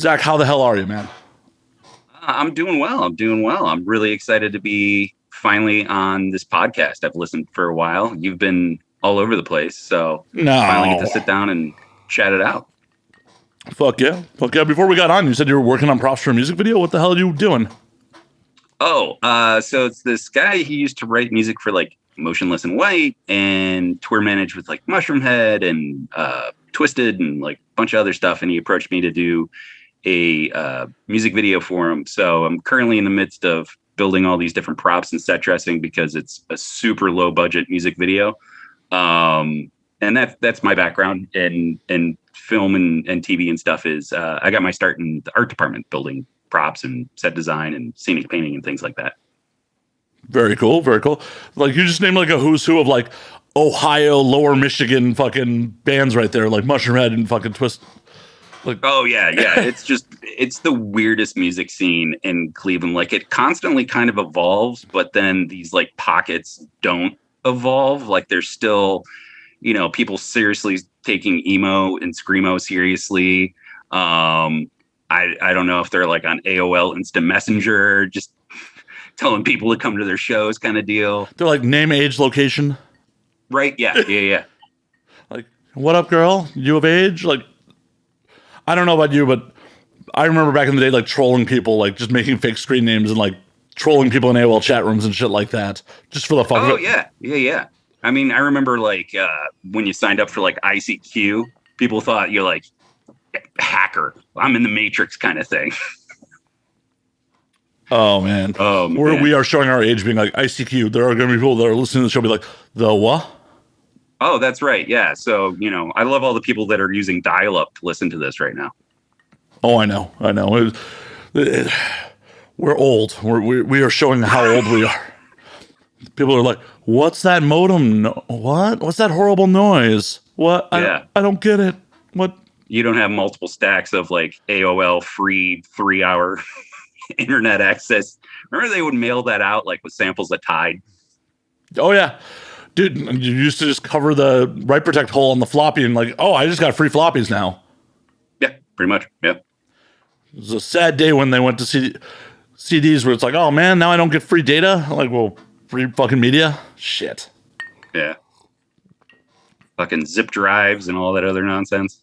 Zach, how the hell are you, man? I'm doing well. I'm really excited to be finally on this podcast. I've listened for a while. You've been all over the place, so finally get to sit down and chat it out. Fuck yeah. Before we got on, you said you were working on props for a music video. What the hell are you doing? So it's this guy. He used to write music for like Motionless in White and tour manage with like Mushroomhead and Twisted and like a bunch of other stuff. And he approached me to do a music video for him. So I'm currently in the midst of building all these different props and set dressing because it's a super low budget music video. And that's my background in film and TV and stuff is I got my start in the art department building props and set design and scenic painting and things like that. Very cool. Like you just named like a who's who of like Ohio, Lower Michigan fucking bands right there, like Mushroomhead and fucking Twist. Like, oh yeah. It's the weirdest music scene in Cleveland. Like it constantly kind of evolves, but then these like pockets don't evolve. Like there's still, people seriously taking emo and screamo seriously. I don't know if they're like on AOL Instant Messenger, just telling people to come to their shows kind of deal. They're like name, age, location. Right. Yeah. Like, what up, girl? You of age? Like, I don't know about you, but I remember back in the day, like trolling people, like just making fake screen names and like trolling people in AOL chat rooms and shit like that, just for the fun of it. Yeah. I mean, I remember like when you signed up for like ICQ, people thought you're like hacker. I'm in the Matrix kind of thing. Oh man. We are showing our age being like ICQ. There are going to be people that are listening to the show be like, the what? Oh, that's right. Yeah. So, I love all the people that are using dial-up to listen to this right now. Oh, I know. We're old. We are showing how old we are. People are like, what's that modem? What? What's that horrible noise? What? Yeah. I don't get it. What? You don't have multiple stacks of like AOL free 3-hour internet access. Remember they would mail that out like with samples of Tide? Oh, yeah. Dude, you used to just cover the write protect hole on the floppy and like, oh, I just got free floppies now. Yeah, pretty much. Yeah. It was a sad day when they went to CDs where it's like, oh man, now I don't get free data. I'm like, well, free fucking media? Shit. Yeah. Fucking zip drives and all that other nonsense.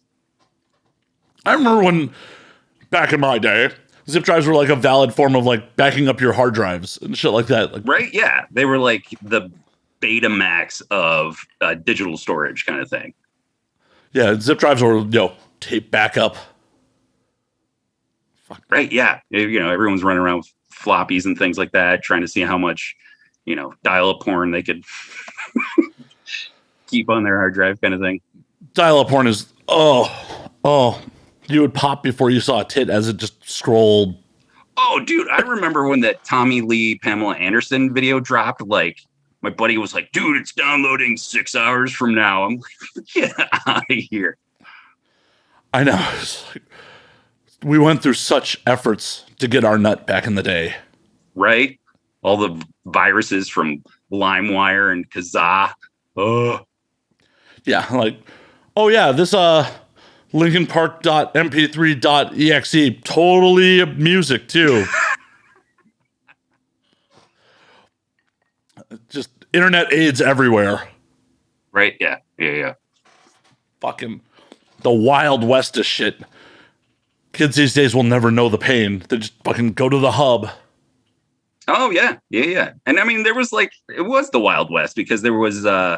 I remember when, back in my day, zip drives were like a valid form of like backing up your hard drives and shit like that. Like, right? Yeah. They were like the Betamax of digital storage kind of thing. Yeah, zip drives were, tape backup. Fuck. Right, yeah. Everyone's running around with floppies and things like that, trying to see how much, dial-up porn they could keep on their hard drive kind of thing. Dial-up porn is, you would pop before you saw a tit as it just scrolled. Oh, dude, I remember when that Tommy Lee, Pamela Anderson video dropped, like, my buddy was like, dude, it's downloading 6 hours from now. I'm like, get out of here. I know. Like, we went through such efforts to get our nut back in the day. Right? All the viruses from LimeWire and Kazaa. Oh. Yeah, like, oh yeah, this LinkinPark.mp3.exe, totally music too. Just internet AIDS everywhere. Right? Yeah. Fucking the Wild West of shit. Kids these days will never know the pain. They just fucking go to the hub. Oh, yeah. And I mean, there was like, it was the Wild West because there was, I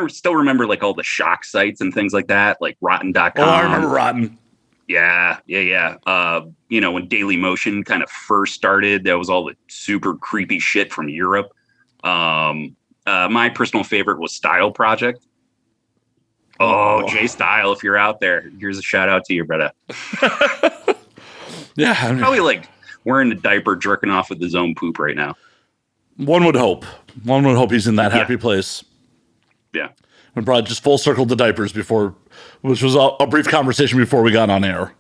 still remember like all the shock sites and things like that, like rotten.com. Oh, I remember Rotten. Yeah. When Daily Motion kind of first started, there was all the super creepy shit from Europe. My personal favorite was Style Project. Oh, Jay Style, if you're out there, here's a shout out to you, brother. Yeah. I mean, probably like wearing a diaper, jerking off with his own poop right now. One would hope. He's in that happy place. Yeah. We probably just full circled the diapers before, which was a brief conversation before we got on air.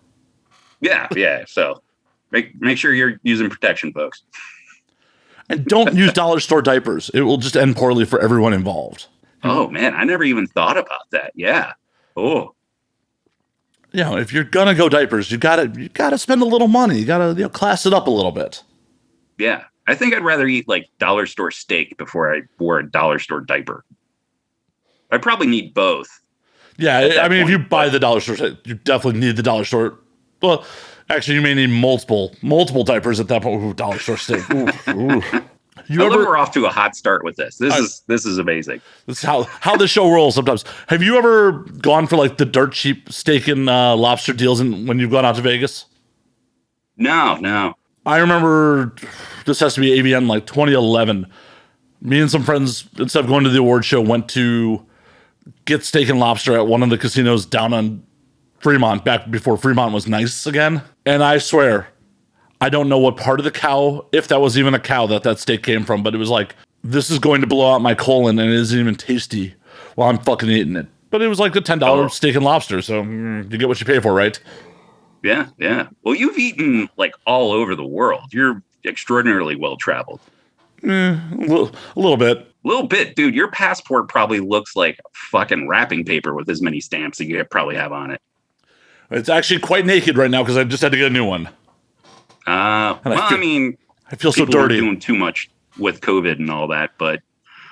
Yeah. So make sure you're using protection, folks. And don't use dollar store diapers. It will just end poorly for everyone involved. Oh, man. I never even thought about that. Yeah. Oh. if you're gonna go diapers, you gotta spend a little money. You gotta class it up a little bit. Yeah. I think I'd rather eat like dollar store steak before I wore a dollar store diaper. I probably need both. Yeah, I mean, if you buy the dollar store, you definitely need the dollar store. Well, actually, you may need multiple diapers at that point. Ooh, dollar store steak. Ooh. We're off to a hot start with this. This is amazing. This is how the show rolls sometimes. Have you ever gone for like the dirt cheap steak and lobster deals when you've gone out to Vegas? No. I remember this has to be AVN like 2011. Me and some friends, instead of going to the award show, went to get steak and lobster at one of the casinos down on Fremont, back before Fremont was nice again. And I swear, I don't know what part of the cow, if that was even a cow that steak came from, but it was like, this is going to blow out my colon and it isn't even tasty while I'm fucking eating it. But it was like the $10 steak and lobster, so you get what you pay for, right? Yeah. Well, you've eaten like all over the world. You're extraordinarily well traveled. A little bit. A little bit, dude. Your passport probably looks like fucking wrapping paper with as many stamps that you probably have on it. It's actually quite naked right now because I just had to get a new one. I feel so dirty. Doing too much with COVID and all that, but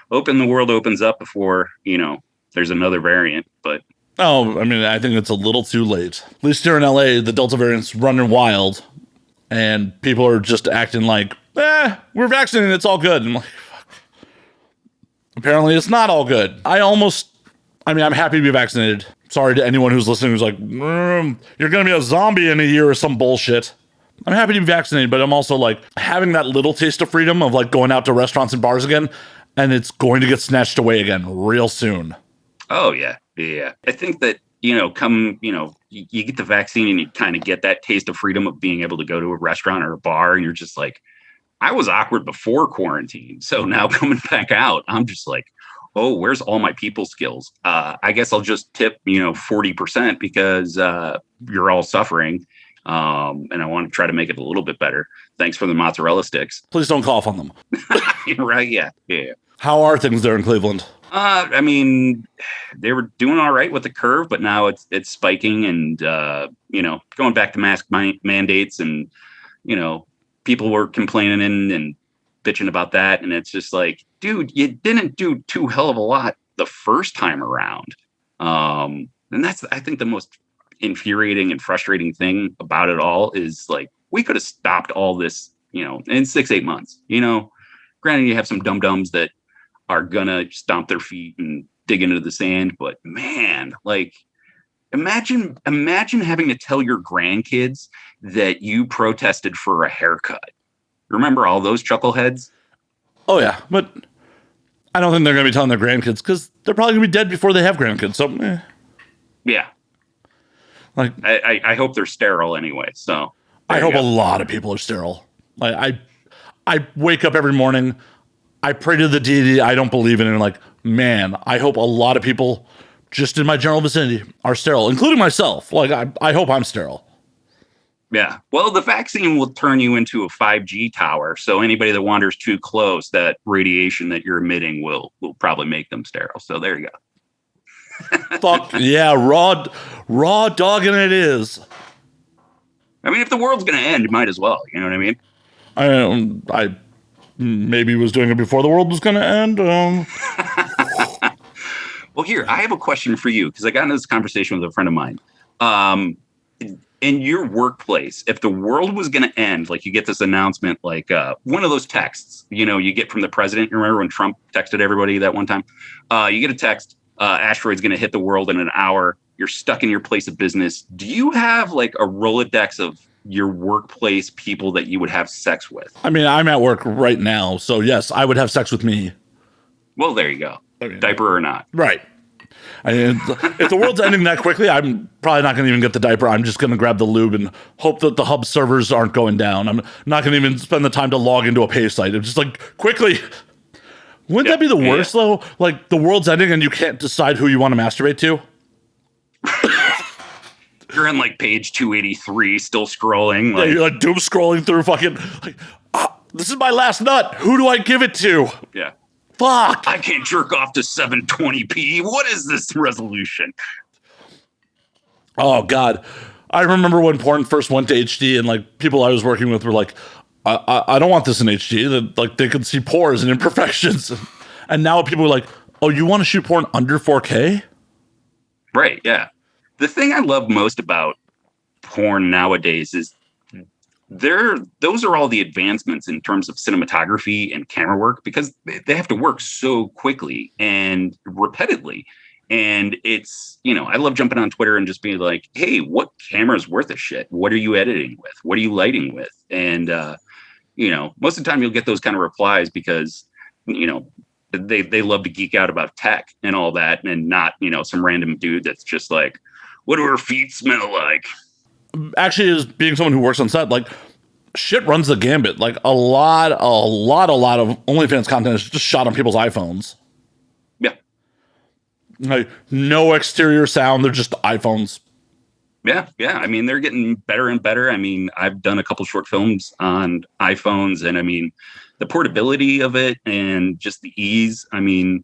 the world opens up before there's another variant. But I think it's a little too late. At least here in LA, the Delta variant's running wild, and people are just acting like, we're vaccinated, it's all good. I'm like, fuck. Apparently, it's not all good. I'm happy to be vaccinated. Sorry to anyone who's listening who's like, you're going to be a zombie in a year or some bullshit. I'm happy to be vaccinated, but I'm also like having that little taste of freedom of like going out to restaurants and bars again, and it's going to get snatched away again real soon. Oh, yeah. Yeah. I think that, you get the vaccine and you kind of get that taste of freedom of being able to go to a restaurant or a bar, and you're just like, I was awkward before quarantine. So now coming back out, I'm just like, oh, where's all my people skills? I guess I'll just tip, 40% because you're all suffering. And I want to try to make it a little bit better. Thanks for the mozzarella sticks. Please don't cough on them. You're right. Yeah. How are things there in Cleveland? They were doing all right with the curve, but now it's spiking and, going back to mask mandates and, people were complaining and bitching about that. And it's just like, dude, you didn't do too hell of a lot the first time around. And that's, I think, the most infuriating and frustrating thing about it all is like, we could have stopped all this, in 6-8 months. Granted, you have some dum-dums that are gonna stomp their feet and dig into the sand, but man, like, imagine having to tell your grandkids that you protested for a haircut. Remember all those chuckleheads? Oh yeah, but I don't think they're gonna be telling their grandkids because they're probably gonna be dead before they have grandkids. So yeah, like I hope they're sterile anyway. So I hope a lot of people are sterile. Like I wake up every morning, I pray to the deity I don't believe in, and like, man, I hope a lot of people just in my general vicinity are sterile, including myself. Like I hope I'm sterile. Yeah. Well, the vaccine will turn you into a 5G tower. So anybody that wanders too close, that radiation that you're emitting will probably make them sterile. So there you go. Fuck yeah, raw dogging it is. I mean, if the world's going to end, you might as well. You know what I mean? I maybe was doing it before the world was going to end. Well, here, I have a question for you because I got into this conversation with a friend of mine. In your workplace, if the world was going to end, like you get this announcement, like one of those texts, you get from the president. You remember when Trump texted everybody that one time? You get a text, asteroid's going to hit the world in an hour. You're stuck in your place of business. Do you have like a Rolodex of your workplace people that you would have sex with? I mean, I'm at work right now, so yes, I would have sex with me. Well, there you go. Diaper or not. Right. I mean, if the world's ending that quickly, I'm probably not going to even get the diaper. I'm just going to grab the lube and hope that the hub servers aren't going down. I'm not going to even spend the time to log into a pay site. It's just like, quickly. Wouldn't that be the worst, though? Like, the world's ending and you can't decide who you want to masturbate to? You're on, like, page 283, still scrolling. Like, yeah, you're, like, doom scrolling through fucking, like, this is my last nut. Who do I give it to? Yeah. Fuck! I can't jerk off to 720p. What is this resolution? Oh God, I remember when porn first went to HD, and like people I was working with were like, I don't want this in HD. That like they could see pores and imperfections, and now people are like, oh, you want to shoot porn under 4K? Right. Yeah. The thing I love most about porn nowadays is those are all the advancements in terms of cinematography and camera work because they have to work so quickly and repeatedly. And it's, I love jumping on Twitter and just being like, hey, what camera's worth of shit? What are you editing with? What are you lighting with? And, most of the time you'll get those kind of replies because, they love to geek out about tech and all that and not, some random dude that's just like, what do her feet smell like? Actually, as being someone who works on set, like shit runs the gambit. Like a lot of OnlyFans content is just shot on people's iPhones. Yeah. Like no exterior sound, they're just iPhones. Yeah. Yeah. I mean, they're getting better and better. I mean, I've done a couple short films on iPhones and I mean, the portability of it and just the ease. I mean,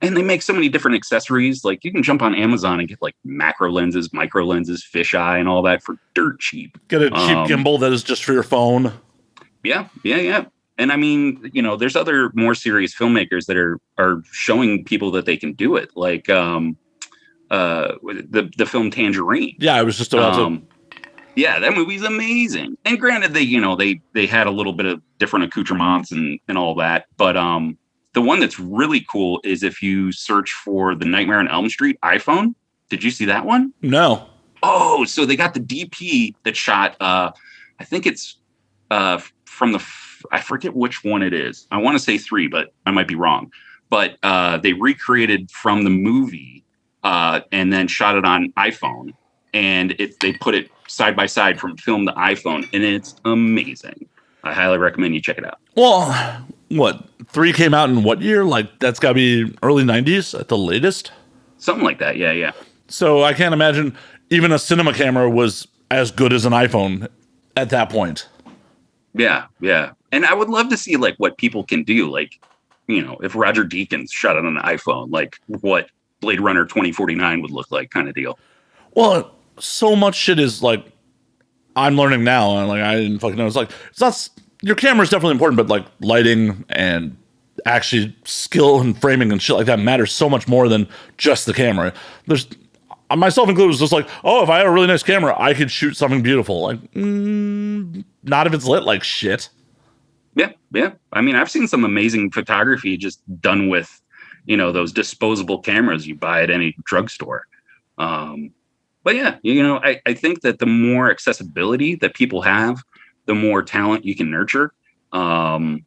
and they make so many different accessories. Like you can jump on Amazon and get like macro lenses, micro lenses, fisheye, and all that for dirt cheap. Get a cheap gimbal that is just for your phone. Yeah. And I mean, there's other more serious filmmakers that are showing people that they can do it. Like the film Tangerine. Yeah, I was just about to. Yeah, that movie's amazing. And granted, they had a little bit of different accoutrements and all that, but the one that's really cool is if you search for the Nightmare on Elm Street iPhone. Did you see that one? No. Oh, so they got the DP that shot. I think it's from I forget which one it is. I want to say 3, but I might be wrong. But they recreated from the movie and then shot it on iPhone, and they put it side by side from film to iPhone, and it's amazing. I highly recommend you check it out. Well, what 3 came out in what year? Like that's got to be early 90s at the latest. Something like that. Yeah. So I can't imagine even a cinema camera was as good as an iPhone at that point. Yeah. And I would love to see like what people can do. Like, if Roger Deakins shot it on an iPhone, like what Blade Runner 2049 would look like, kind of deal. Well, so much shit is like I'm learning now, and like I didn't fucking know. It's like it's not your camera is definitely important, but like lighting and actually skill and framing and shit like that matters so much more than just the camera. There's myself included was just like, oh, if I had a really nice camera, I could shoot something beautiful. Like, not if it's lit like shit. Yeah. I mean, I've seen some amazing photography just done with, those disposable cameras you buy at any drugstore. But yeah, I think that the more accessibility that people have, the more talent you can nurture. And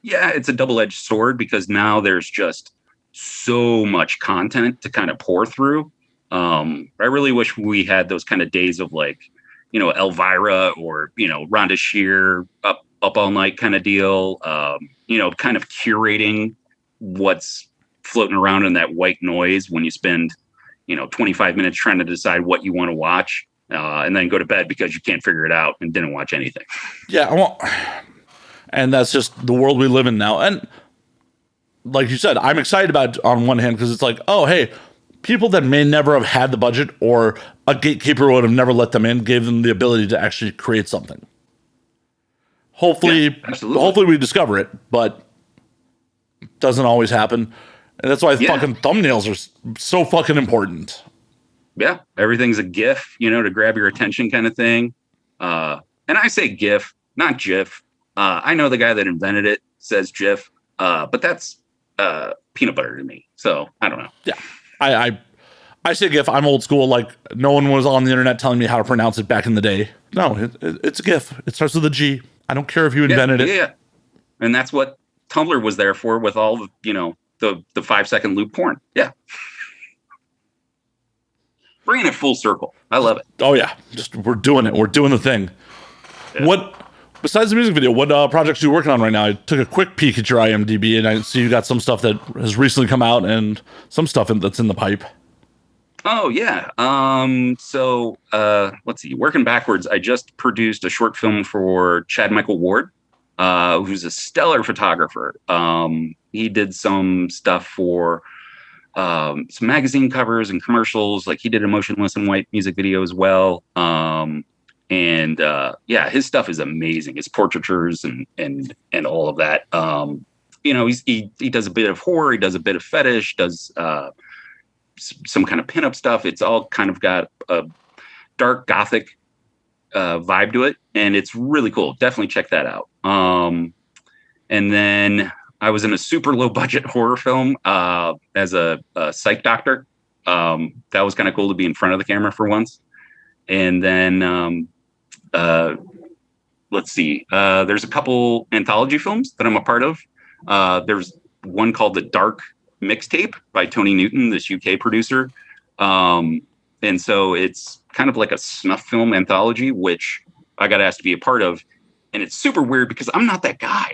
yeah, it's a double-edged sword because now there's just so much content to kind of pour through. I really wish we had those kind of days of like, Elvira or, Rhonda Shear up all night kind of deal, kind of curating what's floating around in that white noise when you spend 25 minutes trying to decide what you want to watch and then go to bed because you can't figure it out and didn't watch anything. Yeah. And that's just the world we live in now. And like you said, I'm excited about it on one hand because it's like, oh, hey, people that may never have had the budget or a gatekeeper would have never let them in, gave them the ability to actually create something. Hopefully we discover it, but it doesn't always happen. And that's why fucking thumbnails are so fucking important. Yeah, everything's a GIF, to grab your attention kind of thing. And I say GIF, not GIF. I know the guy that invented it says GIF, but that's peanut butter to me. So I don't know. Yeah, I say GIF. I'm old school. Like no one was on the internet telling me how to pronounce it back in the day. No, it's a GIF. It starts with a G. I don't care if you invented it. Yeah, and that's what Tumblr was there for with all the, the 5-second loop porn. Yeah. Bringing it full circle. I love it. Oh yeah. We're doing it. We're doing the thing. Yeah. Besides the music video, what projects are you working on right now? I took a quick peek at your IMDb and I see you got some stuff that has recently come out and some stuff that's in the pipe. Oh yeah. So let's see, working backwards. I just produced a short film for Chad Michael Ward, who's a stellar photographer. He did some stuff for some magazine covers and commercials. Like he did a motionless in white music video as well. Yeah, his stuff is amazing. His portraitures and all of that. He does a bit of horror. He does a bit of fetish. Does some kind of pinup stuff. It's all kind of got a dark gothic vibe to it, and it's really cool. Definitely check that out. And then I was in a super low budget horror film as a psych doctor. That was kind of cool to be in front of the camera for once. And then let's see. There's a couple anthology films that I'm a part of. There's one called The Dark Mixtape by Tony Newton, this UK producer. And so it's kind of like a snuff film anthology, which I got asked to be a part of. And it's super weird because I'm not that guy.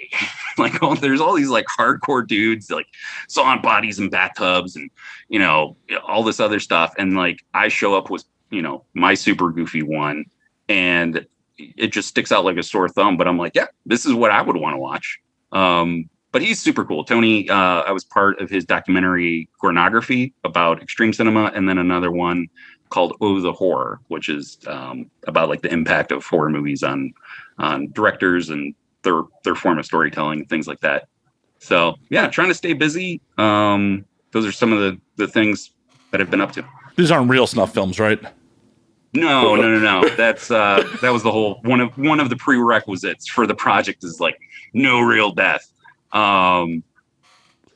There's all these like hardcore dudes like sawing bodies in bathtubs and, all this other stuff. And like I show up with, my super goofy one, and it just sticks out like a sore thumb. But I'm like, yeah, this is what I would want to watch. But he's super cool. Tony, I was part of his documentary Gornography about extreme cinema, and then another one called Oh, the Horror, which is about like the impact of horror movies on directors and their form of storytelling and things like that. So yeah, trying to stay busy. Those are some of the things that I've been up to. These aren't real snuff films, right? No. That's that was the whole one of the prerequisites for the project is like no real death. And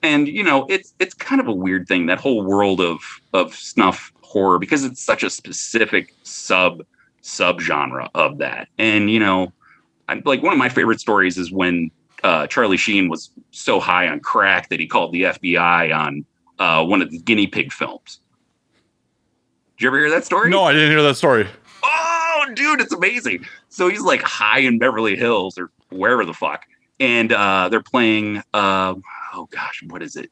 it's kind of a weird thing, that whole world of snuff horror, because it's such a specific subgenre of that. And like one of my favorite stories is when Charlie Sheen was so high on crack that he called the FBI on one of the guinea pig films. Did you ever hear that story? No, I didn't hear that story. Oh, dude, it's amazing. So he's like high in Beverly Hills or wherever the fuck. And they're playing, oh gosh, what is it?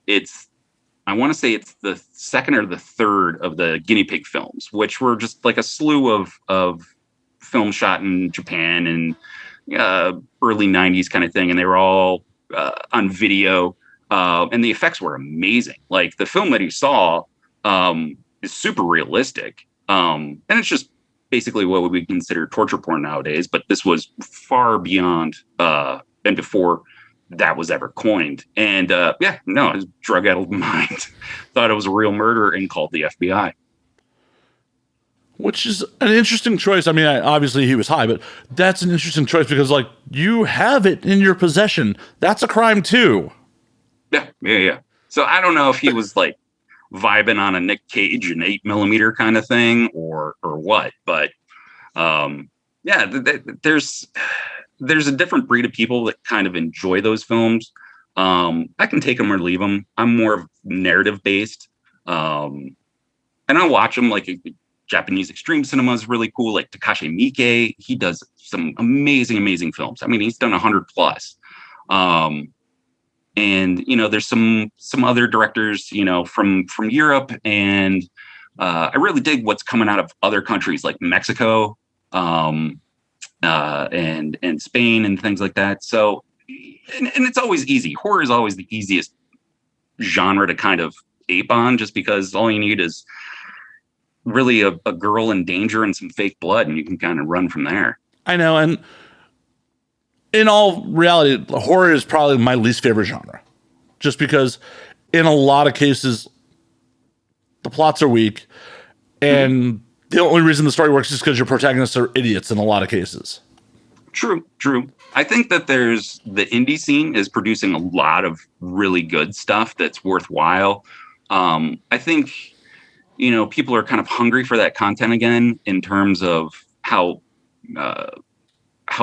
I want to say it's the second or the third of the guinea pig films, which were just like a slew of films shot in Japan and early 90s kind of thing. And they were all on video. And the effects were amazing. Like the film that he saw is super realistic. And it's just basically what we consider torture porn nowadays. But this was far beyond and before that was ever coined. And I was drug out of my mind. Thought it was a real murder and called the FBI. Which is an interesting choice. I mean, obviously he was high, but that's an interesting choice because, like, you have it in your possession. That's a crime too. Yeah. So I don't know if he was like vibing on a Nick Cage and 8mm kind of thing or what, but there's a different breed of people that kind of enjoy those films. I can take them or leave them. I'm more narrative based. And I watch them. Like Japanese extreme cinema is really cool. Like Takashi Miike, he does some amazing films. I mean, he's done 100 plus. And there's some other directors, from Europe, and I really dig what's coming out of other countries like Mexico, and Spain and things like that. So, and it's always easy. Horror is always the easiest genre to kind of ape on, just because all you need is really a girl in danger and some fake blood, and you can kind of run from there. I know, and in all reality, horror is probably my least favorite genre, just because in a lot of cases the plots are weak, and the only reason the story works is because your protagonists are idiots in a lot of cases. True. I think that there's the indie scene is producing a lot of really good stuff that's worthwhile. I think, people are kind of hungry for that content again in terms of how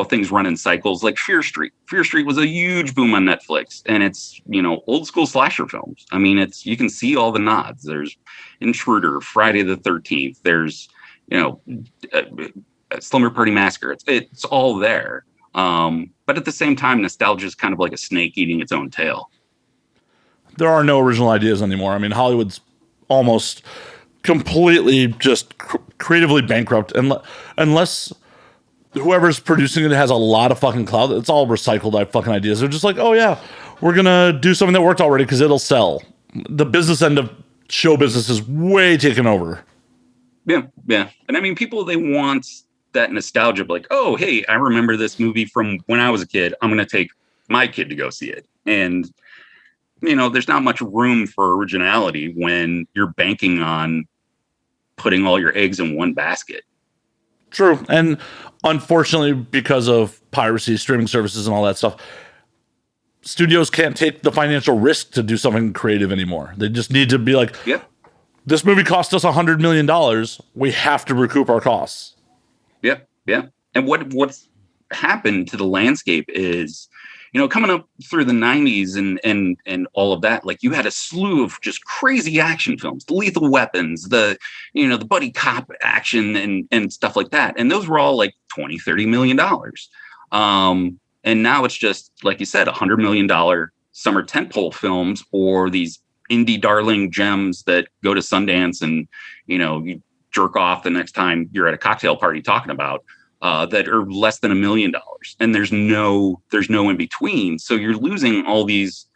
things run in cycles. Like Fear Street. Fear Street was a huge boom on Netflix, and it's, old school slasher films. I mean, you can see all the nods. There's Intruder, Friday the 13th. There's, Slumber Party Massacre. It's all there. But at the same time, nostalgia is kind of like a snake eating its own tail. There are no original ideas anymore. I mean, Hollywood's almost completely just creatively bankrupt, unless whoever's producing it has a lot of fucking clout. It's all recycled fucking ideas. They're just like, oh yeah, we're gonna do something that worked already because it'll sell. The business end of show business is way taken over. Yeah, yeah. And I mean, people, they want that nostalgia of like, oh, hey, I remember this movie from when I was a kid. I'm going to take my kid to go see it. And, there's not much room for originality when you're banking on putting all your eggs in one basket. True. And unfortunately, because of piracy, streaming services, and all that stuff, studios can't take the financial risk to do something creative anymore. They just need to be like, Yep. This movie cost us $100 million. We have to recoup our costs. Yep. Yeah. And what's happened to the landscape is, coming up through the 90s and all of that, like you had a slew of just crazy action films, the Lethal Weapons, the buddy cop action and stuff like that. And those were all like $20-30 million. And now it's just, like you said, $100 million summer tentpole films, or these indie darling gems that go to Sundance and, you jerk off the next time you're at a cocktail party talking about, that are less than $1 million. And there's no in between. So you're losing all these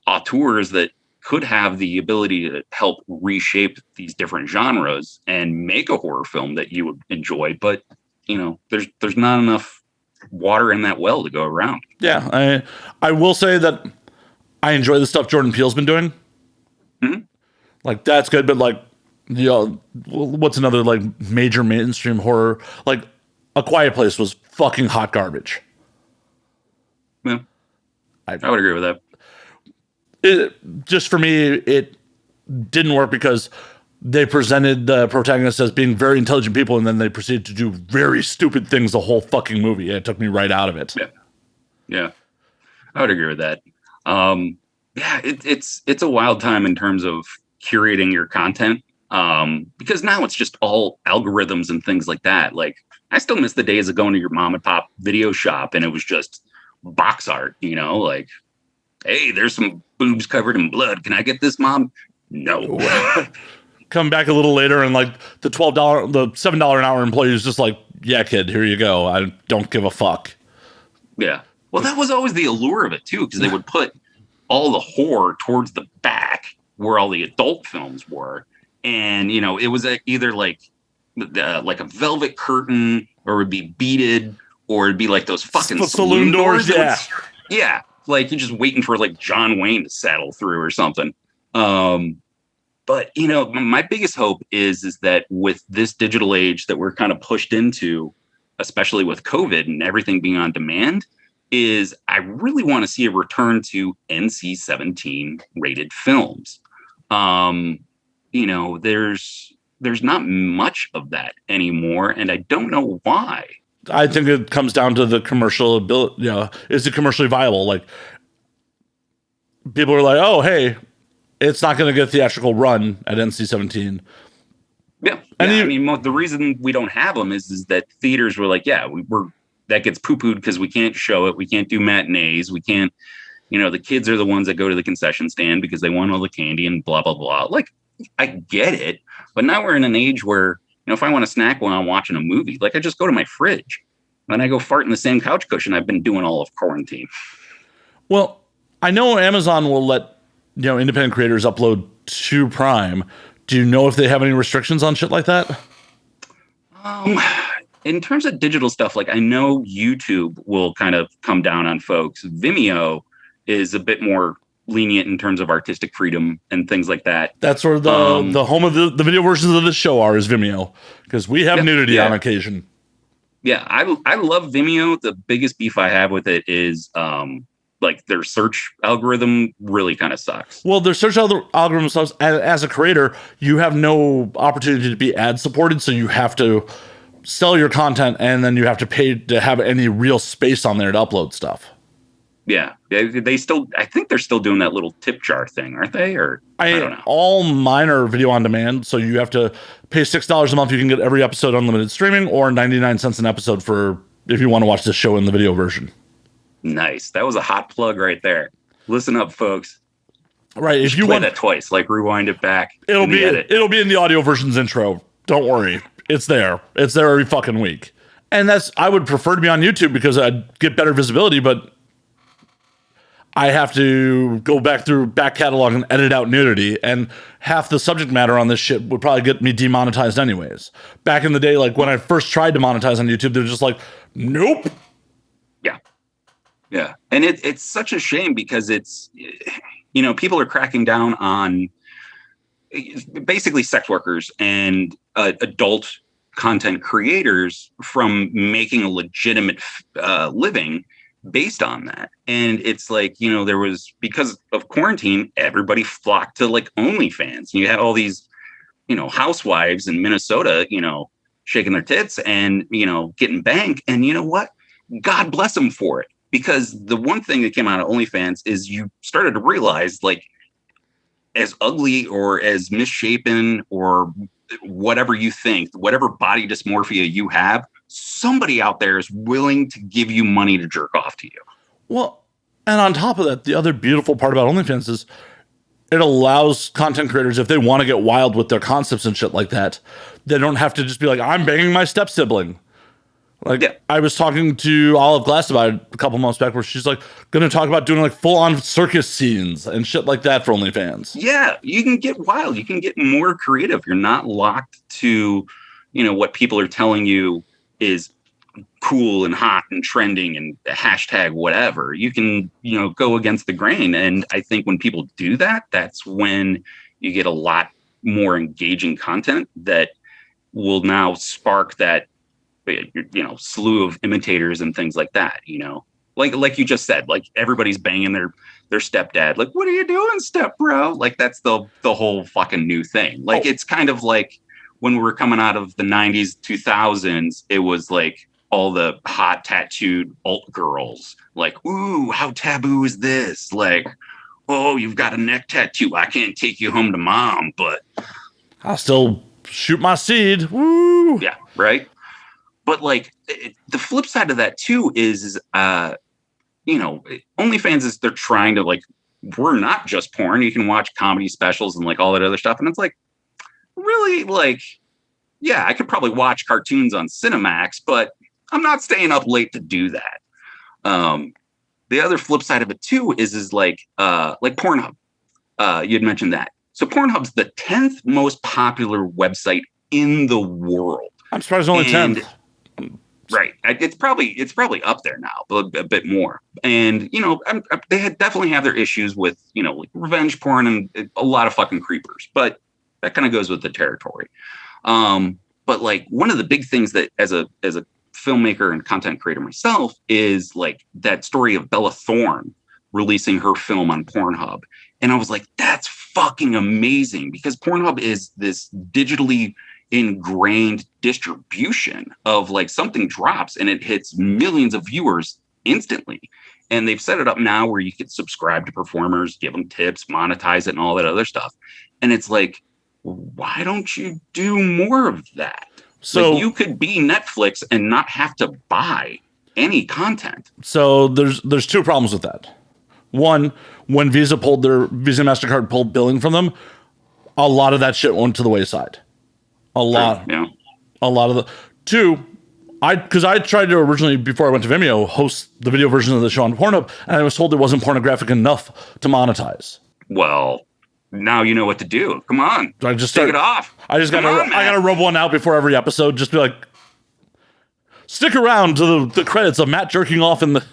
auteurs that could have the ability to help reshape these different genres and make a horror film that you would enjoy. But, there's not enough water in that well to go around. Yeah. I will say that I enjoy the stuff Jordan Peele's been doing. Mm-hmm. Like, that's good. But like, what's another like major mainstream horror? Like, A Quiet Place was fucking hot garbage. Yeah, I would agree with that. Just for me, it didn't work because they presented the protagonists as being very intelligent people, and then they proceeded to do very stupid things the whole fucking movie. It took me right out of it. Yeah, I would agree with that. It's a wild time in terms of curating your content, because now it's just all algorithms and things like that. Like, I still miss the days of going to your mom and pop video shop and it was just box art, like, hey, there's some boobs covered in blood. Can I get this, Mom? No. Come back a little later and like the $7 an hour employee is just like, yeah, kid, here you go. I don't give a fuck. Yeah. Well, that was always the allure of it too, because they would put all the horror towards the back where all the adult films were. And, it was either like a velvet curtain, or it would be beaded, or it'd be like those fucking saloon doors. Yeah. Yeah. Like you're just waiting for like John Wayne to saddle through or something. But my biggest hope is that with this digital age that we're kind of pushed into, especially with COVID and everything being on demand, is I really want to see a return to NC-17 rated films. There's not much of that anymore, and I don't know why. I think it comes down to the commercial ability. Is it commercially viable? Like, people are like, oh, hey, it's not going to get a theatrical run at NC-17. Yeah. The reason we don't have them is that theaters were like, yeah, that gets poo-pooed because we can't show it. We can't do matinees. We can't, the kids are the ones that go to the concession stand because they want all the candy and blah, blah, blah. Like, I get it. But now we're in an age where, if I want a snack while I'm watching a movie, like I just go to my fridge and I go fart in the same couch cushion I've been doing all of quarantine. Well, I know Amazon will let, independent creators upload to Prime. Do you know if they have any restrictions on shit like that? In terms of digital stuff, like I know YouTube will kind of come down on folks. Vimeo is a bit more lenient in terms of artistic freedom and things like that. That's where the home of the video versions of this show is Vimeo, because we have nudity on occasion. Yeah, I love Vimeo. The biggest beef I have with it is like their search algorithm really kind of sucks. Well, their search algorithm sucks. As a creator, you have no opportunity to be ad supported, so you have to sell your content and then you have to pay to have any real space on there to upload stuff. Yeah, I think they're still doing that little tip jar thing, aren't they? Or I don't know. All mine are video on demand, so you have to pay $6 a month. You can get every episode unlimited streaming, or 99 cents an episode if you want to watch the show in the video version. Nice. That was a hot plug right there. Listen up, folks. Right. If you play want that twice, like rewind it back. It'll be in the audio version's intro. Don't worry. It's there. It's there every fucking week. And I would prefer to be on YouTube because I'd get better visibility, but I have to go back through back catalog and edit out nudity, and half the subject matter on this shit would probably get me demonetized anyways. Back in the day, like when I first tried to monetize on YouTube, they're just like, nope. Yeah. Yeah. And it's such a shame because it's, you know, people are cracking down on basically sex workers and adult content creators from making a legitimate living based on that. And it's like, you know, there was, because of quarantine, everybody flocked to like OnlyFans. You had all these, you know, housewives in Minnesota, you know, shaking their tits and, you know, getting bank. And you know what? God bless them for it. Because the one thing that came out of OnlyFans is you started to realize, like, as ugly or as misshapen or whatever you think, whatever body dysmorphia you have, somebody out there is willing to give you money to jerk off to you. Well, and on top of that, the other beautiful part about OnlyFans is it allows content creators, if they want to get wild with their concepts and shit like that, they don't have to just be like, I'm banging my step sibling. Like, yeah. I was talking to Olive Glass about it a couple months back where she's like going to talk about doing like full on circus scenes and shit like that for OnlyFans. Yeah, you can get wild. You can get more creative. You're not locked to, you know, what people are telling you is cool and hot and trending and hashtag whatever. You can, you know, go against the grain. And I think when people do that, that's when you get a lot more engaging content that will now spark that, you know, slew of imitators and things like that, you know, like you just said, like everybody's banging their stepdad. Like, what are you doing, step bro? Like, that's the whole fucking new thing. Like, It's kind of like when we were coming out of the 90s, 2000s, it was like all the hot tattooed alt girls. Like, ooh, how taboo is this? Like, oh, you've got a neck tattoo. I can't take you home to mom, but I'll still shoot my seed. Woo. Yeah, right. But like the flip side of that too is, you know, OnlyFans is they're trying to like, we're not just porn. You can watch comedy specials and like all that other stuff. And it's like, really, like, yeah, I could probably watch cartoons on Cinemax, but I'm not staying up late to do that. The other flip side of it too is like Pornhub. You'd mentioned that. So Pornhub's the 10th most popular website in the world. I'm surprised only 10th. Right. It's probably up there now, a bit more. And, you know, they definitely have their issues with, you know, like revenge porn and a lot of fucking creepers, but that kind of goes with the territory. But like one of the big things that as a filmmaker and content creator myself is like that story of Bella Thorne releasing her film on Pornhub. And I was like, that's fucking amazing, because Pornhub is this digitally ingrained distribution of like something drops and it hits millions of viewers instantly. And they've set it up now where you can subscribe to performers, give them tips, monetize it and all that other stuff. And it's like, why don't you do more of that? So like, you could be Netflix and not have to buy any content. So there's two problems with that. One, when Visa and MasterCard pulled billing from them, a lot of that shit went to the wayside. A lot of the two. Because I tried to originally, before I went to Vimeo, host the video version of the show on Pornhub, and I was told it wasn't pornographic enough to monetize. Well, now you know what to do. Come on, take it off. I gotta rub one out before every episode. Just be like, stick around to the credits of Matt jerking off in the.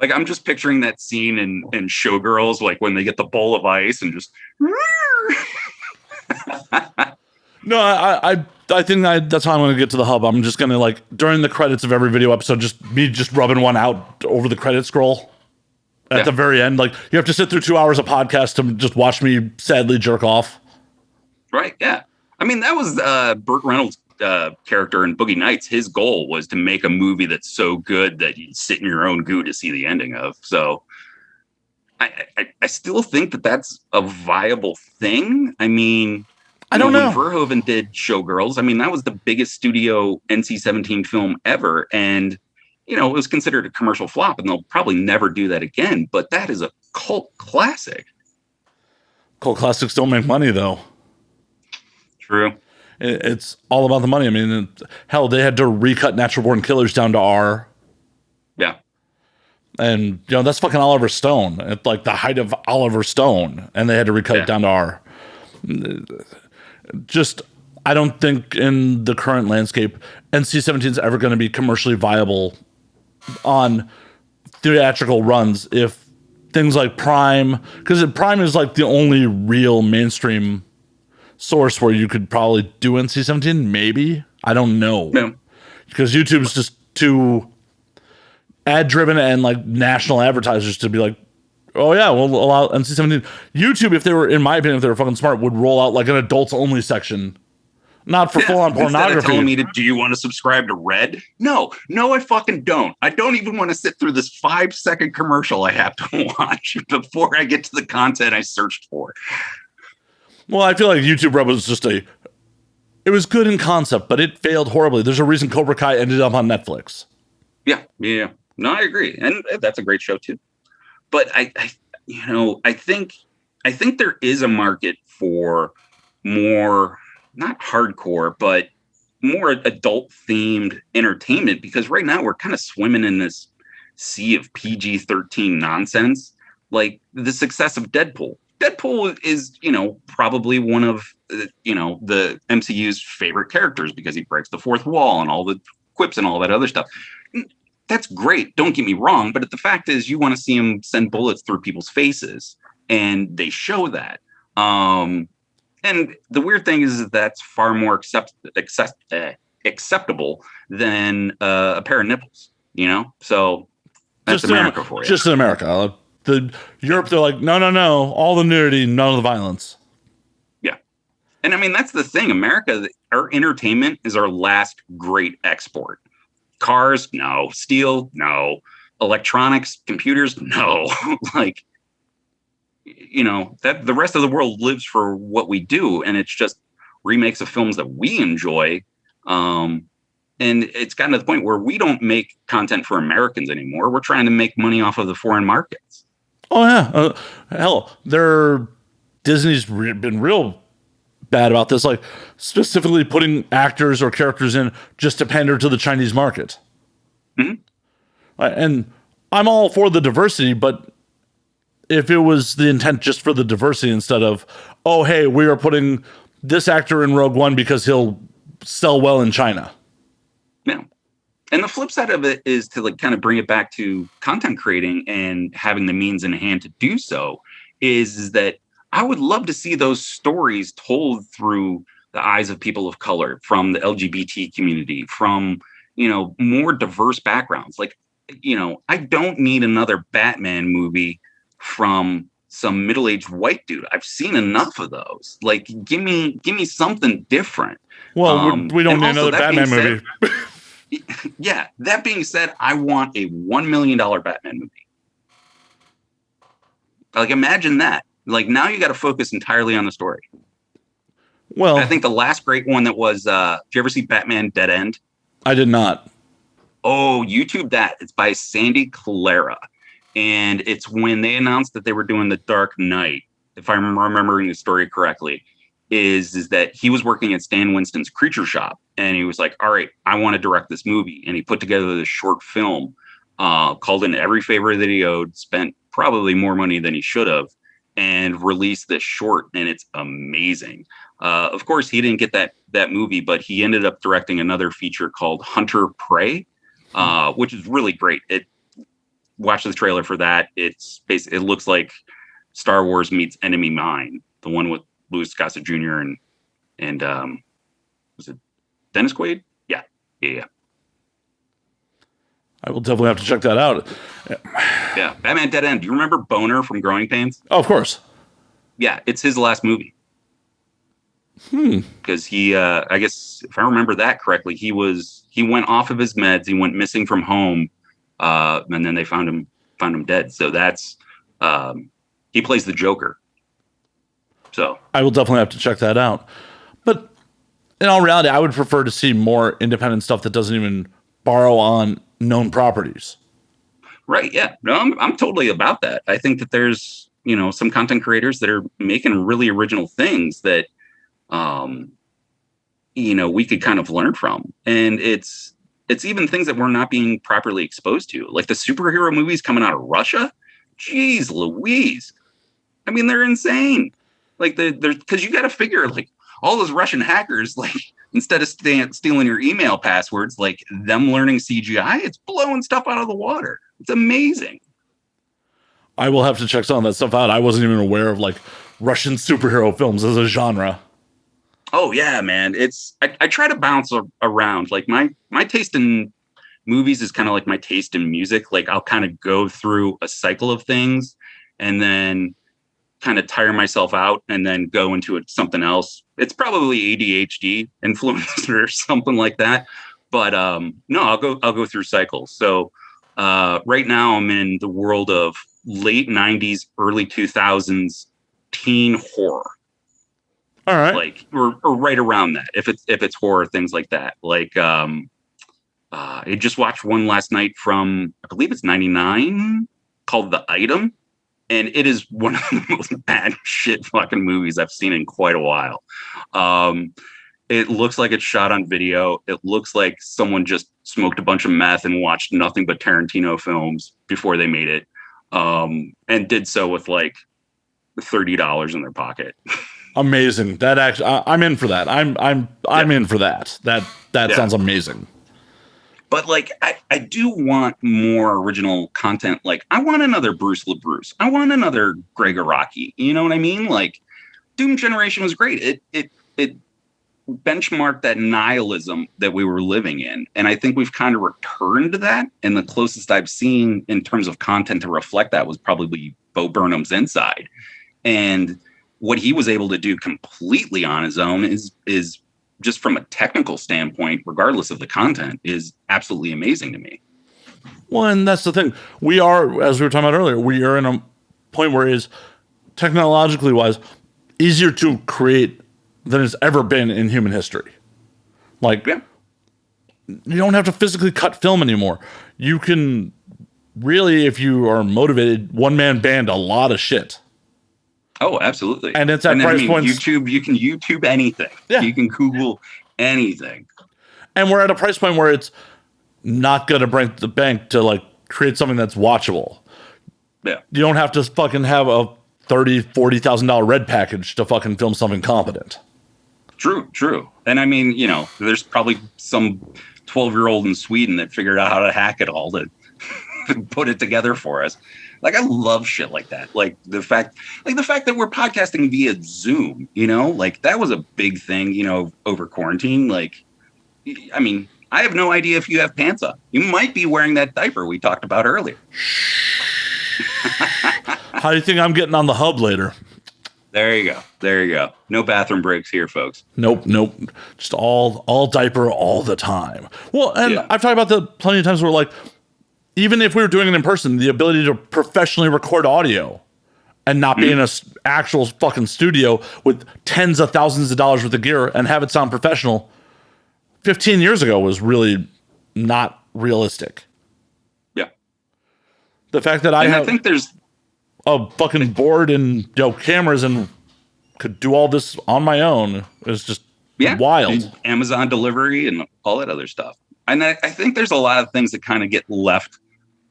Like, I'm just picturing that scene in Showgirls, like when they get the bowl of ice and just. No, I think that's how I'm going to get to the hub. I'm just going to, like, during the credits of every video episode, just rubbing one out over the credit scroll at the very end. Like, you have to sit through 2 hours of podcast to just watch me sadly jerk off. Right, yeah. I mean, that was Burt Reynolds' character in Boogie Nights. His goal was to make a movie that's so good that you sit in your own goo to see the ending of. So I still think that that's a viable thing. I mean... I don't know. When Verhoeven did Showgirls, I mean, that was the biggest studio NC-17 film ever. And, you know, it was considered a commercial flop, and they'll probably never do that again. But that is a cult classic. Cult classics don't make money, though. True. It's all about the money. I mean, hell, they had to recut Natural Born Killers down to R. Yeah. And that's fucking Oliver Stone at like the height of Oliver Stone, and they had to recut it down to R. Just, I don't think in the current landscape NC-17 is ever going to be commercially viable on theatrical runs if things like Prime, because Prime is like the only real mainstream source where you could probably do NC-17. Maybe, I don't know, because YouTube's just too ad driven, and like national advertisers to be like, oh yeah, we'll allow NC-17. YouTube, if they were, in my opinion, if they were fucking smart, would roll out like an adults only section. Not for full-on pornography. Instead of telling me do you want to subscribe to Red? No, I fucking don't. I don't even want to sit through this 5-second commercial I have to watch before I get to the content I searched for. Well, I feel like YouTube Red was just it was good in concept, but it failed horribly. There's a reason Cobra Kai ended up on Netflix. Yeah. No, I agree. And that's a great show too. But I think there is a market for more, not hardcore, but more adult themed entertainment, because right now we're kind of swimming in this sea of PG-13 nonsense. Like the success of Deadpool. Deadpool is, probably one of, the MCU's favorite characters because he breaks the fourth wall and all the quips and all that other stuff. That's great. Don't get me wrong. But the fact is, you want to see him send bullets through people's faces, and they show that. And the weird thing is that's far more acceptable than a pair of nipples, So that's just America for you. Just in America. Europe, they're like, no, all the nudity, none of the violence. Yeah. And I mean, that's the thing. America, our entertainment is our last great export. Cars, no. Steel, no. Electronics, computers, no. Like, that the rest of the world lives for what we do, and it's just remakes of films that we enjoy. And it's gotten to the point where we don't make content for Americans anymore. We're trying to make money off of the foreign markets. Oh yeah, hell, Disney's been real bad about this, like specifically putting actors or characters in just to pander to the Chinese market. Mm-hmm. And I'm all for the diversity, but if it was the intent just for the diversity instead of, oh, hey, we are putting this actor in Rogue One because he'll sell well in China. Yeah. And the flip side of it is to like kind of bring it back to content creating and having the means in hand to do so is that I would love to see those stories told through the eyes of people of color, from the LGBT community, from, more diverse backgrounds. Like, I don't need another Batman movie from some middle-aged white dude. I've seen enough of those. Like, give me something different. Well, we don't need another Batman movie. Yeah. That being said, I want a $1 million Batman movie. Like, imagine that. Like, now you got to focus entirely on the story. Well, I think the last great one that was, did you ever see Batman Dead End? I did not. Oh, YouTube that. It's by Sandy Clara. And it's when they announced that they were doing The Dark Knight, if I'm remembering the story correctly, is that he was working at Stan Winston's Creature Shop. And he was like, all right, I want to direct this movie. And he put together this short film, called in every favor that he owed, spent probably more money than he should have, and released this short. And it's amazing. Of course, he didn't get that movie, but he ended up directing another feature called Hunter Prey, which is really great. Watch the trailer for that. It looks like Star Wars meets Enemy Mine, the one with Louis Gossett Jr. and was it Dennis Quaid? Yeah. I will definitely have to check that out. Yeah, Batman Dead End. Do you remember Boner from Growing Pains? Oh, of course. Yeah, it's his last movie. Because he, I guess if I remember that correctly, he went off of his meds. He went missing from home, and then they found him dead. So that's he plays the Joker. So I will definitely have to check that out. But in all reality, I would prefer to see more independent stuff that doesn't even borrow on known properties. Right. Yeah. No, I'm totally about that. I think that there's, some content creators that are making really original things that, we could kind of learn from. And it's it's even things that we're not being properly exposed to, like the superhero movies coming out of Russia. Jeez Louise. I mean, they're insane. Like they're because you got to figure like all those Russian hackers, like instead of stealing your email passwords, like them learning CGI, it's blowing stuff out of the water. It's amazing. I will have to check some of that stuff out. I wasn't even aware of like Russian superhero films as a genre. Oh yeah, man. I try to bounce around. Like my taste in movies is kind of like my taste in music. Like I'll kind of go through a cycle of things and then kind of tire myself out and then go into something else. It's probably ADHD influence or something like that. But no, I'll go through cycles. So right now I'm in the world of late 90s, early 2000s teen horror. All right. Like or right around that. If it's horror, things like that. Like I just watched one last night from I believe it's 99 called The Item. And it is one of the most bad shit fucking movies I've seen in quite a while. It looks like it's shot on video. It looks like someone just smoked a bunch of meth and watched nothing but Tarantino films before they made it. And did so with like $30 in their pocket. Amazing. That actually, I'm in for that. I'm in for that. That sounds amazing. But like, I do want more original content. Like, I want another Bruce LaBruce. I want another Greg Araki. You know what I mean? Like, Doom Generation was great. It benchmarked that nihilism that we were living in, and I think we've kind of returned to that. And the closest I've seen in terms of content to reflect that was probably Bo Burnham's Inside, and what he was able to do completely on his own is just from a technical standpoint, regardless of the content, is absolutely amazing to me. Well, and that's the thing. We are, as we were talking about earlier, we are in a point where it is technologically wise easier to create than it's ever been in human history. Like, you don't have to physically cut film anymore. You can really, if you are motivated, one-man band a lot of shit. Oh, absolutely. And it's at price points. YouTube, you can YouTube anything. Yeah. You can Google anything. And we're at a price point where it's not going to break the bank to like create something that's watchable. Yeah. You don't have to fucking have a $30,000-$40,000 red package to fucking film something competent. True. And I mean, you know, there's probably some 12-year-old in Sweden that figured out how to hack it all to put it together for us. Like, I love shit like that. Like the fact that we're podcasting via Zoom, you know, like that was a big thing, you know, over quarantine. Like, I mean, I have no idea if you have pants up. You might be wearing that diaper we talked about earlier. How do you think I'm getting on the hub later? There you go. No bathroom breaks here, folks. Nope. Just all diaper all the time. Well, and I've talked about that plenty of times where like, even if we were doing it in person, the ability to professionally record audio and not be in an actual fucking studio with tens of thousands of dollars worth of gear and have it sound professional 15 years ago was really not realistic. Yeah. The fact that I think there's a fucking board and cameras and could do all this on my own is just wild. Amazon delivery and all that other stuff. And I think there's a lot of things that kind of get left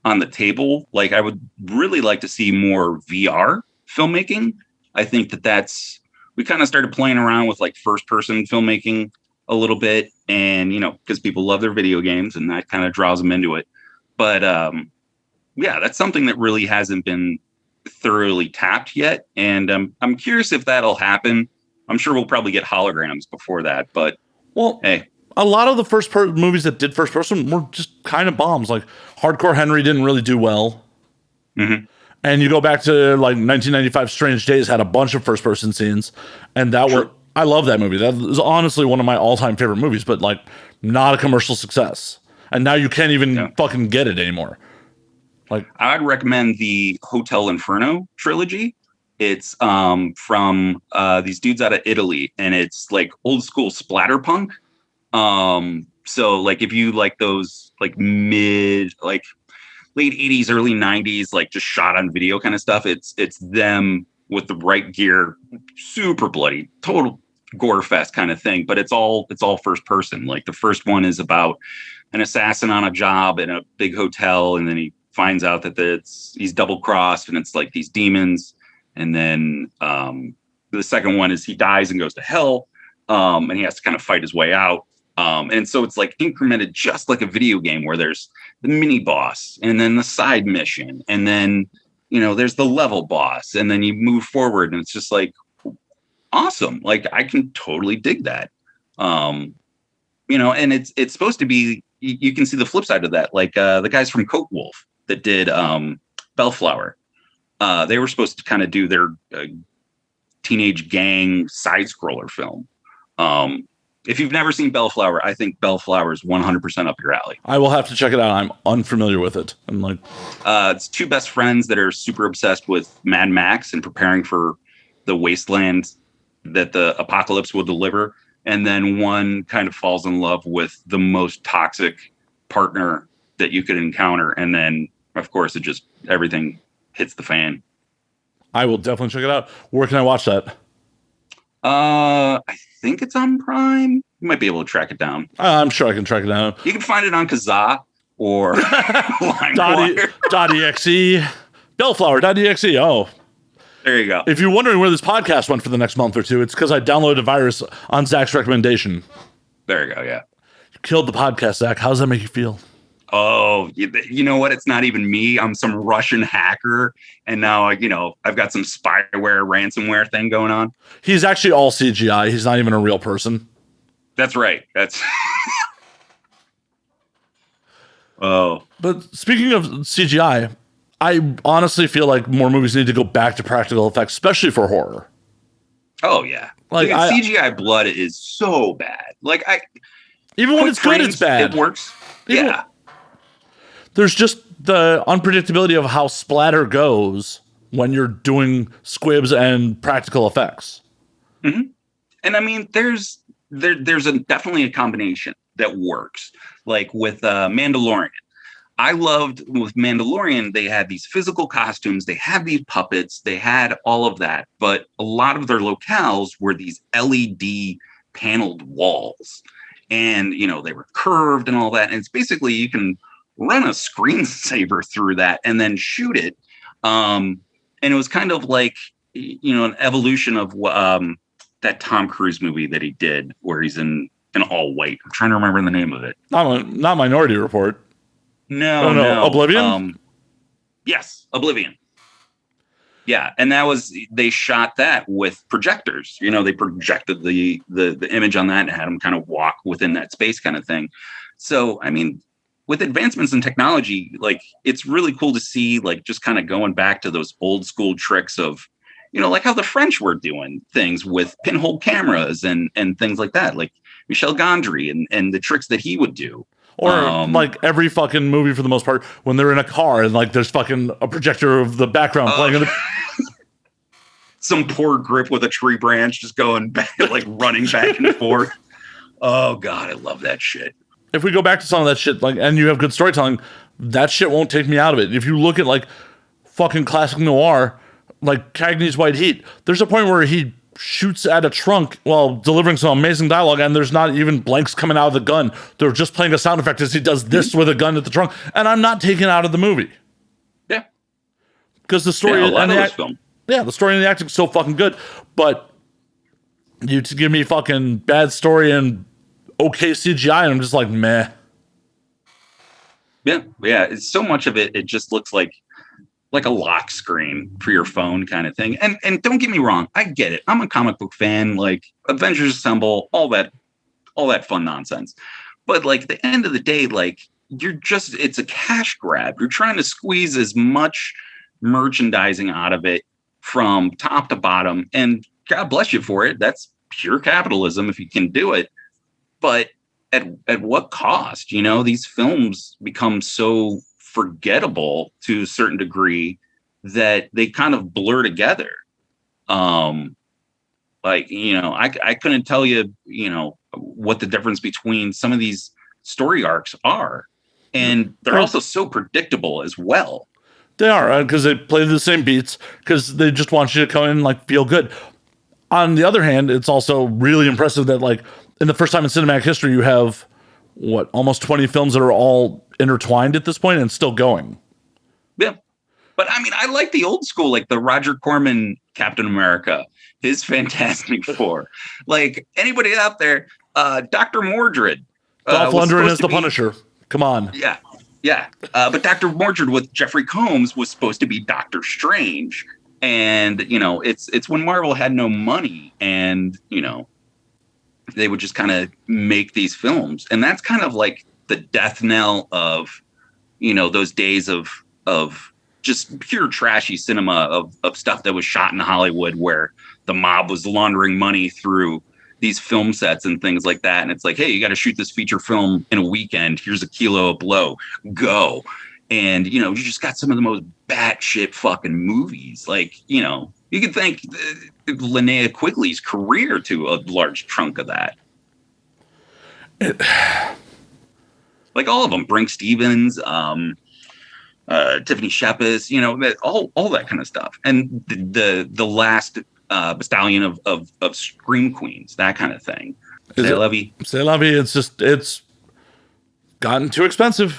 on the table. Like, I would really like to see more VR filmmaking. I think we kind of started playing around with like first person filmmaking a little bit, and, you know, because people love their video games and that kind of draws them into it. But that's something that really hasn't been thoroughly tapped yet. And I'm curious if that'll happen. I'm sure we'll probably get holograms before that, but hey. A lot of the movies that did first person were just kind of bombs. Like Hardcore Henry didn't really do well. Mm-hmm. And you go back to like 1995 Strange Days had a bunch of first person scenes. And I love that movie. That is honestly one of my all time favorite movies, but like not a commercial success. And now you can't even fucking get it anymore. Like, I'd recommend the Hotel Inferno trilogy. It's from these dudes out of Italy, and it's like old school splatterpunk. So like if you like those like late 80s, early 90s, like just shot on video kind of stuff, it's them with the right gear, super bloody, total gore fest kind of thing, but it's all first person. Like the first one is about an assassin on a job in a big hotel, and then he finds out that he's double crossed, and it's like these demons. And then the second one is he dies and goes to hell, and he has to kind of fight his way out. And so it's like incremented just like a video game where there's the mini boss and then the side mission. And then, there's the level boss, and then you move forward, and it's just like awesome. Like I can totally dig that. And it's supposed to be, you can see the flip side of that. Like the guys from Coke Wolf that did Bellflower, they were supposed to kind of do their teenage gang side scroller film. If you've never seen Bellflower, I think Bellflower is 100% up your alley. I will have to check it out. I'm unfamiliar with it. I'm like, it's two best friends that are super obsessed with Mad Max and preparing for the wasteland that the apocalypse will deliver. And then one kind of falls in love with the most toxic partner that you could encounter. And then, of course, everything hits the fan. I will definitely check it out. Where can I watch that? I think it's on Prime. You might be able to track it down. I'm sure I can track it down. You can find it on Kazaa or .exe. Bellflower.exe. Oh, there you go. If you're wondering where this podcast went for the next month or two, it's because I downloaded a virus on Zach's recommendation. There you go. Yeah. You killed the podcast, Zach. How does that make you feel? Oh, you know what? It's not even me. I'm some Russian hacker. And now, I've got some spyware, ransomware thing going on. He's actually all CGI. He's not even a real person. That's right. Oh. But speaking of CGI, I honestly feel like more movies need to go back to practical effects, especially for horror. Oh, yeah. Like CGI blood is so bad. Like even when it's good, it's bad. It works. Yeah. There's just the unpredictability of how splatter goes when you're doing squibs and practical effects. Mm-hmm. And I mean, there's definitely a combination that works. Like with Mandalorian, I loved with Mandalorian, they had these physical costumes, they had these puppets, they had all of that, but a lot of their locales were these LED paneled walls, and they were curved and all that. And it's basically you can run a screensaver through that and then shoot it. And it was kind of like, an evolution of that Tom Cruise movie that he did where he's in all white. I'm trying to remember the name of it. Not Minority Report. No. Oblivion? Yes, Oblivion. Yeah, and they shot that with projectors. They projected the image on that and had them kind of walk within that space kind of thing. So, I mean, with advancements in technology, like it's really cool to see, like just kind of going back to those old school tricks of, like how the French were doing things with pinhole cameras and things like that, like Michel Gondry and the tricks that he would do. Or like every fucking movie for the most part, when they're in a car and like there's fucking a projector of the background playing in the some poor grip with a tree branch just going back, like running back and forth. Oh God, I love that shit. If we go back to some of that shit, like, and you have good storytelling, that shit won't take me out of it. If you look at like fucking classic noir, like Cagney's White Heat, there's a point where he shoots at a trunk while delivering some amazing dialogue, and there's not even blanks coming out of the gun. They're just playing a sound effect as he does this with a gun at the trunk, and I'm not taken out of the movie. Yeah, because the story and the story and the acting is so fucking good. But you to give me fucking bad story and okay CGI, and I'm just like, meh. Yeah. It's so much of it. It just looks like a lock screen for your phone kind of thing. And don't get me wrong, I get it. I'm a comic book fan, like Avengers Assemble, all that fun nonsense. But like at the end of the day, like it's a cash grab. You're trying to squeeze as much merchandising out of it from top to bottom. And God bless you for it. That's pure capitalism if you can do it. But at what cost? These films become so forgettable to a certain degree that they kind of blur together. I couldn't tell you, what the difference between some of these story arcs are. And they're also so predictable as well. They are, because they play the same beats, because they just want you to come in and like feel good. On the other hand, it's also really impressive that, like, in the first time in cinematic history, you have almost 20 films that are all intertwined at this point and still going. Yeah. But I mean, I like the old school, like the Roger Corman Captain America, his Fantastic Four. Like anybody out there, Dr. Mordred. Dolph Lundgren is the Punisher. Come on. Yeah. Yeah. But Dr. Mordred with Jeffrey Combs was supposed to be Doctor Strange. And, you know, it's when Marvel had no money and, you know, they would just kind of make these films. And that's kind of like the death knell of, you know, those days of just pure trashy cinema of stuff that was shot in Hollywood where the mob was laundering money through these film sets and things like that. And it's like, hey, you got to shoot this feature film in a weekend. Here's a kilo of blow. Go. And, you know, you just got some of the most batshit fucking movies. Like, you know, you could thank Linnea Quigley's career to a large chunk of that. Like all of them, Brink Stevens, Tiffany Shepis, you know, all that kind of stuff. And the last battalion of Scream Queens, that kind of thing. C'est la vie. It's gotten too expensive.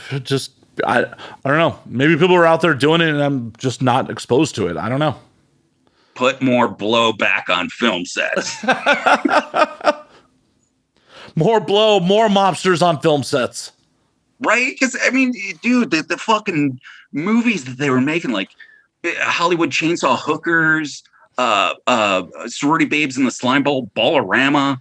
I don't know. Maybe people are out there doing it and I'm just not exposed to it. I don't know. Put more blow back on film sets. More blow, more mobsters on film sets. Right? Because, I mean, dude, the fucking movies that they were making, like Hollywood Chainsaw Hookers, Sorority Babes in the Slime Bowl, Ballorama,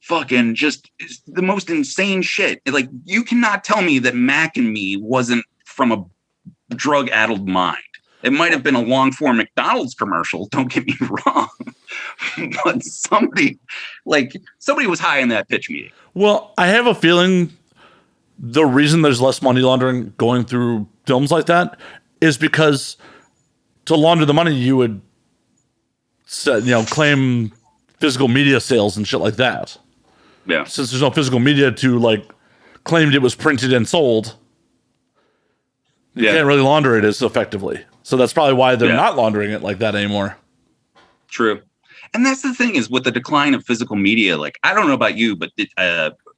fucking just the most insane shit. Like, you cannot tell me that Mac and Me wasn't from a drug-addled mind. It might have been a long-form McDonald's commercial, don't get me wrong. But somebody was high in that pitch meeting. Well, I have a feeling the reason there's less money laundering going through films like that is because to launder the money, you would claim physical media sales and shit like that. Yeah. Since there's no physical media to like claimed it was printed and sold, you can't really launder it as effectively. So that's probably why they're not laundering it like that anymore. True. And that's the thing is with the decline of physical media, like, I don't know about you, but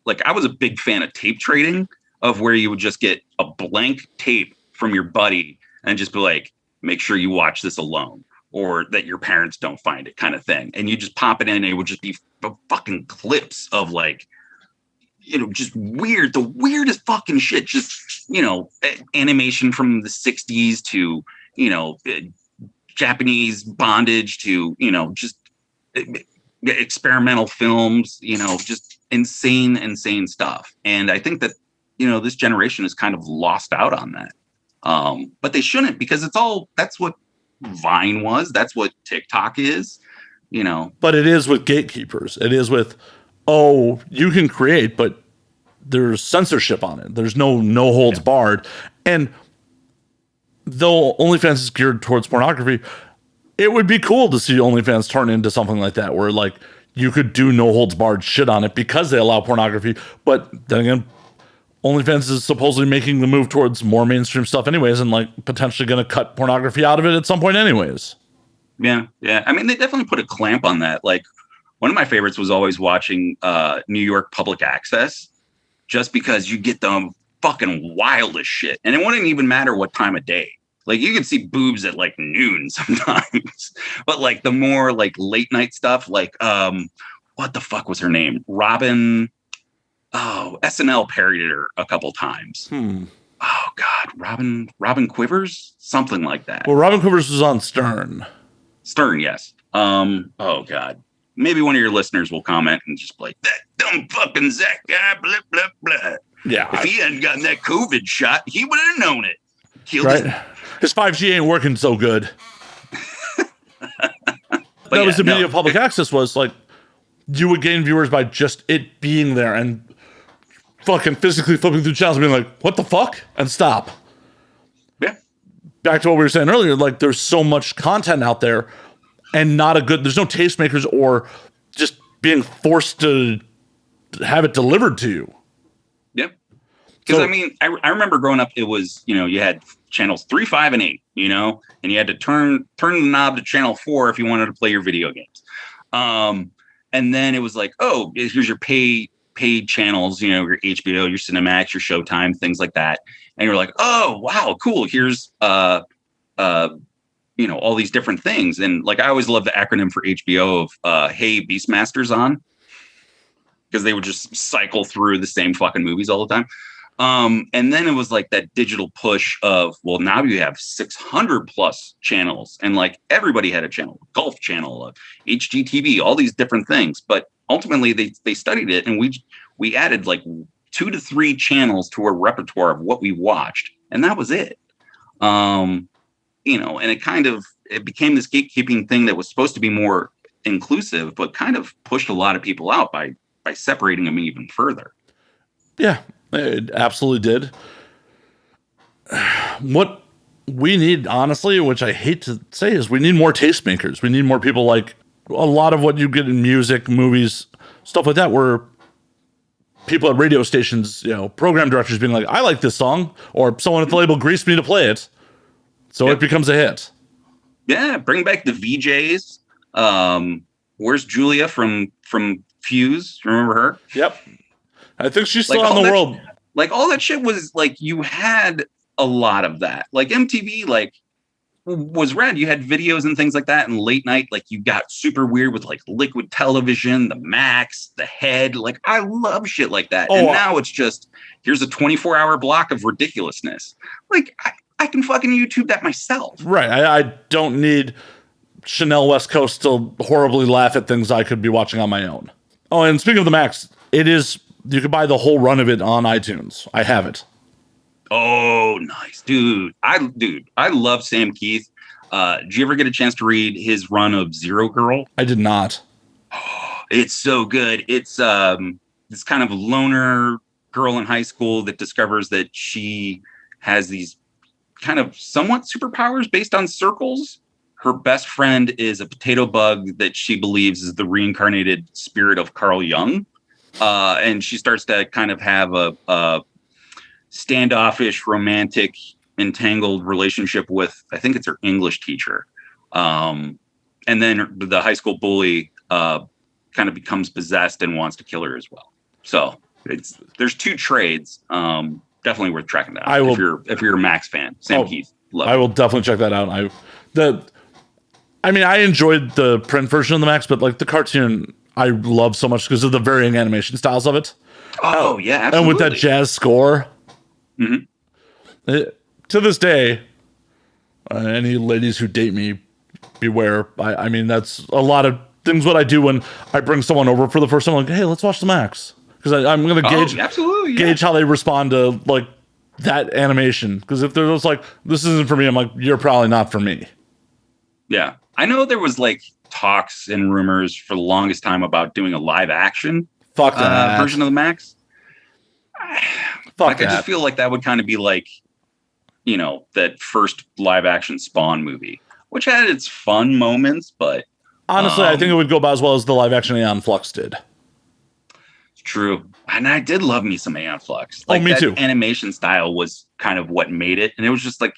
like I was a big fan of tape trading, of where you would just get a blank tape from your buddy and just be like, make sure you watch this alone or that your parents don't find it kind of thing. And you just pop it in and it would just be fucking clips of like, you know, just the weirdest fucking shit. Just, you know, animation from the 60s to, you know, Japanese bondage to, you know, just experimental films, you know, just insane stuff. And I think that, you know, this generation is kind of lost out on that. But they shouldn't, because that's what Vine was. That's what TikTok is, you know. But it is with gatekeepers. It is with, oh, you can create, but there's censorship on it. There's no holds barred. And though OnlyFans is geared towards pornography, it would be cool to see OnlyFans turn into something like that, where like you could do no holds barred shit on it because they allow pornography. But then again, OnlyFans is supposedly making the move towards more mainstream stuff anyways, and like potentially going to cut pornography out of it at some point anyways. Yeah. I mean, they definitely put a clamp on that. Like, one of my favorites was always watching New York Public Access, just because you get the fucking wildest shit. And it wouldn't even matter what time of day. Like, you could see boobs at like noon sometimes. But like the more like late night stuff, like what the fuck was her name? Robin. Oh, SNL parodied her a couple times. Oh God, Robin Quivers, something like that. Well, Robin Quivers was on Stern. Stern, yes. Oh God, maybe one of your listeners will comment and just be like, that dumb fucking Zach guy, blah blah blah. Yeah, if he hadn't gotten that COVID shot, he would have known it. His 5G ain't working so good. That was the beauty of public access, was like you would gain viewers by just it being there and fucking physically flipping through channels and being like, what the fuck? And stop. Yeah. Back to what we were saying earlier, like there's so much content out there and there's no tastemakers or just being forced to have it delivered to you. Yep. Because I mean, I remember growing up, it was, you know, you had channels 3, 5, and 8, you know, and you had to turn the knob to channel 4 if you wanted to play your video games. And then it was like, oh, here's your paid channels, you know, your HBO, your Cinemax, your Showtime, things like that. And you're like, oh, wow, cool. Here's, you know, all these different things. And like, I always loved the acronym for HBO of, hey, Beastmaster's on, because they would just cycle through the same fucking movies all the time. And then it was like that digital push of, well, now you have 600 plus channels, and like everybody had a channel, Golf Channel, HGTV, all these different things. But ultimately they studied it, and we added like 2 to 3 channels to our repertoire of what we watched. And that was it. You know, and it became this gatekeeping thing that was supposed to be more inclusive, but kind of pushed a lot of people out by separating them even further. Yeah, it absolutely did. What we need, honestly, which I hate to say, is we need more tastemakers. We need more people like a lot of what you get in music, movies, stuff like that, where people at radio stations, you know, program directors being like, I like this song, or someone at the label greased me to play it. So It becomes a hit. Yeah, bring back the VJs. Where's Julia from Fuse? Remember her? Yep. I think she's still on the world. Like all that shit was like, you had a lot of that. Like MTV, like was rad. You had videos and things like that. And late night, like you got super weird with like Liquid Television, the Max, the Head. Like I love shit like that. And now it's just, here's a 24-hour block of ridiculousness. Like I can fucking YouTube that myself. Right. I don't need Chanel West Coast to horribly laugh at things I could be watching on my own. Oh, and speaking of the Max, you could buy the whole run of it on iTunes. I have it. Oh, nice. Dude, I love Sam Keith. Did you ever get a chance to read his run of Zero Girl? I did not. Oh, it's so good. It's this kind of loner girl in high school that discovers that she has these kind of somewhat superpowers based on circles. Her best friend is a potato bug that she believes is the reincarnated spirit of Carl Jung. And she starts to kind of have a standoffish, romantic, entangled relationship with, I think it's her English teacher. And then the high school bully kind of becomes possessed and wants to kill her as well. So there's 2 trades. Definitely worth tracking down. If you're a Max fan, Sam Keith. I will definitely check that out. I enjoyed the print version of the Max, but like the cartoon, I love so much because of the varying animation styles of it. Oh yeah, absolutely. And with that jazz score. Mm-hmm. To this day, any ladies who date me, beware. I mean, that's a lot of things what I do when I bring someone over for the first time. I'm like, hey, let's watch the Max. Because I'm going to gauge how they respond to like that animation. Because if they're just like, this isn't for me, I'm like, you're probably not for me. Yeah. I know there was like talks and rumors for the longest time about doing a live action version of the Max. I just feel like that would kind of be like, you know, that first live action Spawn movie, which had its fun moments, but honestly, I think it would go about as well as the live action Aeon Flux did. True. And I did love me some Aeon Flux. Like, me too. Animation style was kind of what made it. And it was just like,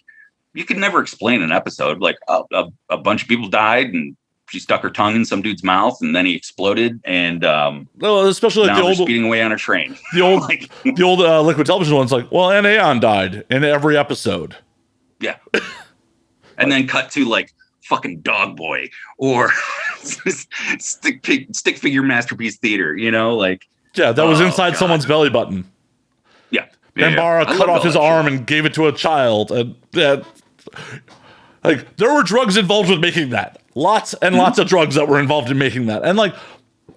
you could never explain an episode. Like a bunch of people died and she stuck her tongue in some dude's mouth and then he exploded. And especially like the old speeding away on a train. The old the old Liquid Television one's like, well, and Aeon died in every episode. Yeah. And then cut to like fucking Dog Boy or stick figure Masterpiece Theater, you know, like. Yeah, that was inside someone's belly button. Yeah. Bambara cut off his arm and gave it to a child. And like there were drugs involved with making that. Lots and lots of drugs that were involved in making that. And like,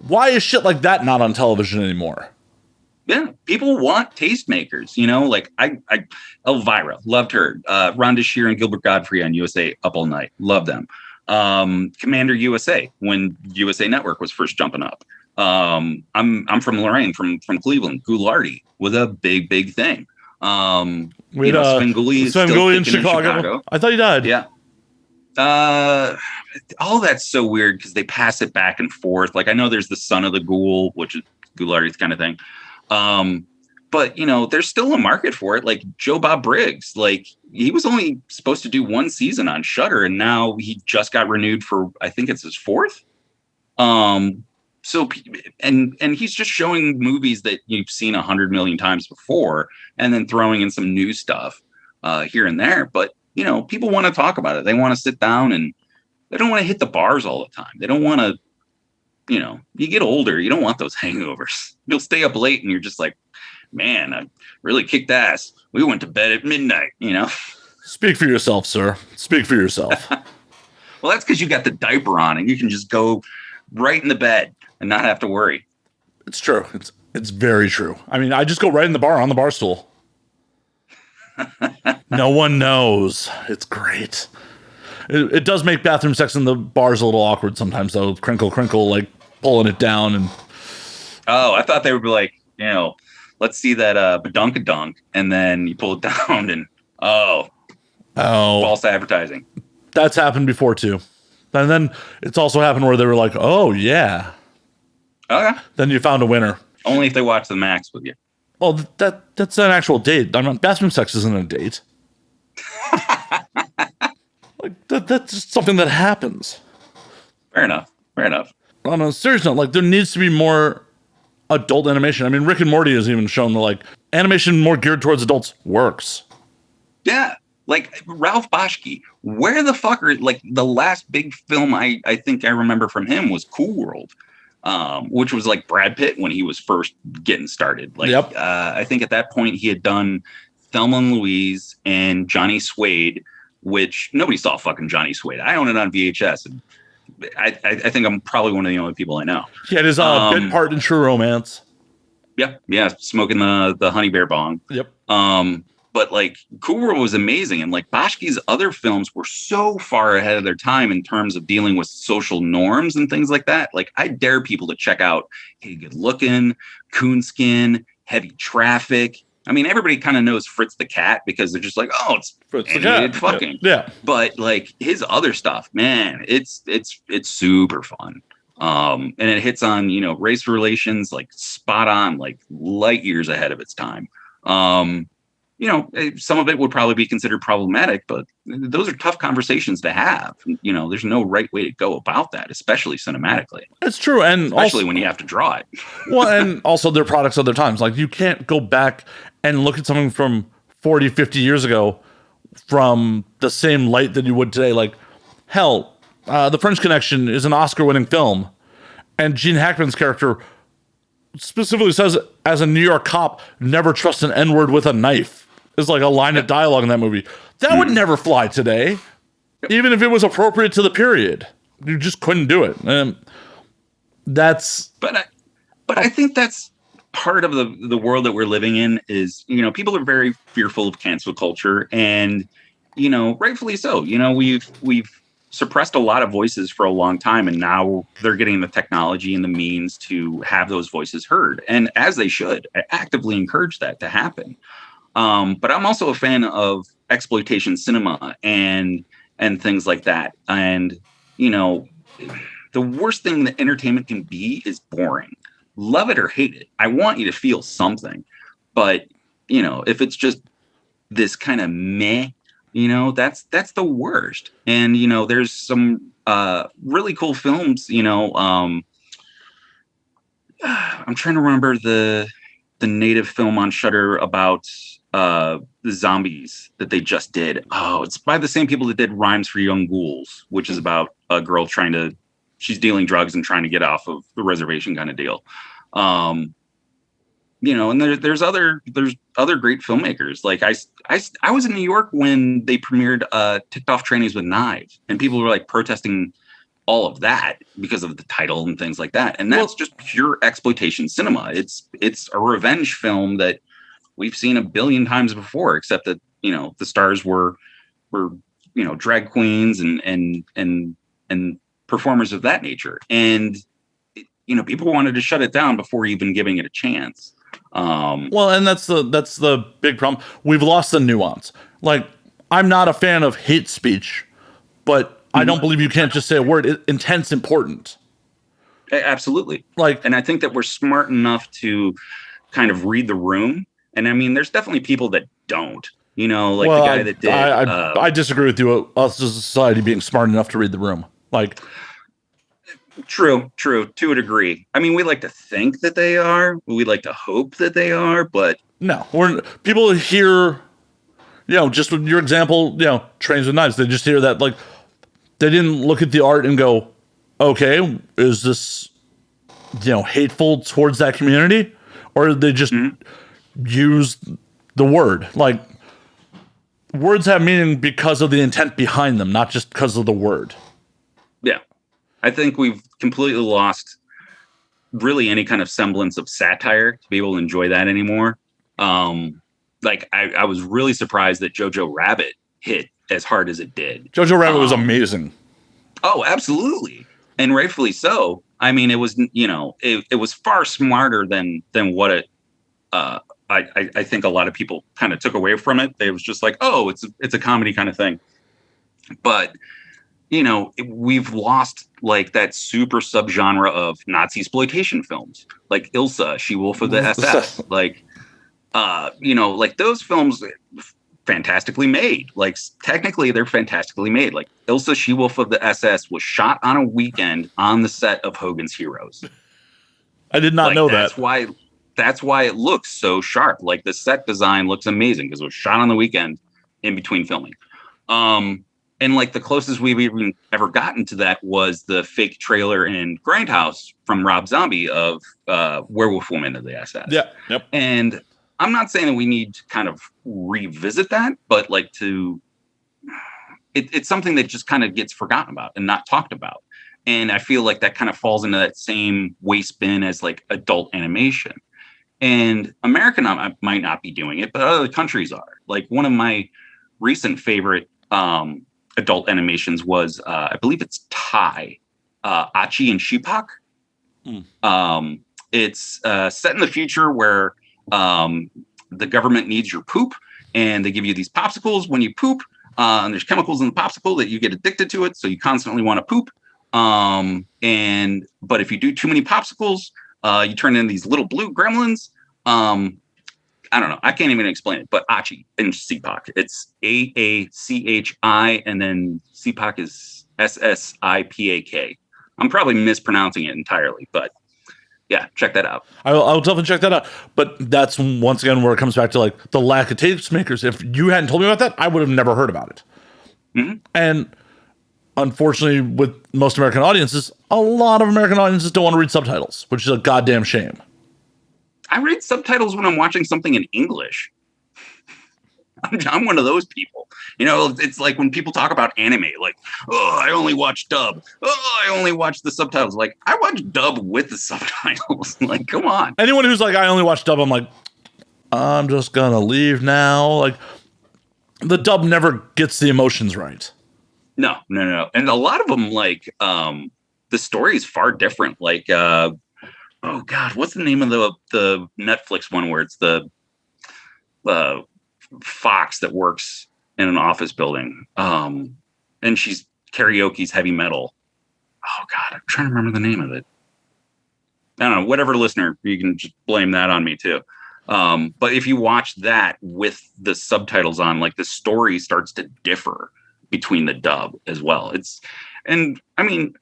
why is shit like that not on television anymore? Yeah, people want tastemakers, you know, like Elvira, loved her. Rhonda Shear and Gilbert Godfrey on USA Up All Night, loved them. Commander USA, when USA Network was first jumping up. I'm from Lorraine, from Cleveland. Goulardi was a big thing. Svengoolie in Chicago. I thought he died. Yeah. All that's so weird because they pass it back and forth. Like I know there's the Son of the Ghoul, which is Goulardi's kind of thing. but there's still a market for it. Like Joe Bob Briggs, like he was only supposed to do one season on Shudder, and now he just got renewed for, I think it's his fourth. So, and he's just showing movies that you've seen 100 million times before, and then throwing in some new stuff here and there. But people want to talk about it. They want to sit down, and they don't want to hit the bars all the time. They don't want to. You get older, you don't want those hangovers. You'll stay up late, and you're just like, man, I really kicked ass. We went to bed at midnight. Speak for yourself, sir. Speak for yourself. Well, that's because you got the diaper on, and you can just go right in the bed and not have to worry. It's true. It's very true. I mean, I just go right in the bar on the bar stool. No one knows. It's great. It does make bathroom sex in the bars a little awkward sometimes, though. Crinkle, crinkle, like pulling it down. And I thought they would be like, let's see that badunkadunk, and then you pull it down, and false advertising. That's happened before too. And then it's also happened where they were like, oh yeah. Okay. Then you found a winner. Only if they watch the Max with you. Well, that's an actual date. I mean, bathroom sex isn't a date. Like that's just something that happens. Fair enough. On a serious note, like there needs to be more adult animation. I mean, Rick and Morty has even shown that like animation more geared towards adults works. Yeah. Like Ralph Bakshi, where the fuck are, like, the last big film I think I remember from him was Cool World, which was like Brad Pitt when he was first getting started. Like, yep. I think at that point he had done Thelma and Louise and Johnny Suede, which nobody saw fucking Johnny Suede. I own it on VHS, and I think I'm probably one of the only people I know. He had his bit part in True Romance. Yep. Yeah. Smoking the honey bear bong. Yep. But like Cool World was amazing. And like Bashki's other films were so far ahead of their time in terms of dealing with social norms and things like that. Like I dare people to check out Hey Good Looking, Coonskin, Heavy Traffic. I mean, everybody kind of knows Fritz the Cat because they're just like, oh, it's Fritz the Cat. Fucking. Yeah. But like his other stuff, man, it's super fun. And it hits on, race relations, like spot on, like light years ahead of its time. Some of it would probably be considered problematic, but those are tough conversations to have. There's no right way to go about that, especially cinematically. It's true. And especially also, when you have to draw it. Well, and also they're products of their times. Like you can't go back and look at something from 40, 50 years ago from the same light that you would today. Like, hell, The French Connection is an Oscar-winning film. And Gene Hackman's character specifically says, as a New York cop, never trust an N-word with a knife. Is like a line of dialogue in that movie. That would never fly today. Even if it was appropriate to the period. You just couldn't do it. But I think that's part of the world that we're living in is, people are very fearful of cancel culture, and, rightfully so. We've suppressed a lot of voices for a long time, and now they're getting the technology and the means to have those voices heard. And as they should, I actively encourage that to happen. But I'm also a fan of exploitation cinema and things like that. And, the worst thing that entertainment can be is boring. Love it or hate it. I want you to feel something. But, if it's just this kind of meh, that's the worst. And, there's some really cool films, I'm trying to remember the native film on Shudder about the zombies that they just did. Oh, it's by the same people that did Rhymes for Young Ghouls, which is about a girl she's dealing drugs and trying to get off of the reservation kind of deal. And there's other great filmmakers. Like I was in New York when they premiered Ticked Off Trannies with Knives, and people were like protesting all of that because of the title and things like that. And that's just pure exploitation cinema. It's a revenge film that we've seen a billion times before, except that, the stars were drag queens and performers of that nature. And, people wanted to shut it down before even giving it a chance. Well, and that's the big problem. We've lost the nuance. Like, I'm not a fan of hate speech, but I don't believe you can't just say a word. Intent's important. Absolutely. And I think that we're smart enough to kind of read the room And I mean, there's definitely people that don't. You know, like the Well, guy that did. I disagree with you. Us as a society being smart enough to read the room. Like, true, to a degree. I mean, we like to think that they are. We like to hope that they are, but no, people hear, just with your example, trains with knives. They just hear that, like, they didn't look at the art and go, okay, is this, hateful towards that community? Or did they just use the word? Like, words have meaning because of the intent behind them, not just because of the word. Yeah. I think we've completely lost really any kind of semblance of satire to be able to enjoy that anymore. Like I was really surprised that Jojo Rabbit hit as hard as it did. Jojo Rabbit was amazing. Oh, absolutely. And rightfully so. I mean, it was, it was far smarter than what it, I think a lot of people kind of took away from it. They was just like, oh, it's a comedy kind of thing. But, we've lost like that super subgenre of Nazi exploitation films, like Ilsa, She-Wolf of the SS, like those films, fantastically made. Like, technically, they're fantastically made. Like, Ilsa, She-Wolf of the SS was shot on a weekend on the set of Hogan's Heroes. I did not know that's that. That's why it looks so sharp. Like, the set design looks amazing because it was shot on the weekend in between filming. And like the closest we've even ever gotten to that was the fake trailer in Grindhouse from Rob Zombie of Werewolf Woman of the SS. Yeah. Yep. And I'm not saying that we need to kind of revisit that, but like it's something that just kind of gets forgotten about and not talked about. And I feel like that kind of falls into that same waste bin as like adult animation. And America might not be doing it, but other countries are. Like, one of my recent favorite adult animations was, I believe it's Thai, Achi and Shipak. It's set in the future where the government needs your poop, and they give you these popsicles when you poop, and there's chemicals in the popsicle that you get addicted to it, so you constantly want to poop. But if you do too many popsicles, you turn into these little blue gremlins. I don't know. I can't even explain it, but Achi and Sipak. It's AACHI, and then Sipak is SSIPAK. I'm probably mispronouncing it entirely, but yeah, check that out. I'll definitely check that out. But that's once again where it comes back to like the lack of tastemakers. If you hadn't told me about that, I would have never heard about it. Mm-hmm. And unfortunately, with most American audiences, a lot of American audiences don't want to read subtitles, which is a goddamn shame. I read subtitles when I'm watching something in English. I'm one of those people. It's like when people talk about anime, like, oh, I only watch dub. Oh, I only watch the subtitles. Like, I watch dub with the subtitles. Like, come on. Anyone who's like, I only watch dub, I'm like, I'm just gonna leave now. Like, the dub never gets the emotions right. No. And a lot of them, like, the story is far different. Like, oh God, what's the name of the Netflix one where it's the fox that works in an office building, and she's karaoke's heavy metal. Oh God, I'm trying to remember the name of it. I don't know. Whatever, listener, you can just blame that on me too. But if you watch that with the subtitles on, like, the story starts to differ between the dub as well. And I mean,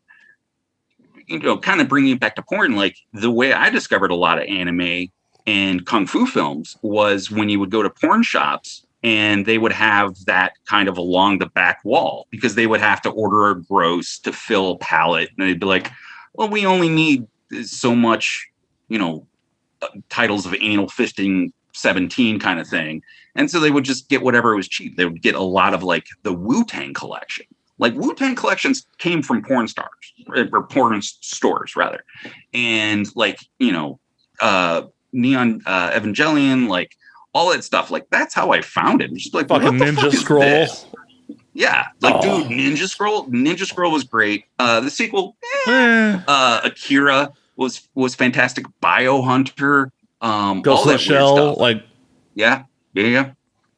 kind of bringing it back to porn, like, the way I discovered a lot of anime and kung fu films was when you would go to porn shops and they would have that kind of along the back wall because they would have to order a gross to fill a pallet. And they'd be like, well, we only need so much, titles of anal fisting 17 kind of thing. And so they would just get whatever was cheap. They would get a lot of like the Wu-Tang collection. Like, Wu-Tang collections came from porn stars, or porn stores rather. And like, Neon Evangelion, like all that stuff. Like, that's how I found it. Just like, fucking Ninja Scroll. Yeah. Like, dude, Ninja Scroll was great. The sequel, Akira was fantastic. Biohunter, Ghost in the Shell, like, yeah.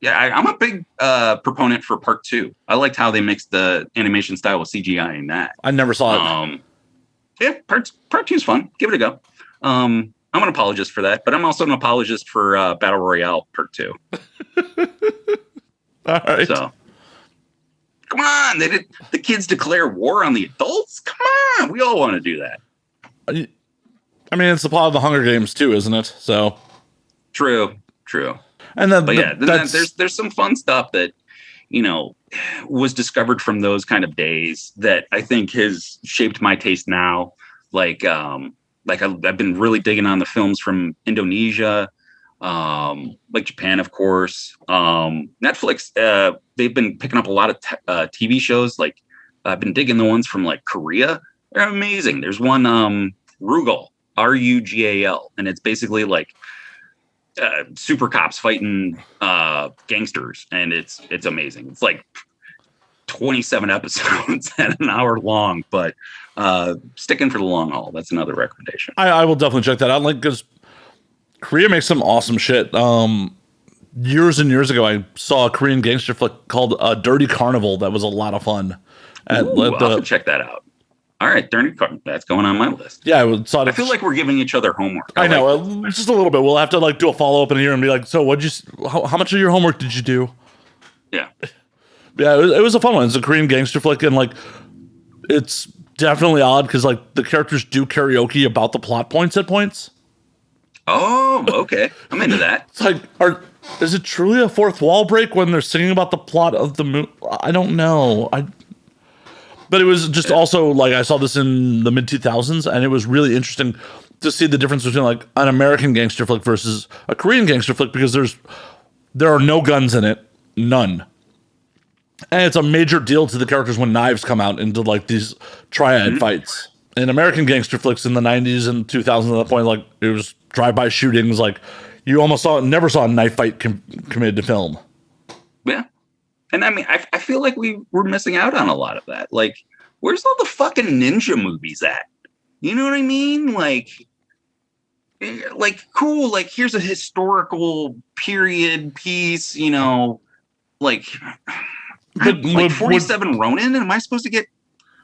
I'm a big proponent for part 2. I liked how they mixed the animation style with CGI in that. I never saw it. Yeah, part 2 is fun. Give it a go. I'm an apologist for that, but I'm also an apologist for Battle Royale Part 2. All right. So, come on. The kids declare war on the adults? Come on. We all want to do that. I mean, it's the plot of the Hunger Games too, isn't it? So True. And then, there's some fun stuff that, was discovered from those kind of days that I think has shaped my taste now. Like I've been really digging on the films from Indonesia, like Japan, of course. Netflix, they've been picking up a lot of TV shows. Like I've been digging the ones from like Korea. They're amazing. There's one, Rugal, Rugal, and it's basically like super cops fighting gangsters, and it's amazing. It's like 27 episodes and an hour long, but sticking for the long haul. That's another recommendation. I will definitely check that out. Like, because Korea makes some awesome shit. Years and years ago, I saw a Korean gangster flick called Dirty Carnival. That was a lot of fun. I'll have to check that out. All right, Dirty Carnival. That's going on my list. Yeah, I feel like we're giving each other homework. I know, just a little bit. We'll have to do a follow up in here and be like, so how much of your homework did you do? Yeah. Yeah, it was a fun one. It's a Korean gangster flick, and like, it's definitely odd because like the characters do karaoke about the plot points at points. Oh, okay. I'm into that. It's like, is it truly a fourth wall break when they're singing about the plot of the movie? I don't know. But it was just also like I saw this in the mid 2000s, and it was really interesting to see the difference between like an American gangster flick versus a Korean gangster flick, because there are no guns in it, none. And it's a major deal to the characters when knives come out into like these triad fights. In American gangster flicks in the 90s and 2000s, at that point, like it was drive-by shootings. Like you almost never saw a knife fight committed to film. Yeah. And I mean, I feel like we were missing out on a lot of that. Like, where's all the fucking ninja movies at? You know what I mean? Like cool. Like, here's a historical period piece, like 47 Ronin. Am I supposed to get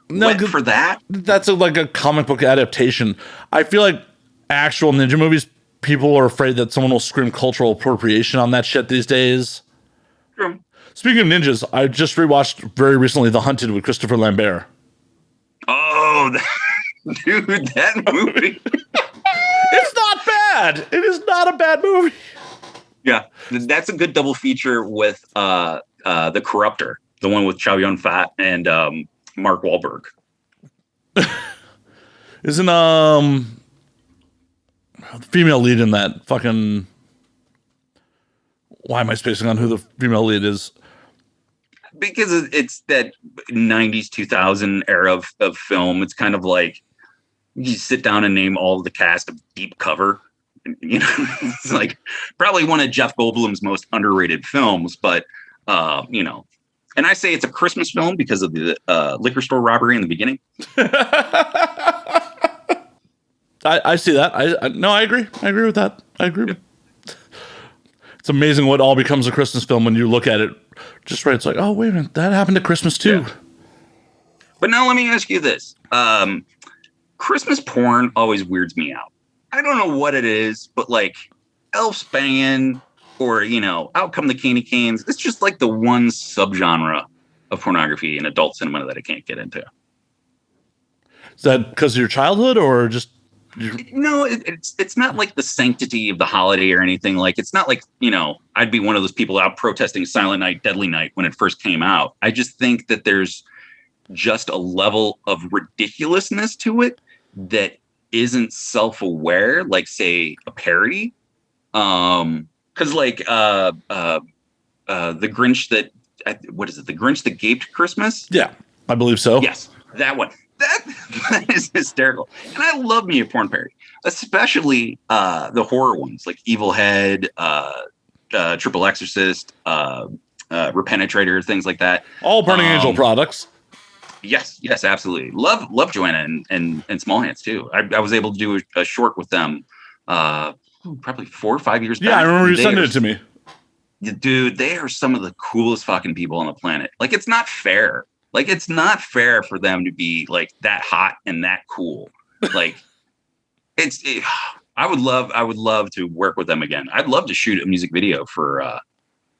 wet for that? That's like a comic book adaptation. I feel like actual ninja movies, people are afraid that someone will scream cultural appropriation on that shit these days. True. Speaking of ninjas, I just rewatched very recently The Hunted with Christopher Lambert. Oh, dude, that movie. It's not bad. It is not a bad movie. Yeah, that's a good double feature with The Corruptor, the one with Chow Yun-fat and Mark Wahlberg. Isn't the female lead in that fucking... Why am I spacing on who the female lead is? Because it's that 90s, 2000 era of film. It's kind of like you sit down and name all the cast of Deep Cover. It's like probably one of Jeff Goldblum's most underrated films, but, and I say it's a Christmas film because of the liquor store robbery in the beginning. I see that. I agree. I agree with that. I agree. Yeah. It's amazing what all becomes a Christmas film when you look at it just right. It's like, oh, wait a minute, that happened to Christmas too. Yeah. But now let me ask you this. Christmas porn always weirds me out. I don't know what it is, but like Elf's Bangin' or, Out Come the Candy Canes, it's just like the one subgenre of pornography in adult cinema that I can't get into. Is that because of your childhood or just... No, it's not like the sanctity of the holiday or anything. Like, it's not like, I'd be one of those people out protesting Silent Night, Deadly Night when it first came out. I just think that there's just a level of ridiculousness to it that isn't self-aware, like, say, a parody. Because like the Grinch that... what is it? The Grinch That Gaped Christmas? Yeah, I believe so. Yes, that one. That is hysterical. And I love me a porn parody, especially the horror ones like Evil Head, Triple Exorcist, Repenetrator, things like that. All Burning Angel products. Yes, absolutely. Love Joanna and Small Hands too. I was able to do a short with them probably 4 or 5 years back. Yeah, I remember you sending it to me. Dude, they are some of the coolest fucking people on the planet. Like, it's not fair. Like, it's not fair for them to be like that hot and that cool. Like, I would love to work with them again. I'd love to shoot a music video for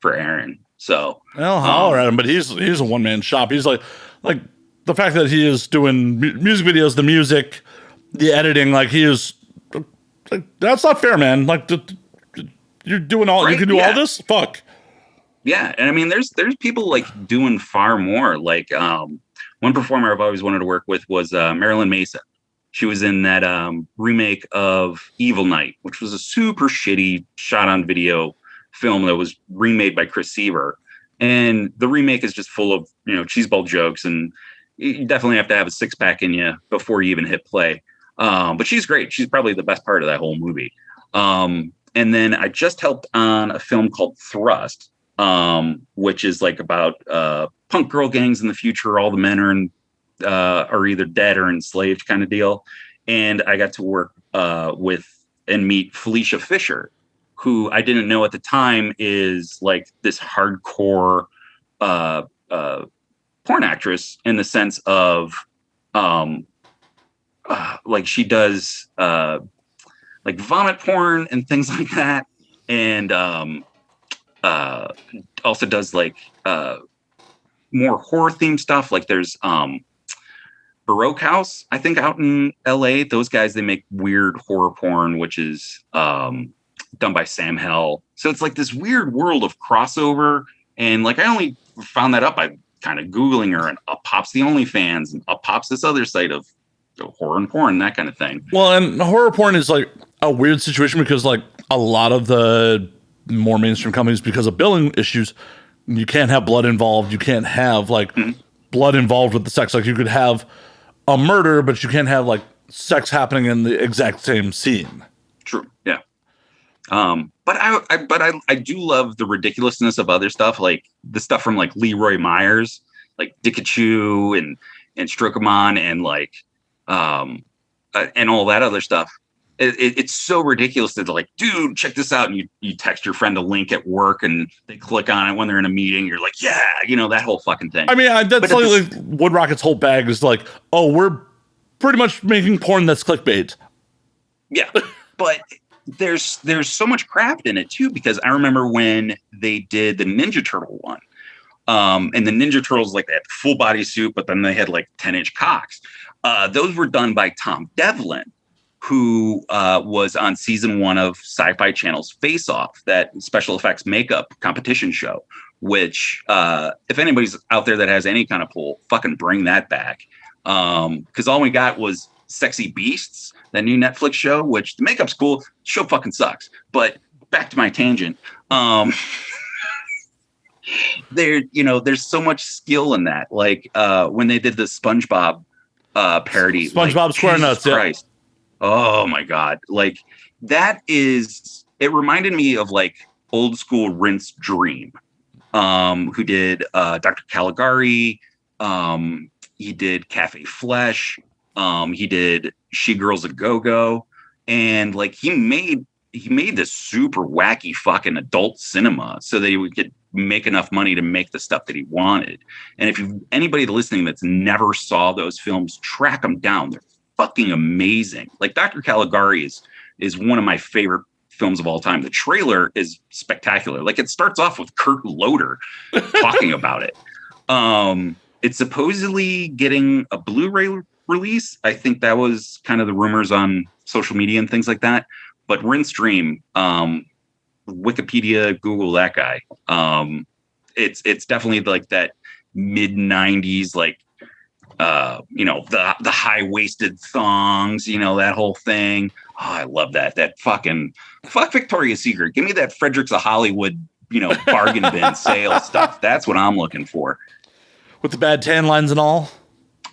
Aaron. So I'll holler at him, but he's a one man shop. He's like the fact that he is doing music videos, the music, the editing, like he is. Like, that's not fair, man. Like you're doing all you can do all this. Fuck. Yeah, and I mean, there's people like doing far more. Like one performer I've always wanted to work with was Marilyn Mason. She was in that remake of Evil Night, which was a super shitty shot on video film that was remade by Chris Seaver. And the remake is just full of, cheeseball jokes, and you definitely have to have a six pack in you before you even hit play. But she's great. She's probably the best part of that whole movie. And then I just helped on a film called Thrust, which is like about punk girl gangs in the future. All the men are either dead or enslaved kind of deal. And I got to work with and meet Felicia Fisher, who I didn't know at the time is like this hardcore porn actress in the sense of like she does like vomit porn and things like that. And also does like more horror themed stuff. Like there's Baroque House, I think, out in LA. Those guys, they make weird horror porn, which is done by Sam Hell. So it's like this weird world of crossover. And like I only found that up by kind of Googling her, and up pops the OnlyFans, and up pops this other site of horror and porn, that kind of thing. Well, and horror porn is like a weird situation because like a lot of the more mainstream companies, because of billing issues, you can't have blood involved. You can't have like blood involved with the sex. Like you could have a murder, but you can't have like sex happening in the exact same scene. True. Yeah. But I do love the ridiculousness of other stuff, like the stuff from like Leroy Myers, like Dickachu and Strokomon and like and all that other stuff. It's so ridiculous that they're like, dude, check this out. And you text your friend a link at work and they click on it when they're in a meeting. You're like, yeah, that whole fucking thing. I mean, that's like Wood Rocket's whole bag is like, oh, we're pretty much making porn that's clickbait. Yeah. But there's so much craft in it too, because I remember when they did the Ninja Turtle one. And the Ninja Turtles, like, they had full body suit, but then they had like 10-inch cocks. Those were done by Tom Devlin, who was on season 1 of Sci-Fi Channel's Face Off, that special effects makeup competition show, which if anybody's out there that has any kind of pull, fucking bring that back. Because all we got was Sexy Beasts, that new Netflix show, which the makeup's cool. Show fucking sucks. But back to my tangent. There's so much skill in that. Like when they did the SpongeBob parody. SpongeBob SquareNuts, Christ. Oh my God. Like it reminded me of like old school Rinse Dream, who did Dr. Caligari. He did Cafe Flesh. He did She Girls a Go-Go. And like he made this super wacky fucking adult cinema so that he would make enough money to make the stuff that he wanted. And if anybody listening that's never saw those films, track them down. They're fucking amazing. Like Dr. Caligari is one of my favorite films of all time. The trailer is spectacular. Like it starts off with Kurt Loder talking about it. It's supposedly getting a Blu-ray release. I think that was kind of the rumors on social media and things like that. But Rinse Dream, Wikipedia, Google that guy. It's definitely like that mid 90s, like the high-waisted thongs, that whole thing. Oh, I love that. That fuck Victoria's Secret. Give me that Fredericks of Hollywood, bargain bin sale stuff. That's what I'm looking for. With the bad tan lines and all?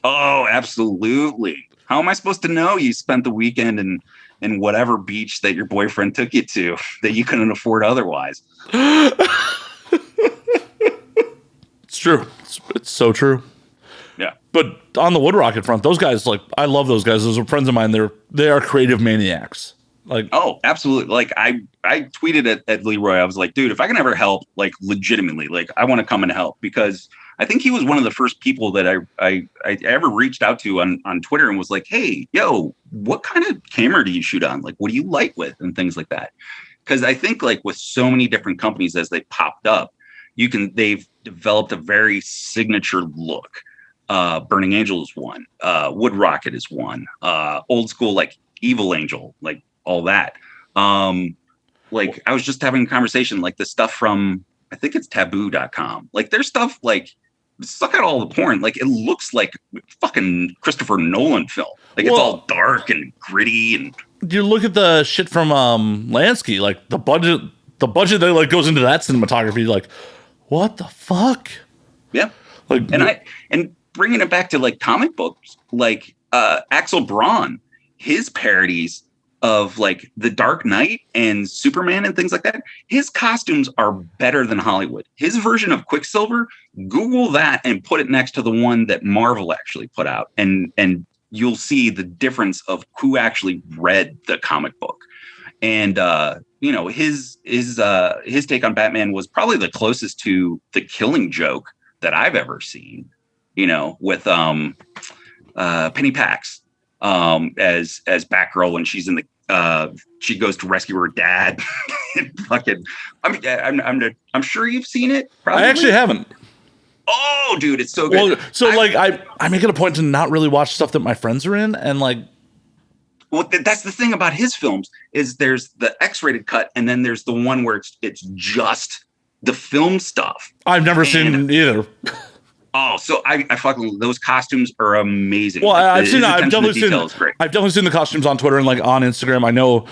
Oh, absolutely. How am I supposed to know you spent the weekend in whatever beach that your boyfriend took you to that you couldn't afford otherwise? It's true. It's so true. Yeah. But on the Wood Rocket front, those guys, like, I love those guys. Those are friends of mine. They are creative maniacs. Like, oh, absolutely. Like I tweeted at Leroy. I was like, dude, if I can ever help, like legitimately, like I want to come and help, because I think he was one of the first people that I ever reached out to on Twitter and was like, hey, yo, what kind of camera do you shoot on? Like, what do you light with and things like that? Because I think like with so many different companies as they popped up, they've developed a very signature look. Burning Angel is one. Wood Rocket is one. Old school like Evil Angel, like all that. Like I was just having a conversation, like the stuff from I think it's taboo.com. Like there's stuff like suck out all the porn. Like it looks like fucking Christopher Nolan film. Like it's all dark and gritty. And you look at the shit from Lansky, like the budget that like goes into that cinematography, like what the fuck? Yeah. Like and bringing it back to like comic books, like Axel Braun, his parodies of like The Dark Knight and Superman and things like that, his costumes are better than Hollywood. His version of Quicksilver, Google that and put it next to the one that Marvel actually put out, and you'll see the difference of who actually read the comic book. And you know, his take on Batman was probably the closest to the Killing Joke that I've ever seen, you know, with Penny Pax as Batgirl when she's in the she goes to rescue her dad. Fucking, I'm sure you've seen it. Probably. I actually haven't. Oh, dude, it's so good. Well, so I make it a point to not really watch stuff that my friends are in, and like. Well, that's the thing about his films is there's the X-rated cut, and then there's the one where it's just the film stuff. I've never seen either. Oh, so I fucking those costumes are amazing. Well, like, I've definitely seen the costumes on Twitter and like on Instagram. I know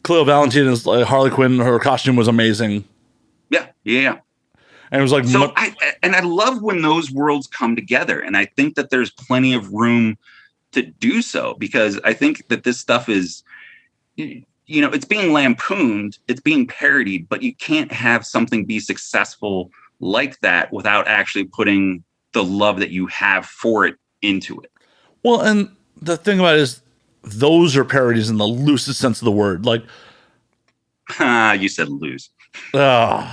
Cleo Valentine is Harley Quinn. Her costume was amazing. Yeah. And it was like so. I love when those worlds come together, and I think that there's plenty of room to do so, because I think that this stuff is, you know, it's being lampooned, it's being parodied, but you can't have something be successful like that without actually putting the love that you have for it into it. Well, and the thing about it is those are parodies in the loosest sense of the word. Like, you said loose. No,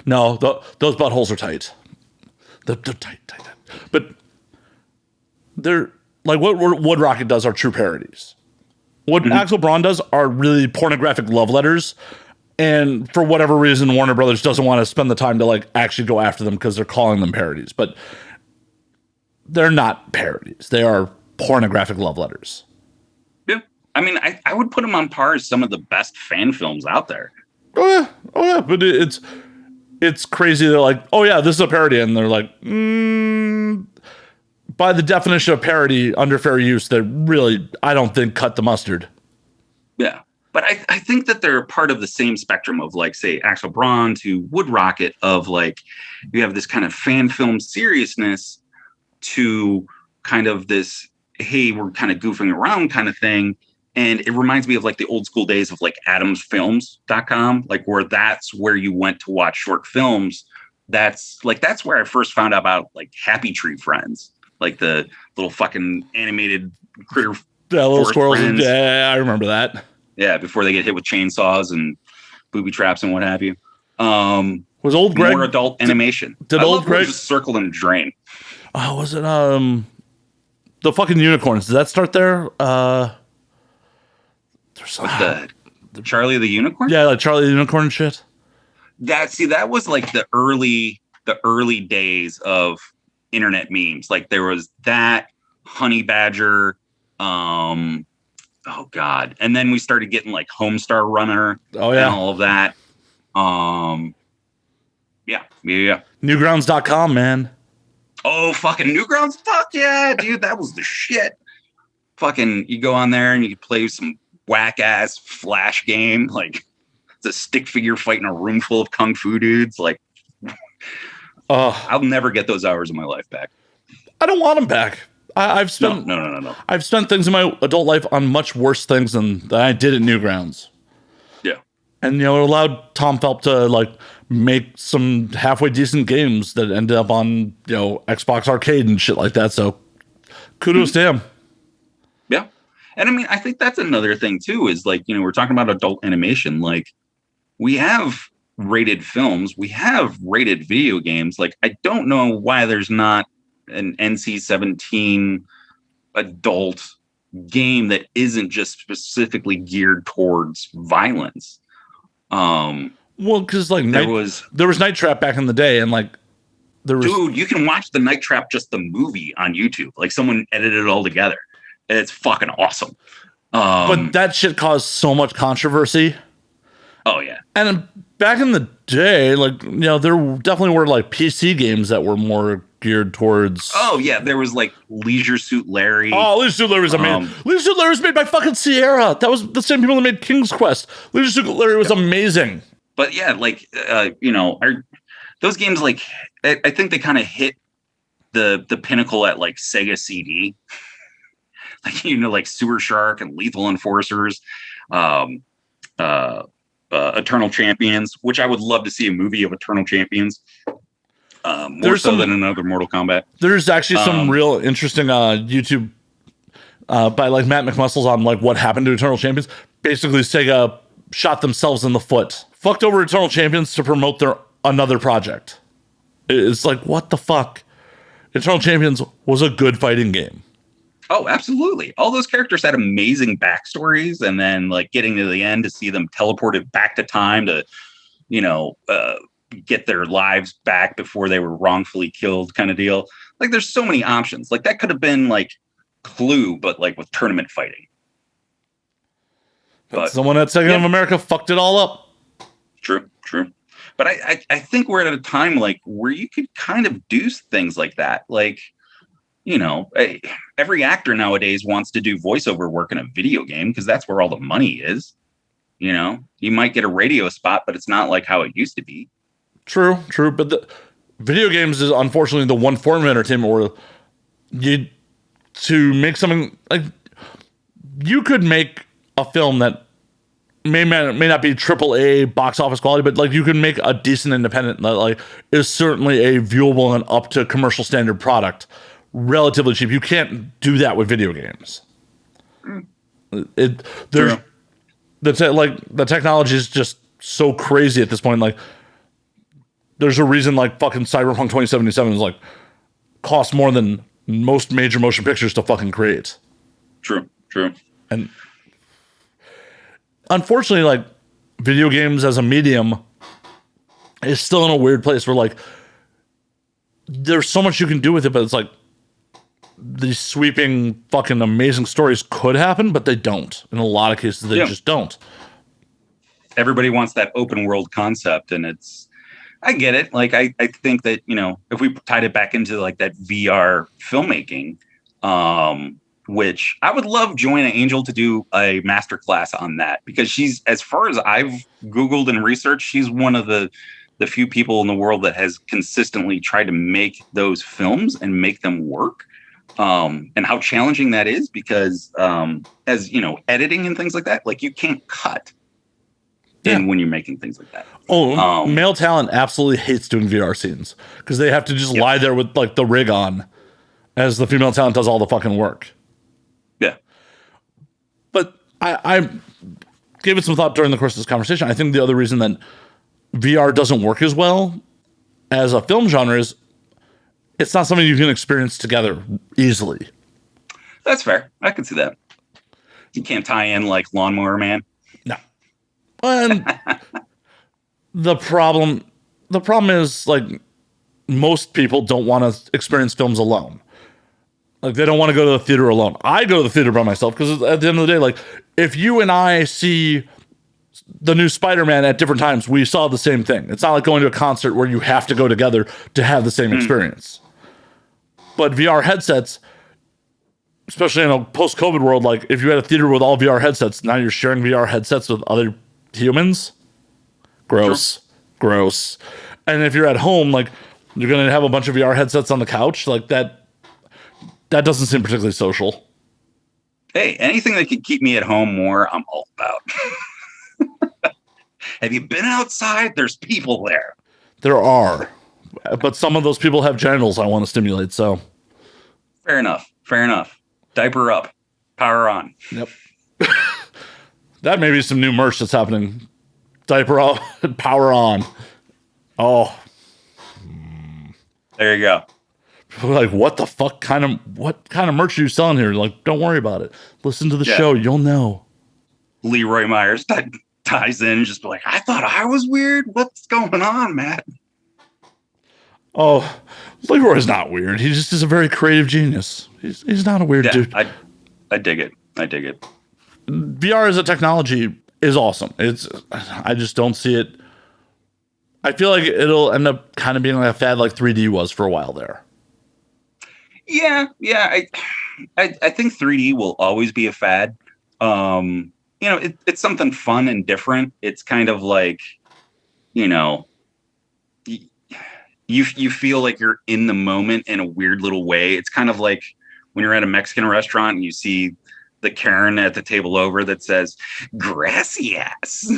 those buttholes are tight. They're tight. But they're like what Wood Rocket does are true parodies. What Axel Braun does are really pornographic love letters. And for whatever reason, Warner Brothers doesn't want to spend the time to like actually go after them because they're calling them parodies. But they're not parodies. They are pornographic love letters. Yeah. I mean, I would put them on par as some of the best fan films out there. Oh yeah. But it's crazy. They're like, oh yeah, this is a parody. And they're like, by the definition of parody under fair use, they really, I don't think, cut the mustard. Yeah. But I think that they're part of the same spectrum of like, say, Axel Braun to Wood Rocket, of like, you have this kind of fan film seriousness to kind of this, hey, we're kind of goofing around kind of thing. And it reminds me of like the old school days of like adamsfilms.com, like where that's where you went to watch short films. That's where I first found out about like Happy Tree Friends, like the little fucking animated critter. Yeah, little squirrels. Yeah, I remember that. Yeah, before they get hit with chainsaws and booby traps and what have you. Was old Greg more adult animation? Did old Greg just circle and drain? Oh, was it the fucking unicorns? Did that start there? There's the Charlie the Unicorn? Yeah, like Charlie the Unicorn and shit. That was like the early days of internet memes. Like there was that Honey Badger. Oh God. And then we started getting like Homestar Runner. Oh yeah. And all of that. Yeah. Newgrounds.com, man. Oh, fucking Newgrounds. Fuck yeah, dude. That was the shit. Fucking, you go on there and you could play some whack ass Flash game. Like it's a stick figure fighting a room full of kung fu dudes. Like, I'll never get those hours of my life back. I don't want them back. I've spent no. I've spent things in my adult life on much worse things than I did at Newgrounds. Yeah, and you know, it allowed Tom Felp to like make some halfway decent games that ended up on Xbox Arcade and shit like that. So kudos to him. Yeah, and I mean, I think that's another thing too. Is like we're talking about adult animation. Like we have rated films, we have rated video games. Like I don't know why there's not an NC-17 adult game that isn't just specifically geared towards violence. Well, because like There was Night Trap back in the day, and like there was dude, you can watch the Night Trap, just the movie on YouTube. Like someone edited it all together. It's fucking awesome. But that shit caused so much controversy. Oh yeah. And back in the day, like, you know, there definitely were like PC games that were more geared towards. Oh yeah, there was like Leisure Suit Larry. Oh, Leisure Suit Larry was amazing. Leisure Suit Larry was made by fucking Sierra. That was the same people that made King's Quest. Leisure Suit Larry was amazing. But yeah, like those games, like I think they kind of hit the pinnacle at like Sega CD. Like, like Sewer Shark and Lethal Enforcers, Eternal Champions, which I would love to see a movie of Eternal Champions. More so than another Mortal Kombat. There's actually some real interesting YouTube by like Matt McMuscles on like what happened to Eternal Champions. Basically, Sega shot themselves in the foot, fucked over Eternal Champions to promote their another project. It's like, what the fuck? Eternal Champions was a good fighting game. Oh, absolutely. All those characters had amazing backstories, and then like getting to the end to see them teleported back to time to, get their lives back before they were wrongfully killed kind of deal. Like there's so many options. Like that could have been like Clue, but like with tournament fighting. But someone at Sega of America fucked it all up. True. But I think we're at a time like where you could kind of do things like that. Like, every actor nowadays wants to do voiceover work in a video game because that's where all the money is. You might get a radio spot, but it's not like how it used to be. True. But the video games is unfortunately the one form of entertainment where to make something like you could make a film that may not be AAA box office quality, but like you can make a decent independent that like is certainly a viewable and up to commercial standard product relatively cheap. You can't do that with video games. The technology is just so crazy at this point. Like there's a reason like fucking Cyberpunk 2077 is like costs more than most major motion pictures to fucking create. True. And unfortunately, like video games as a medium is still in a weird place where like there's so much you can do with it, but it's like these sweeping fucking amazing stories could happen, but they don't. In a lot of cases, they just don't. Everybody wants that open world concept, and I get it. Like I think that, if we tied it back into like that VR filmmaking, which I would love Joanna Angel to do a masterclass on that, because she's, as far as I've Googled and researched, she's one of the few people in the world that has consistently tried to make those films and make them work. And how challenging that is, because as editing and things like that, like you can't cut in when you're making things like that. Male talent absolutely hates doing VR scenes because they have to just lie there with like the rig on as the female talent does all the fucking work. Yeah. But I gave it some thought during the course of this conversation. I think the other reason that VR doesn't work as well as a film genre is it's not something you can experience together easily. That's fair. I can see that. You can't tie in like Lawnmower Man. No. And the problem is like most people don't want to experience films alone. Like they don't want to go to the theater alone. I go to the theater by myself because at the end of the day, like if you and I see the new Spider-Man at different times, we saw the same thing. It's not like going to a concert where you have to go together to have the same experience. But VR headsets, especially in a post-COVID world, like if you had a theater with all VR headsets, now you're sharing VR headsets with other humans. Gross. And if you're at home, like you're going to have a bunch of VR headsets on the couch, like that doesn't seem particularly social. Hey, anything that can keep me at home more, I'm all about. Have you been outside? There's people there. There are. But some of those people have genitals I want to stimulate, so. Fair enough. Diaper up. Power on. Yep. That may be some new merch that's happening. Diaper up and power on. Oh. There you go. Like, what the fuck what kind of merch are you selling here? Like, don't worry about it. Listen to the Yeah. show. You'll know. Leroy Myers ties in, just be like, I thought I was weird. What's going on, Matt? Oh, Leroy's not weird. He just is a very creative genius. He's not a weird dude. I dig it. I dig it. VR as a technology is awesome. I just don't see it. I feel like it'll end up kind of being like a fad like 3D was for a while there. Yeah. I think 3D will always be a fad. It's something fun and different. It's kind of like, you feel like you're in the moment in a weird little way. It's kind of like when you're at a Mexican restaurant and you see the Karen at the table over that says gracias,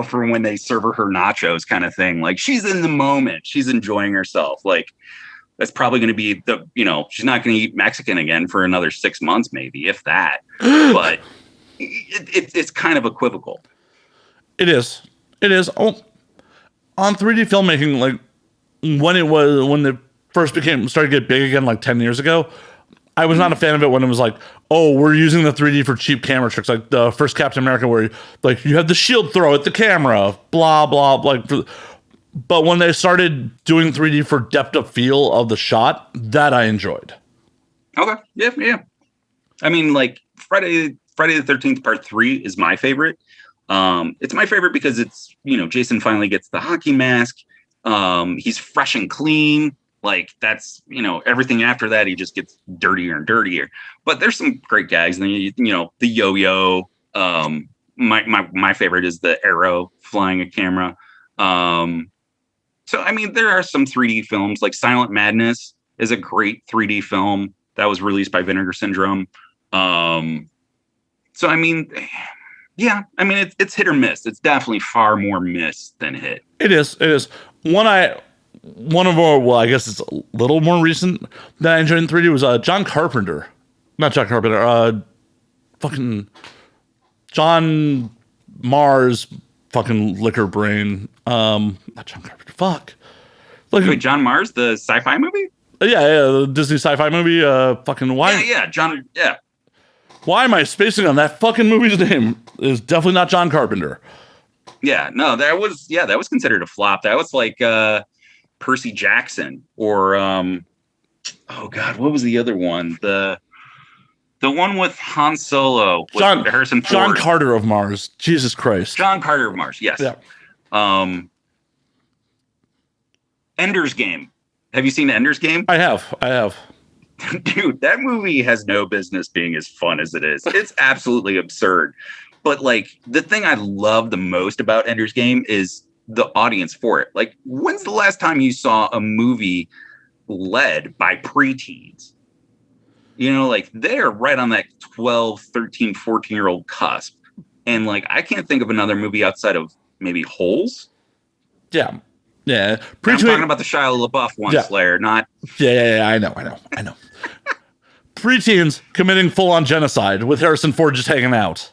for when they serve her nachos kind of thing. Like, she's in the moment. She's enjoying herself. Like, that's probably going to be she's not going to eat Mexican again for another 6 months, maybe, if that. But it's kind of equivocal. It is. Oh, on 3D filmmaking, like when it first started to get big again, like 10 years ago, I was not a fan of it when it was like, oh, we're using the 3D for cheap camera tricks, like the first Captain America, where you have the shield throw at the camera, blah blah. But when they started doing 3D for depth of field of the shot, that I enjoyed. Okay, yeah. I mean, like Friday the 13th Part 3 is my favorite. It's my favorite because it's Jason finally gets the hockey mask. He's fresh and clean. Like, that's, everything after that, he just gets dirtier and dirtier. But there's some great gags. And the yo-yo. My favorite is the arrow flying a camera. So, I mean, there are some 3D films, like Silent Madness is a great 3D film that was released by Vinegar Syndrome. So, I mean, yeah, I mean, it's hit or miss. It's definitely far more miss than hit. It is. One of our, well, I guess it's a little more recent that I enjoyed in 3D was John Carpenter. Not John Carpenter. Fucking John Mars. Fucking liquor brain. Not John Carpenter. Fuck. Wait, John Mars, the sci-fi movie? Yeah, the Disney sci-fi movie. Fucking why? Yeah, John. Yeah. Why am I spacing on that fucking movie's name? It's definitely not John Carpenter. Yeah, no, that was considered a flop. That was like Percy Jackson or oh god, what was the other one? The one with Han Solo, with Harrison Ford. John Carter of Mars. Jesus Christ. John Carter of Mars. Yes. Yeah. Ender's Game. Have you seen Ender's Game? I have. Dude, that movie has no business being as fun as it is. It's absolutely absurd. But like, the thing I love the most about Ender's Game is the audience for it. Like, when's the last time you saw a movie led by preteens? Like, they're right on that 12, 13, 14-year-old cusp. And like, I can't think of another movie outside of maybe Holes. Yeah. I'm talking about the Shia LaBeouf one, yeah. Slayer, not... Yeah, I know. Preteens committing full-on genocide with Harrison Ford just hanging out.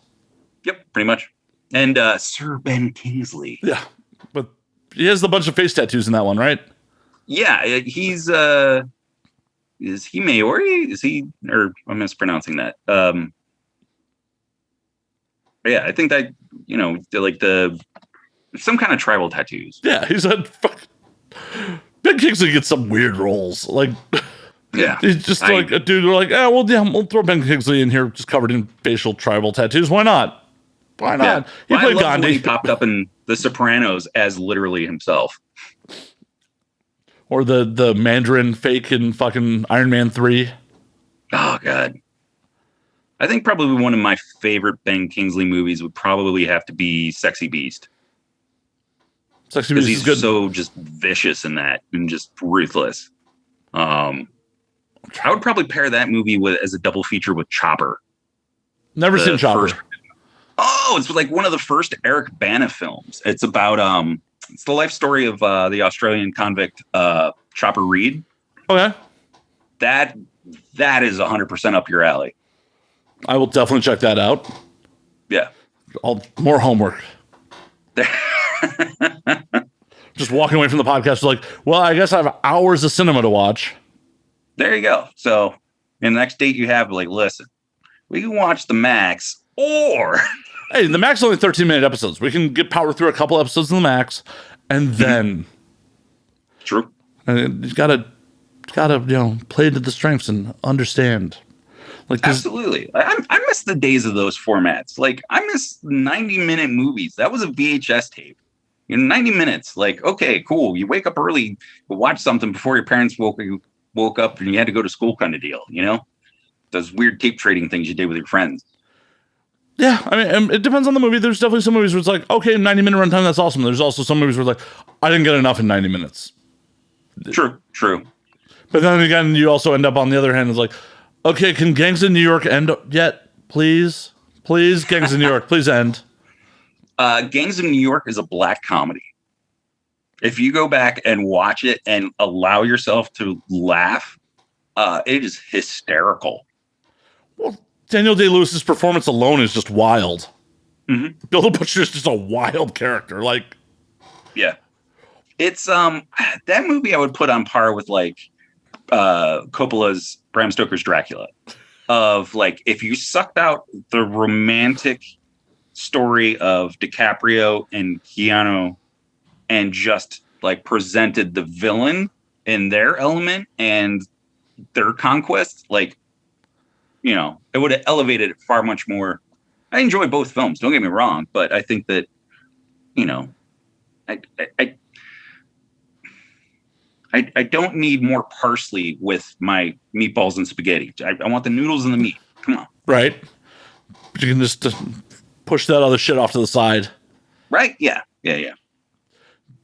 Yep, pretty much. And Sir Ben Kingsley. Yeah, but he has a bunch of face tattoos in that one, right? Yeah, he's... is he Maori? Is he... Or I'm mispronouncing that. Yeah, I think that, like some kind of tribal tattoos. Yeah, he's a... Ben Kingsley gets some weird roles. Like... Yeah. He's just like a dude. We're like, we'll throw Ben Kingsley in here just covered in facial tribal tattoos. Why not? Yeah. He played Gandhi. He popped up in The Sopranos as literally himself. Or the Mandarin fake in fucking Iron Man 3. Oh, God. I think probably one of my favorite Ben Kingsley movies would probably have to be Sexy Beast. Sexy Beast is good. He's so just vicious in that and just ruthless. I would probably pair that movie as a double feature with Chopper. Never seen Chopper. It's like one of the first Eric Bana films. It's about it's the life story of the Australian convict Chopper Reed. Okay. That is 100% up your alley. I will definitely check that out. Yeah. More homework. Just walking away from the podcast like, well, I guess I have hours of cinema to watch. There you go. So, in the next date you have, like, listen, we can watch the Max, or Hey, the Max is only 13-minute episodes. We can get power through a couple episodes of the Max, and then true. you gotta play to the strengths and understand. Like, Absolutely. I miss the days of those formats. Like, I miss 90-minute movies. That was a VHS tape. 90 minutes. Like, okay, cool. You wake up early, watch something before your parents woke up and you had to go to school kind of deal, Those weird tape trading things you did with your friends. Yeah, I mean, it depends on the movie. There's definitely some movies where it's like, okay, 90-minute runtime, that's awesome. There's also some movies where it's like, I didn't get enough in 90 minutes. True. But then again, you also end up on the other hand, it's like, okay, can Gangs in New York end yet? Please? Please, Gangs in New York, please end. Gangs in New York is a black comedy. If you go back and watch it and allow yourself to laugh, it is hysterical. Well, Daniel Day-Lewis's performance alone is just wild. Mm-hmm. Bill the Butcher is just a wild character. Like, yeah, it's that movie I would put on par with like Coppola's Bram Stoker's Dracula. Of like, if you sucked out the romantic story of DiCaprio and Keanu and just like presented the villain in their element and their conquest, like, it would have elevated it far much more. I enjoy both films, don't get me wrong, but I think that, I don't need more parsley with my meatballs and spaghetti. I want the noodles and the meat. Come on. Right. But you can just push that other shit off to the side. Right? Yeah.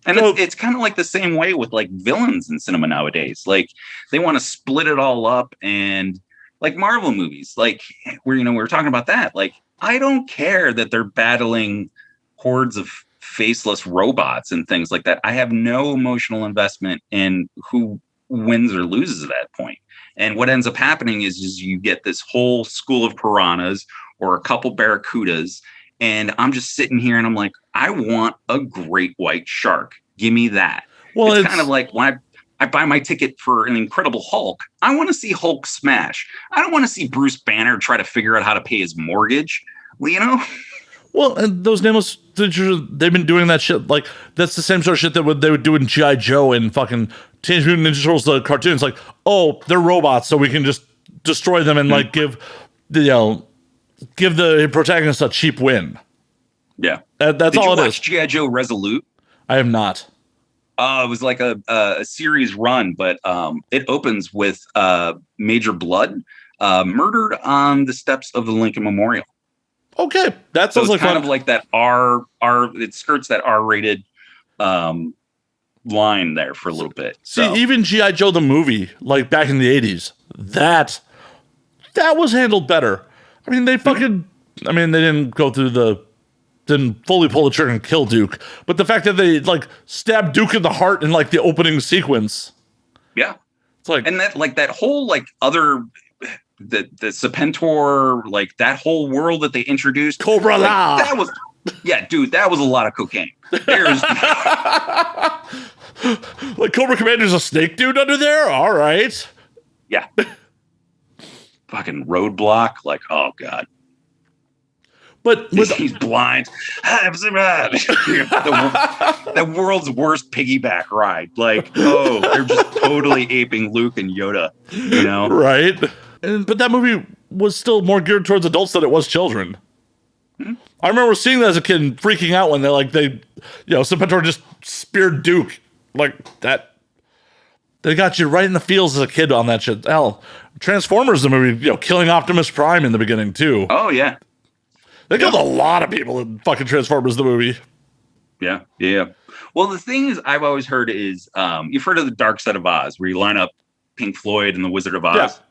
And it's kind of like the same way with like villains in cinema nowadays. Like they want to split it all up, and like Marvel movies, like we were talking about that. Like, I don't care that they're battling hordes of faceless robots and things like that. I have no emotional investment in who wins or loses at that point. And what ends up happening is you get this whole school of piranhas or a couple barracudas. And I'm just sitting here and I'm like, I want a great white shark. Give me that. Well, it's kind of like when I buy my ticket for an Incredible Hulk, I want to see Hulk smash. I don't want to see Bruce Banner try to figure out how to pay his mortgage, Well, and those nameless creatures, they've been doing that shit. Like, that's the same sort of shit that they would do in G.I. Joe and fucking Teenage Mutant Ninja Turtles, the cartoons. Like, oh, they're robots, so we can just destroy them and, like, give the protagonist a cheap win. Yeah. That's Did all you it watch is. G.I. Joe Resolute? I have not. It was like a series run, but it opens with Major Blood murdered on the steps of the Lincoln Memorial. Okay, that sounds like kind fun. of like that it skirts that R-rated line there for a little bit. See, even G.I. Joe the movie, like back in the 80s, that was handled better. I mean, they didn't didn't fully pull the trigger and kill Duke, but the fact that they like stabbed Duke in the heart in like the opening sequence. Yeah. It's like, and that whole like other the Serpentor, like that whole world that they introduced, Cobra La. That was that was a lot of cocaine. There's like Cobra Commander's a snake dude under there. All right. Yeah. Fucking Roadblock. Like, oh god. But he's blind. The world's worst piggyback ride. Like, oh, they're just totally aping Luke and Yoda. Right. But that movie was still more geared towards adults than it was children. Mm-hmm. I remember seeing that as a kid and freaking out when Serpentor just speared Duke like that. They got you right in the feels as a kid on that shit. Hell, Transformers, the movie, killing Optimus Prime in the beginning too. Oh yeah, they killed a lot of people in fucking Transformers, the movie. Yeah. Well, the thing is, I've always heard is you've heard of the Dark Side of Oz, where you line up Pink Floyd and the Wizard of Oz. Yeah.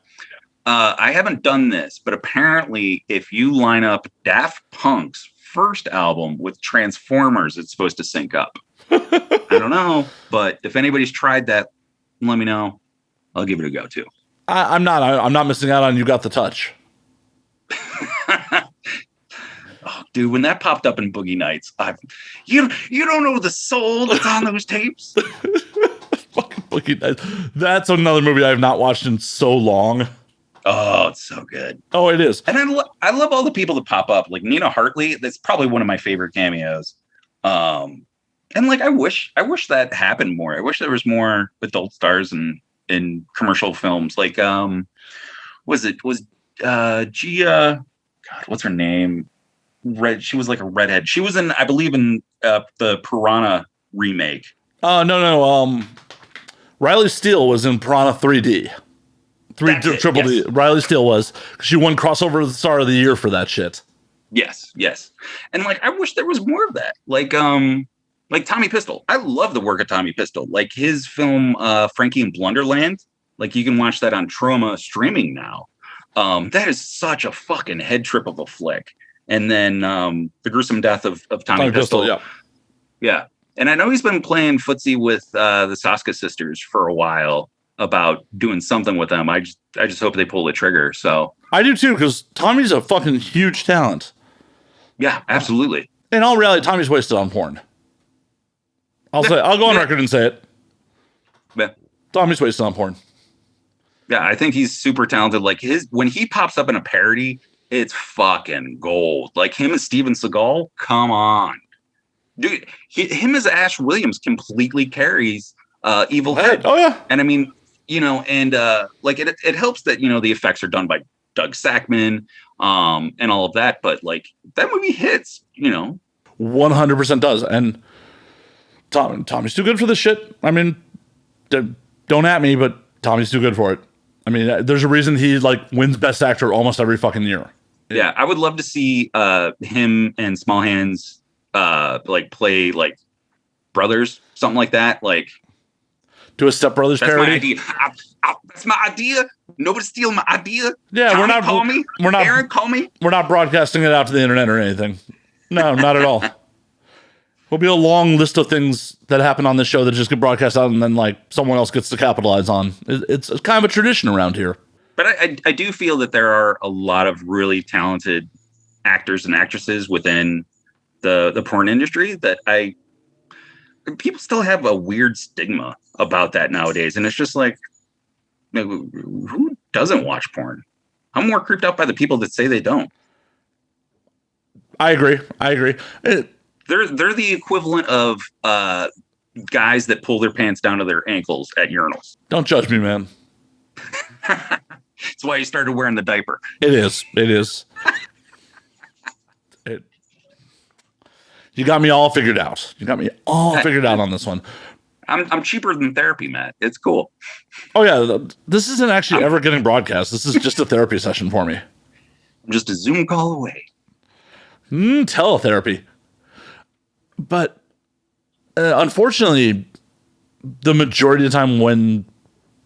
I haven't done this, but apparently if you line up Daft Punk's first album with Transformers, it's supposed to sync up. I don't know, but if anybody's tried that, let me know. I'll give it a go too. I'm not missing out on You Got the Touch. Oh, dude, when that popped up in Boogie Nights, you don't know the soul that's on those tapes. Fucking That's another movie I have not watched in so long. Oh, it's so good. Oh, it is. And I love all the people that pop up. Like Nina Hartley, that's probably one of my favorite cameos. And like I wish that happened more. I wish there was more adult stars in commercial films. Like was Gia, God, what's her name? She was like a redhead. She was in, I believe, in the Piranha remake. No. Riley Steele was in Piranha 3D. Triple D. Riley Steele was. She won Crossover Star of the Year for that shit. Yes. And like I wish there was more of that. Like Tommy Pistol. I love the work of Tommy Pistol. Like his film Frankie and Blunderland. Like you can watch that on Troma streaming now. That is such a fucking head trip of a flick. And then The Gruesome Death of Tommy Pistol. Yeah. And I know he's been playing footsie with the Saska sisters for a while about doing something with them. I just hope they pull the trigger. So I do too, because Tommy's a fucking huge talent. Yeah, absolutely. In all reality, Tommy's wasted on porn. I'll go on record and say it. Yeah. Tommy's wasted on porn. Yeah, I think he's super talented. Like when he pops up in a parody, it's fucking gold. Like him and Steven Seagal, come on. Dude, him as Ash Williams completely carries Evil Head. Oh yeah. And I mean, and like it helps that the effects are done by Doug Sackman and all of that, but like that movie hits, 100% does. And Tommy's too good for this shit. I mean, don't at me, but Tommy's too good for it. I mean, there's a reason he like wins Best Actor almost every fucking year. Yeah, I would love to see him and Small Hands like play like brothers, something like that. Like do a Step Brothers parody. My idea. That's my idea. Nobody steal my idea. Yeah, Tommy, we're not. Call me. We're not. Aaron, call me. We're not broadcasting it out to the internet or anything. No, not at all. There'll be a long list of things that happen on this show that just get broadcast out, and then like someone else gets to capitalize on. It's kind of a tradition around here. But I do feel that there are a lot of really talented actors and actresses within the porn industry that people still have a weird stigma about that nowadays. And it's just like, who doesn't watch porn? I'm more creeped out by the people that say they don't. I agree. They're the equivalent of guys that pull their pants down to their ankles at urinals. Don't judge me, man. That's why you started wearing the diaper. It is. You got me all figured out. On this one. I'm cheaper than therapy, Matt. It's cool. Oh yeah, this isn't actually ever getting broadcast. This is just a therapy session for me. I'm just a Zoom call away. Teletherapy. But unfortunately, the majority of the time when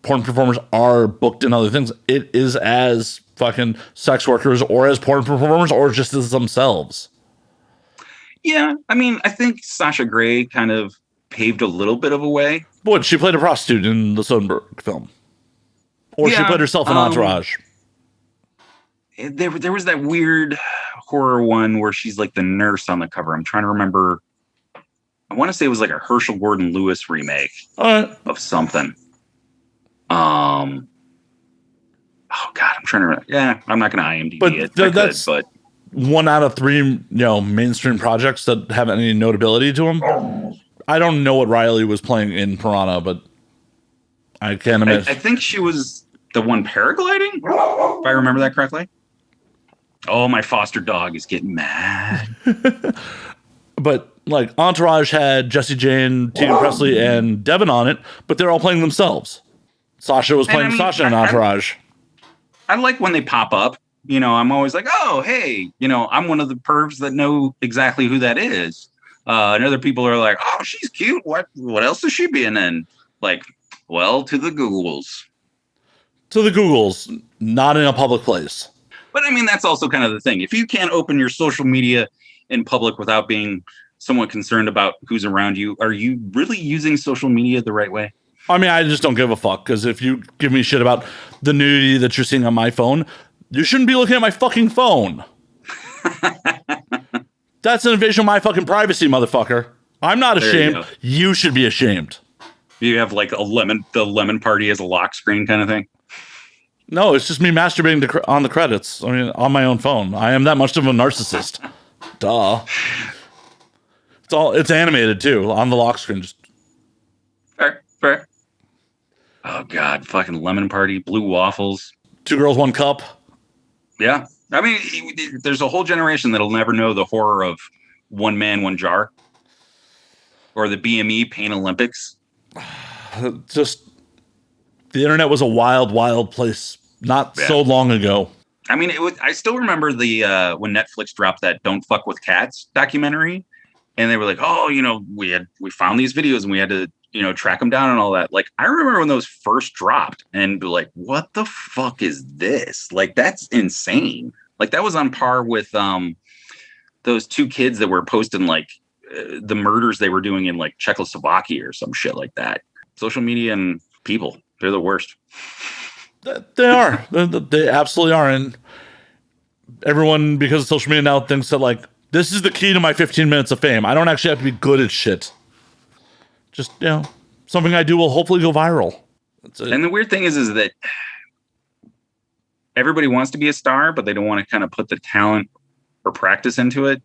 porn performers are booked in other things, it is as fucking sex workers or as porn performers or just as themselves. Yeah, I mean, I think Sasha Grey kind of paved a little bit of a way. What, she played a prostitute in the Soderbergh film? Or she played herself in Entourage? There was that weird horror one where she's like the nurse on the cover. I'm trying to remember. I want to say it was like a Herschel Gordon Lewis remake of something. Oh God, I'm trying to remember. Yeah, I'm not going to IMDb it. But 1 out of 3, mainstream projects that have any notability to them. I don't know what Riley was playing in Piranha, but I can't imagine. I think she was the one paragliding, if I remember that correctly. Oh, my foster dog is getting mad. But like Entourage had Jessie Jane, Tina Presley, and Devin on it, but they're all playing themselves. Sasha was playing Sasha in Entourage. I like when they pop up. I'm always like, oh, hey, I'm one of the pervs that know exactly who that is. And other people are like, oh, she's cute. What else is she being in? Like, well, to the Googles. To the Googles, not in a public place. But I mean, that's also kind of the thing. If you can't open your social media in public without being somewhat concerned about who's around you, are you really using social media the right way? I mean, I just don't give a fuck, because if you give me shit about the nudity that you're seeing on my phone, you shouldn't be looking at my fucking phone. That's an invasion of my fucking privacy, motherfucker. I'm not ashamed. You should be ashamed. You have like the lemon party as a lock screen kind of thing. No, it's just me masturbating on the credits. I mean, on my own phone. I am that much of a narcissist. Duh. It's animated too on the lock screen. Just Fair. Oh God, fucking lemon party, blue waffles. 2 girls, 1 cup. Yeah. I mean, there's a whole generation that'll never know the horror of one man, one jar, or the BME Pain Olympics. Just the internet was a wild, wild place not so long ago. I mean, I still remember the when Netflix dropped that "Don't Fuck with Cats" documentary, and they were like, "Oh, we found these videos and we had to, track them down and all that." Like, I remember when those first dropped, and be like, "What the fuck is this? Like, that's insane!" Like, that was on par with those 2 kids that were posting like the murders they were doing in like Czechoslovakia or some shit like that. Social media and people, they're the worst. They are. They absolutely are. And everyone, because of social media now, thinks that like, this is the key to my 15 minutes of fame. I don't actually have to be good at shit. Just, something I do will hopefully go viral. And the weird thing is that everybody wants to be a star, but they don't want to kind of put the talent or practice into it.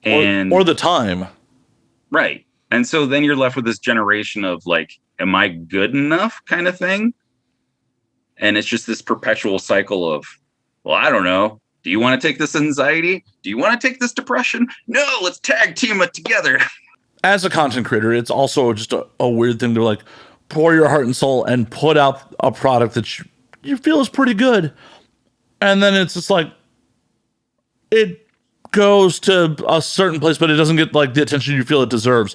Or the time. Right. And so then you're left with this generation of like, am I good enough kind of thing? And it's just this perpetual cycle of, well, I don't know. Do you want to take this anxiety? Do you want to take this depression? No, let's tag team it together. As a content creator, it's also just a weird thing to like pour your heart and soul and put out a product that you feel is pretty good. And then it's just like, it goes to a certain place, but it doesn't get like the attention you feel it deserves.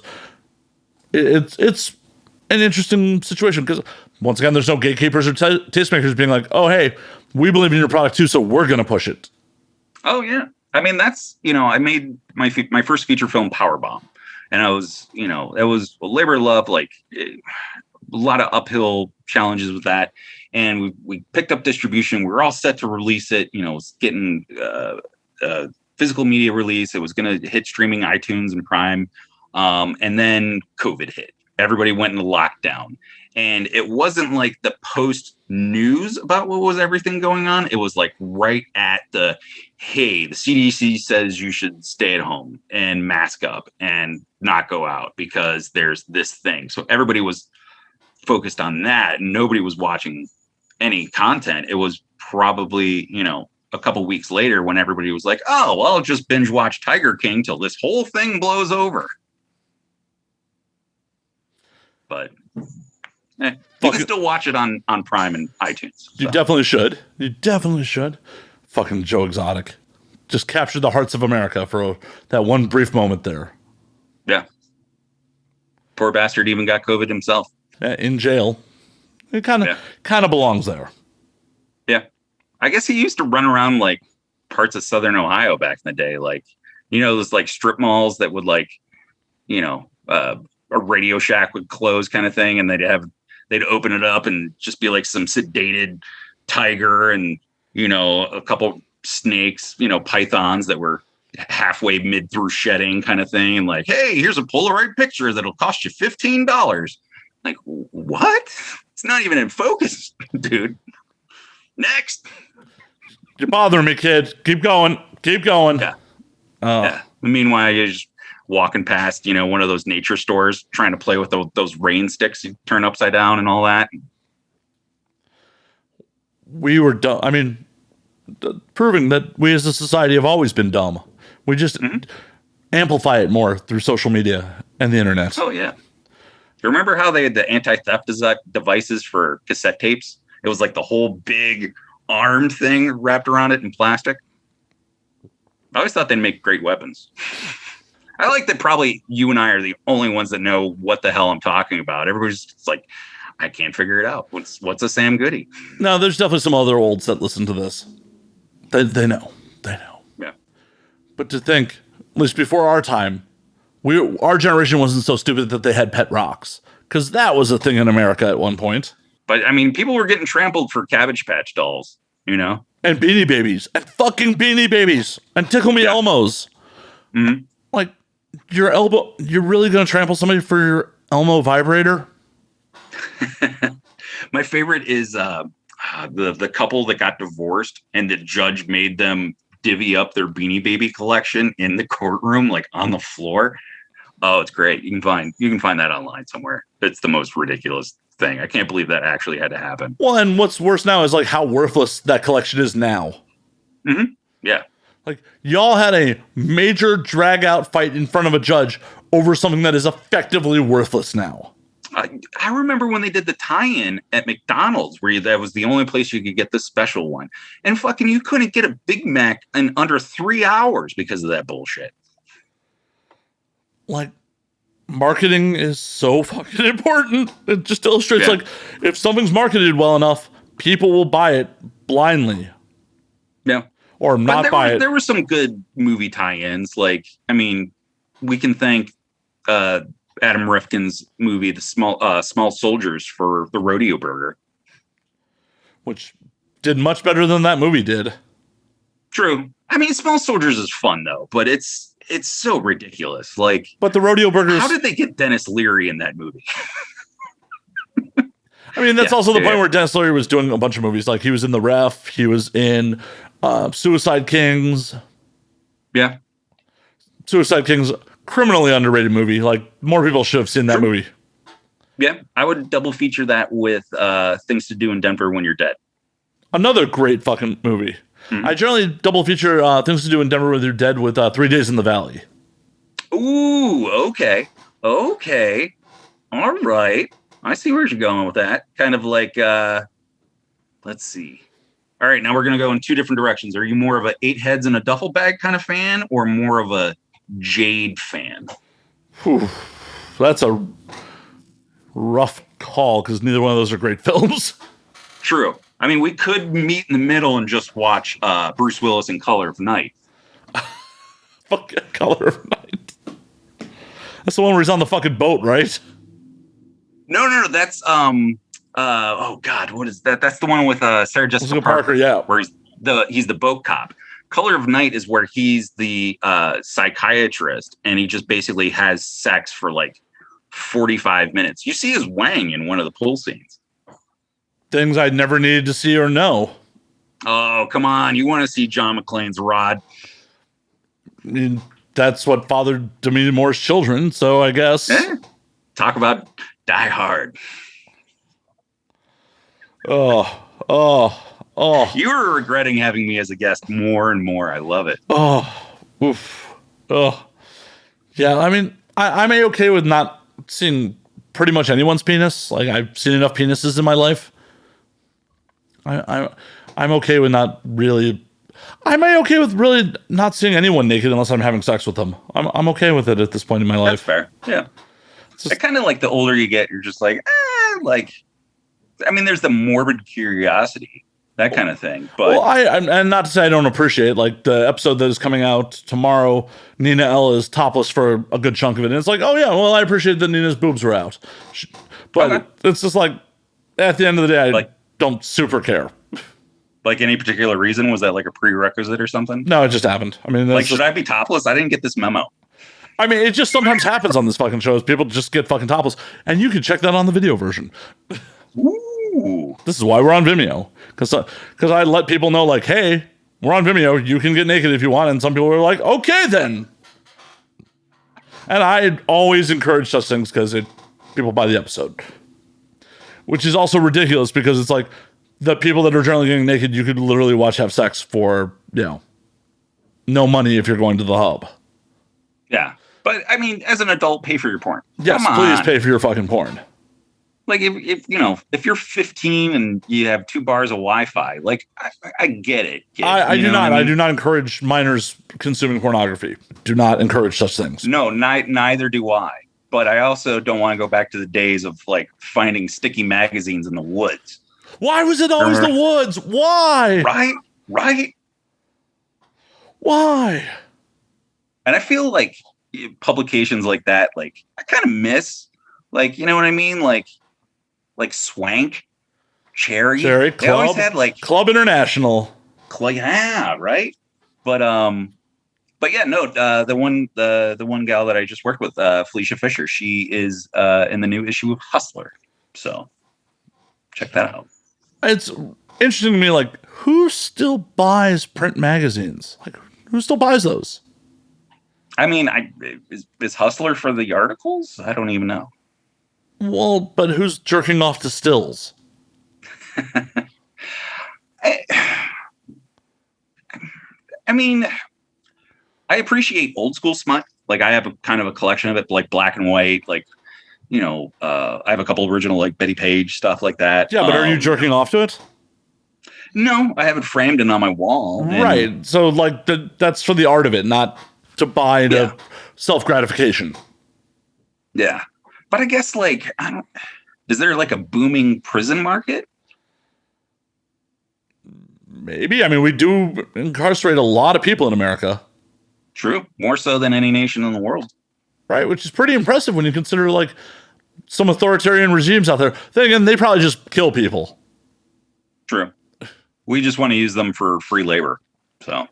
It's an interesting situation because once again, there's no gatekeepers or tastemakers being like, oh, hey, we believe in your product too, so we're going to push it. Oh, yeah. I mean, that's, I made my first feature film, Powerbomb. And I was, it was a labor of love, like a lot of uphill challenges with that. And we picked up distribution. We were all set to release it. It was getting physical media release. It was going to hit streaming, iTunes and Prime. And then COVID hit. Everybody went into lockdown. And it wasn't like the post news about what was everything going on. It was like right at hey, the CDC says you should stay at home and mask up and not go out because there's this thing. So everybody was focused on that. And nobody was watching any content. It was probably, a couple weeks later when everybody was like, oh, well, I'll just binge watch Tiger King till this whole thing blows over. But you can still watch it on Prime and iTunes. So. You definitely should. You definitely should. Fucking Joe Exotic. Just captured the hearts of America for that one brief moment there. Yeah. Poor bastard even got COVID himself. In jail. It kind of belongs there. Yeah. I guess he used to run around like parts of Southern Ohio back in the day. Like, those like strip malls that would like, a Radio Shack would close kind of thing. And they'd open it up and just be like some sedated tiger and, a couple snakes, pythons that were halfway mid through shedding kind of thing. And like, hey, here's a Polaroid picture that'll cost you $15. Like, what? It's not even in focus, dude. Next. You're bothering me, kid. Keep going. Keep going. Yeah. Yeah. Meanwhile, you're just walking past, one of those nature stores trying to play with those rain sticks you turn upside down and all that. We were dumb. I mean, proving that we as a society have always been dumb. We just amplify it more through social media and the internet. Oh, yeah. You remember how they had the anti-theft devices for cassette tapes? It was like the whole big armed thing wrapped around it in plastic. I always thought they'd make great weapons. I like that probably you and I are the only ones that know what the hell I'm talking about. Everybody's just like, I can't figure it out. What's a Sam Goody? No, there's definitely some other olds that listen to this. They know. They know. Yeah. But to think, at least before our time, our generation wasn't so stupid that they had pet rocks. Because that was a thing in America at one point. But, I mean, people were getting trampled for Cabbage Patch dolls, And Beanie Babies. And fucking Beanie Babies. And Tickle Me Elmos. Mm-hmm. Like, your elbow... You're really going to trample somebody for your Elmo vibrator? My favorite is the couple that got divorced and the judge made them divvy up their Beanie Baby collection in the courtroom, like on the floor. Oh, it's great. You can find that online somewhere. It's the most ridiculous thing. I can't believe that actually had to happen. Well, and what's worse now is like how worthless that collection is now. Mm-hmm. Yeah. Like, y'all had a major drag out fight in front of a judge over something that is effectively worthless now. I remember when they did the tie-in at McDonald's, where that was the only place you could get the special one, and fucking you couldn't get a Big Mac in under 3 hours because of that bullshit. Like, marketing is so fucking important. It just illustrates, like, if something's marketed well enough, people will buy it blindly. Yeah. Or not buy it. There were some good movie tie-ins. Like, I mean, we can thank Adam Rifkin's movie, The Small Soldiers, for the rodeo burger, which did much better than that movie did. True. I mean, Small Soldiers is fun though, but it's so ridiculous. Like, but the rodeo burgers. How did they get Dennis Leary in that movie? I mean, that's also the point where Dennis Leary was doing a bunch of movies. Like, he was in The Ref. He was in Suicide Kings. Yeah. Suicide Kings, criminally underrated movie. Like, more people should have seen that movie. Yeah, I would double feature that with Things to Do in Denver When You're Dead. Another great fucking movie. Mm-hmm. I generally double feature Things to Do in Denver When You're Dead with 3 Days in the Valley. Ooh, okay. All right. I see where you're going with that. Kind of like, let's see. All right, now we're going to go in 2 different directions. Are you more of a 8 heads in a duffel bag kind of fan, or more of a Jade fan? Whew. That's a rough call, because neither one of those are great films. True. I mean, we could meet in the middle and just watch Bruce Willis in Color of Night. Fuck Color of Night. That's the one where he's on the fucking boat, right? No. That's oh God, what is that? That's the one with Sarah Jessica Parker. Yeah, where he's the boat cop. Color of Night is where he's the psychiatrist, and he just basically has sex for like 45 minutes. You see his wang in one of the pool scenes. Things I never needed to see or know. Oh, come on. You want to see John McClane's rod? I mean, that's what fathered Demi Moore's children, so I guess. Talk about Die Hard. Oh. You were regretting having me as a guest more and more. I love it. Oof. Yeah, I mean, I'm A-okay with not seeing pretty much anyone's penis. Like, I've seen enough penises in my life. I'm okay with not really. I'm okay with really not seeing anyone naked unless I'm having sex with them. I'm okay with it at this point in my life. That's fair. Yeah. I kind of like the older you get, you're just like, I mean, there's the morbid curiosity, that kind of thing. But well, and not to say I don't appreciate, like, the episode that is coming out tomorrow, Nina L is topless for a good chunk of it. And it's like, oh yeah, well, I appreciate that Nina's boobs are out. But it's just like, at the end of the day, I don't super care. Like, any particular reason? Was that like a prerequisite or something? No, it just happened. I mean, like, should I be topless? I didn't get this memo. I mean, it just sometimes happens on this fucking shows. People just get fucking topless. And you can check that on the video version. Ooh. This is why we're on Vimeo. Because I let people know, like, hey, we're on Vimeo. You can get naked if you want. And some people were like, okay, then. And I always encourage such things because people buy the episode. Which is also ridiculous because it's like, the people that are generally getting naked, you could literally watch have sex for, no money if you're going to the hub. Yeah. But, I mean, as an adult, pay for your porn. Yes, please pay for your fucking porn. Like, if you're 15 and you have 2 bars of Wi-Fi, like, I get it. I do not. I do not encourage minors consuming pornography. Do not encourage such things. No, neither do I. But I also don't want to go back to the days of, like, finding sticky magazines in the woods. Why was it always the woods? Why? Right. Why? And I feel like publications like that, like, I kind of miss, like, you know what I mean? Like Swank, Cherry. Club. They always had, like, Club International. Yeah, right. But yeah, no. The one gal that I just worked with, Felicia Fisher, she is in the new issue of Hustler. So. check that out. It's interesting to me, like, who still buys print magazines? Like, who still buys those? I mean, is Hustler for the articles? I don't even know. Well, but who's jerking off to stills? I mean, I appreciate old school smut. Like, I have a kind of a collection of it, like black and white. Like, I have a couple original like Betty Page stuff like that. Yeah, but are you jerking off to it? No, I have it framed and on my wall. Right. So, like, that's for the art of it, not to buy the self-gratification. Yeah. But I guess, like, is there like a booming prison market? Maybe. I mean, we do incarcerate a lot of people in America. True. More so than any nation in the world. Right. Which is pretty impressive when you consider, like, some authoritarian regimes out there. Then again, they probably just kill people. True. We just want to use them for free labor. So.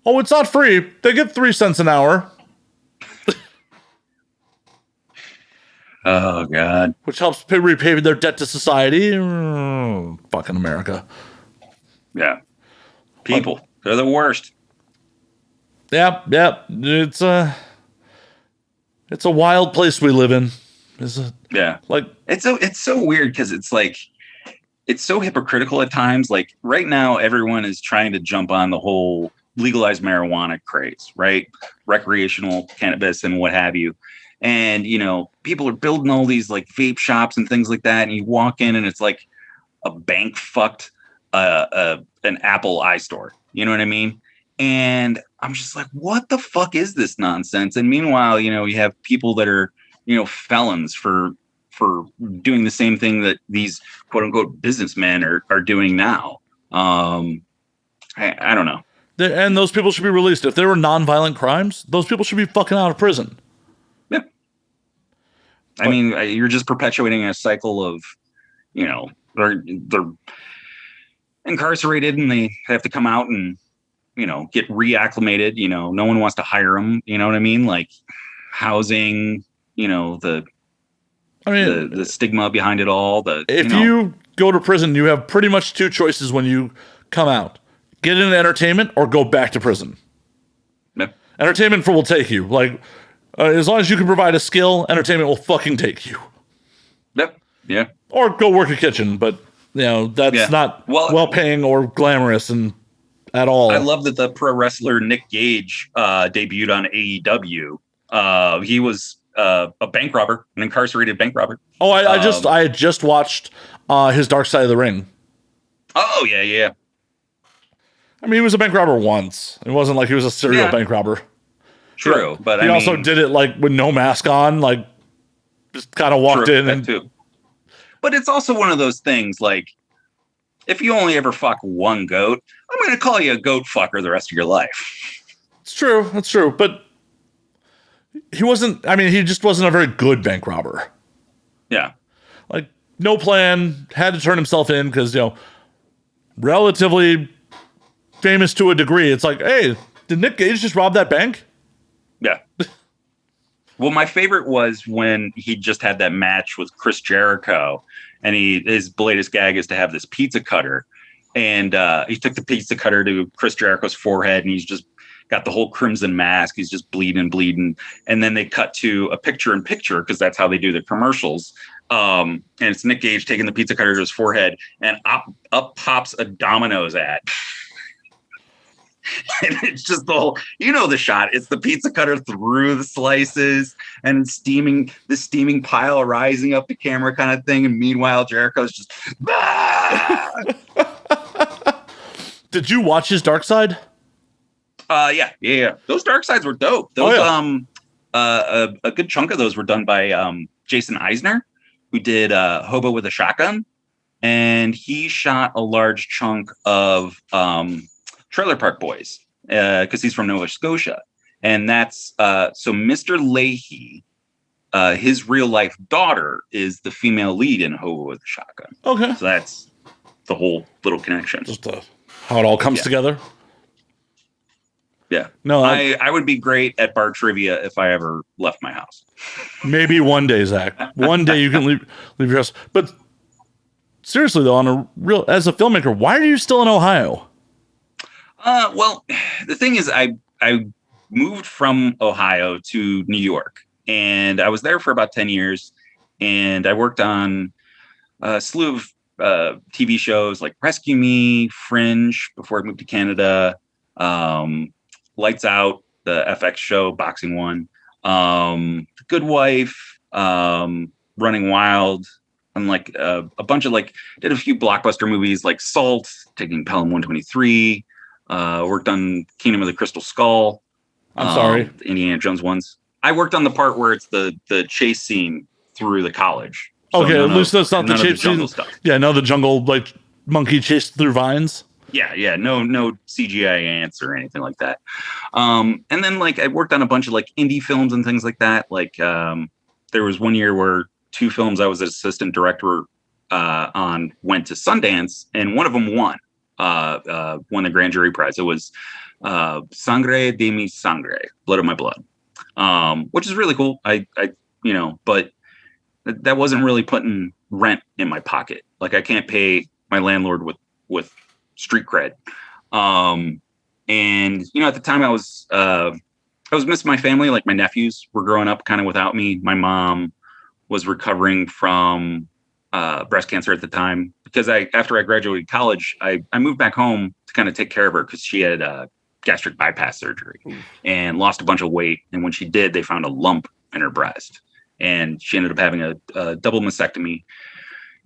Oh, it's not free. They get 3 cents an hour. Oh, God. Which helps repay their debt to society. Fucking America. Yeah. People. They're the worst. Yeah. It's a wild place we live in. Yeah. Like, it's so weird because it's like, it's so hypocritical at times. Like right now, everyone is trying to jump on the whole legalized marijuana craze, right? Recreational cannabis and what have you. And, people are building all these like vape shops and things like that. And you walk in and it's like a bank fucked an Apple iStore. You know what I mean? And I'm just like, what the fuck is this nonsense? And meanwhile, you have people that are, felons for doing the same thing that these quote unquote businessmen are doing now. I don't know. And those people should be released. If they were nonviolent crimes, those people should be fucking out of prison. Yeah. I mean, you're just perpetuating a cycle of, they're incarcerated and they have to come out and, get reacclimated. No one wants to hire them. You know what I mean? Like housing, the stigma behind it all. If you go to prison, you have pretty much 2 choices when you come out: get into entertainment or go back to prison. Yep. Entertainment will take you. Like, as long as you can provide a skill, entertainment will fucking take you. Yep. Yeah. Or go work a kitchen, but that's not well-paying or glamorous and at all. I love that the pro wrestler Nick Gage debuted on AEW. He was a bank robber, an incarcerated bank robber. Oh, I had just watched his Dark Side of the Ring. Oh yeah. I mean, he was a bank robber once. It wasn't like he was a serial bank robber. True, but he also did it like with no mask on, like just kind of walked in and. Too. But it's also one of those things like, if you only ever fuck one goat, I'm going to call you a goat fucker the rest of your life. It's true. That's true. But he just wasn't a very good bank robber. Yeah. Like, no plan, had to turn himself in because, relatively famous to a degree. It's like, hey, did Nick Gage just rob that bank? Yeah. Well, my favorite was when he just had that match with Chris Jericho, and his latest gag is to have this pizza cutter, and he took the pizza cutter to Chris Jericho's forehead, and he's just got the whole crimson mask. He's just bleeding, and then they cut to a picture-in-picture because that's how they do the commercials. And it's Nick Gage taking the pizza cutter to his forehead, and up pops a Domino's ad. And it's just the whole, the shot. It's the pizza cutter through the slices and the steaming pile rising up the camera kind of thing. And meanwhile, Jericho's just, ah! Did you watch his Dark Side? Yeah. Those Dark Sides were dope. Those, a good chunk of those were done by Jason Eisner, who did Hobo with a Shotgun. And he shot a large chunk of Trailer Park Boys because he's from Nova Scotia. And that's so Mr. Leahy, his real life daughter is the female lead in Hobo with a Shotgun. Okay. So that's the whole little connection. Just how it all comes together. Yeah. No, I would be great at bar trivia if I ever left my house. Maybe one day, Zach. One day you can leave your house. But seriously though, on a real, as a filmmaker, why are you still in Ohio? Well, the thing is, I moved from Ohio to New York, and I was there for about 10 years, and I worked on a slew of TV shows like Rescue Me, Fringe, before I moved to Canada, um, Lights Out, the FX show, boxing one, The Good Wife, Running Wild, and like a bunch of like, did a few blockbuster movies like Salt, Taking Pelham 123, worked on Kingdom of the Crystal Skull, I'm sorry. the Indiana Jones ones. I worked on the part where it's the chase scene through the college. So Okay, at least that's not the none of chase jungle scene. stuff. Yeah, no, the jungle like monkey chased through vines. Yeah, no CGI ants or anything like that. And then like I worked on a bunch of like indie films and things like that. Like there was one year where two films I was an assistant director on went to Sundance, and one of them won the grand jury prize. It was Sangre de mi Sangre, Blood of My Blood, which is really cool. I but that wasn't really putting rent in my pocket. Like I can't pay my landlord with street cred. And at the time I was missing my family. Like my nephews were growing up kind of without me. My mom was recovering from breast cancer at the time, because after I graduated college, I moved back home to kind of take care of her, because she had gastric bypass surgery and lost a bunch of weight. And when she did, they found a lump in her breast, and she ended up having a double mastectomy.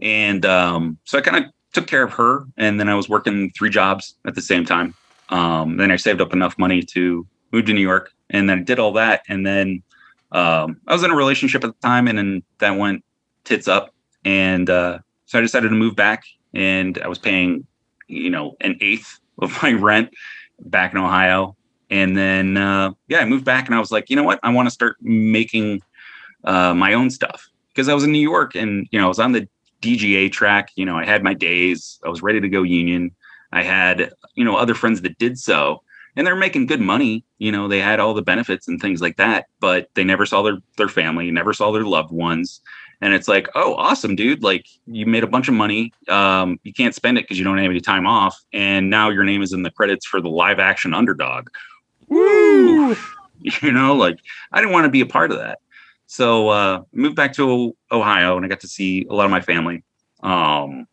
And so I kind of took care of her, and then I was working 3 jobs at the same time. Then I saved up enough money to move to New York, and then I did all that. And then I was in a relationship at the time, and then that went tits up. And so I decided to move back, and I was paying, an eighth of my rent back in Ohio. And then, I moved back, and I was like, you know what? I want to start making my own stuff, because I was in New York, and, I was on the DGA track. I had my days. I was ready to go union. I had, other friends that did so, and they're making good money. They had all the benefits and things like that, but they never saw their family, never saw their loved ones. And it's like, oh, awesome, dude. Like, you made a bunch of money. You can't spend it because you don't have any time off. And now your name is in the credits for the live action Underdog. Woo! Like, I didn't want to be a part of that. So I moved back to Ohio, and I got to see a lot of my family. But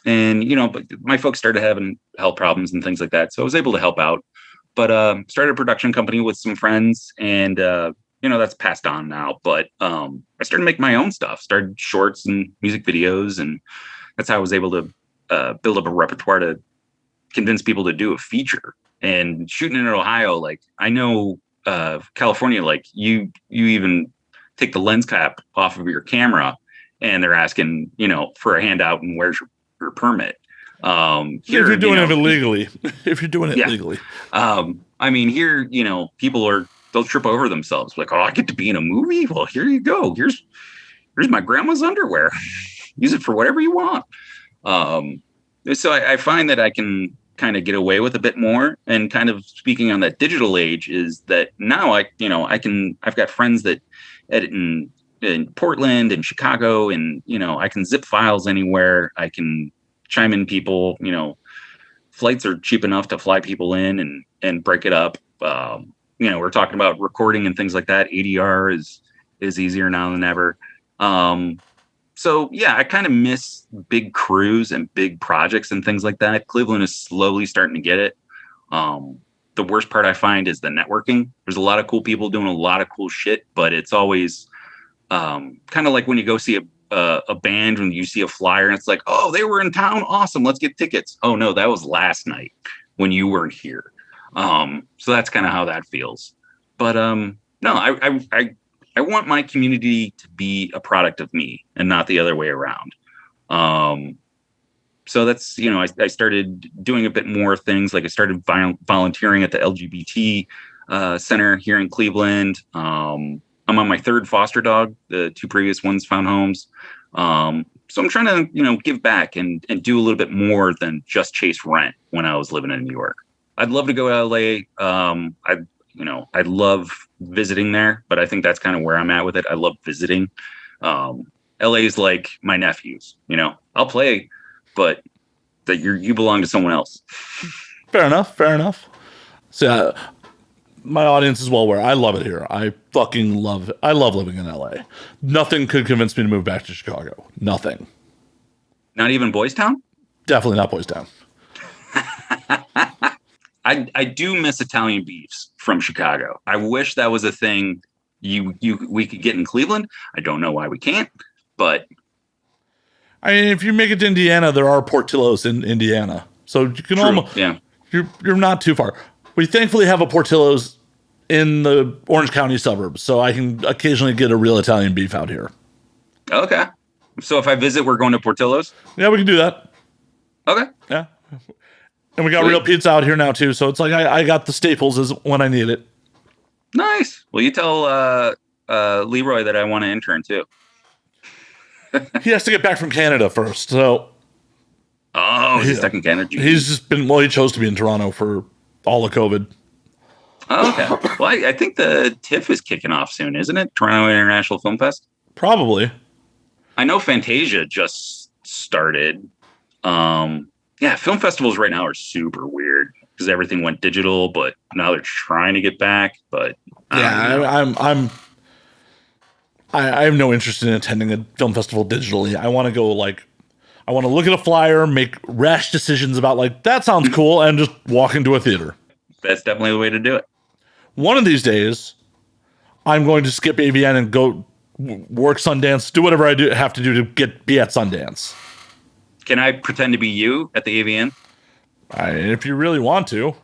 my folks started having health problems and things like that. So I was able to help out, but started a production company with some friends, and that's passed on now. But I started making my own stuff, started shorts and music videos, and that's how I was able to build up a repertoire to convince people to do a feature. And shooting in Ohio, like, I know California, like you even take the lens cap off of your camera, and they're asking, for a handout and where's your permit. If you're doing it legally, I mean, here, they'll trip over themselves. Like, oh, I get to be in a movie. Well, here you go. Here's my grandma's underwear. Use it for whatever you want. So I find that I can kind of get away with a bit more. And kind of speaking on that digital age, is that now I've got friends that edit in Portland and Chicago, and I can zip files anywhere. I can chime in people. Flights are cheap enough to fly people in and break it up. We're talking about recording and things like that. ADR is easier now than ever. So yeah, I kind of miss big crews and big projects and things like that. Cleveland is slowly starting to get it. The worst part I find is the networking. There's a lot of cool people doing a lot of cool shit, but it's always kind of like when you go see a band, when you see a flyer and it's like, oh, they were in town. Awesome. Let's get tickets. Oh no, that was last night when you weren't here. So that's kind of how that feels. But no, I want my community to be a product of me and not the other way around. So that's, I started doing a bit more things. Like I started volunteering at the LGBT center here in Cleveland. I'm on my 3rd foster dog. The 2 previous ones found homes. So I'm trying to, give back and do a little bit more than just chase rent when I was living in New York. I'd love to go to LA. I love visiting there, but I think that's kind of where I'm at with it. I love visiting. LA is like my nephews, I'll play but that you belong to someone else. Fair enough. Fair enough. So my audience is well aware. I love it here. I fucking love it. I love living in LA. Nothing could convince me to move back to Chicago. Nothing. Not even Boys Town? Definitely not Boys Town. I do miss Italian beefs from Chicago. I wish that was a thing we could get in Cleveland. I don't know why we can't, but I mean, if you make it to Indiana, there are Portillo's in Indiana, so you can almost you're not too far. We thankfully have a Portillo's in the Orange County suburbs, so I can occasionally get a real Italian beef out here. Okay, so if I visit, we're going to Portillo's. Yeah, we can do that. Okay. Yeah. And we got real pizza out here now too, so it's like I got the staples as when I need it. Nice. Well, you tell Leroy that I want to intern too. He has to get back from Canada first, so. Oh, he's stuck in Canada. He's just been he chose to be in Toronto for all of COVID. Oh, okay. Well, I think the TIFF is kicking off soon, isn't it? Toronto International Film Fest. Probably. I know Fantasia just started. Yeah, film festivals right now are super weird because everything went digital, but now they're trying to get back. But I have no interest in attending a film festival digitally. I want to go I want to look at a flyer, make rash decisions about that sounds cool, and just walk into a theater. That's definitely the way to do it. One of these days, I'm going to skip AVN and go work Sundance, do whatever I have to do to be at Sundance. Can I pretend to be you at the AVN? If you really want to.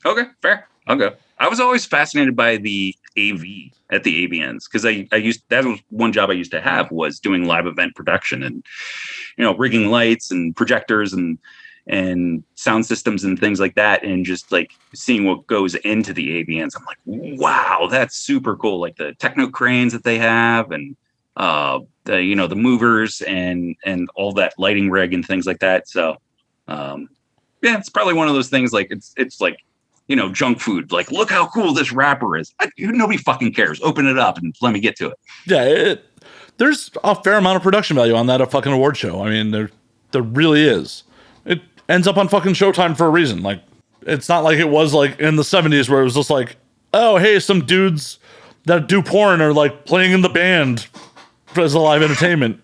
Okay, fair. I'll go. I was always fascinated by the AV at the AVNs because that was one job I used to have was doing live event production and rigging lights and projectors and sound systems and things like that, and just seeing what goes into the AVNs. I'm like, wow, that's super cool. Like the techno cranes that they have and the movers and all that lighting rig and things like that. So it's probably one of those things it's like junk food. Like, look how cool this wrapper is. Nobody fucking cares. Open it up and let me get to it. Yeah, there's a fair amount of production value on that fucking award show. I mean, there really is. It ends up on fucking Showtime for a reason. It's not like it was in the 70s where it was just oh, hey, some dudes that do porn are playing in the band as a live entertainment.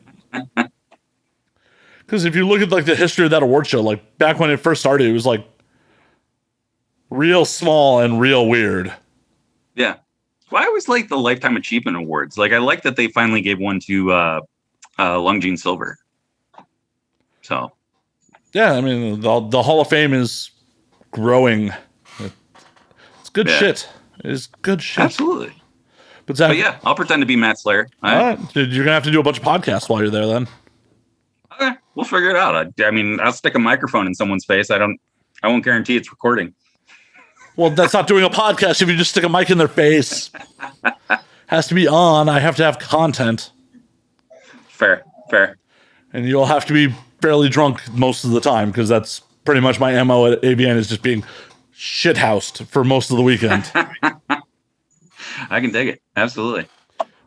Because if you look at the history of that award show, back when it first started, it was real small and real weird. Yeah. Well, I always like the Lifetime Achievement Awards. I like that they finally gave one to Lung Jean Silver. So. Yeah, I mean, the Hall of Fame is growing. It's good shit. It's good shit. Absolutely. But Zach, yeah, I'll pretend to be Matt Slayer. All right. You're going to have to do a bunch of podcasts while you're there then. Okay, we'll figure it out. I mean, I'll stick a microphone in someone's face. I won't guarantee it's recording. Well, that's not doing a podcast if you just stick a mic in their face. Has to be on. I have to have content. Fair. And you'll have to be fairly drunk most of the time because that's pretty much my MO at AVN is just being shithoused for most of the weekend. I can take it. Absolutely.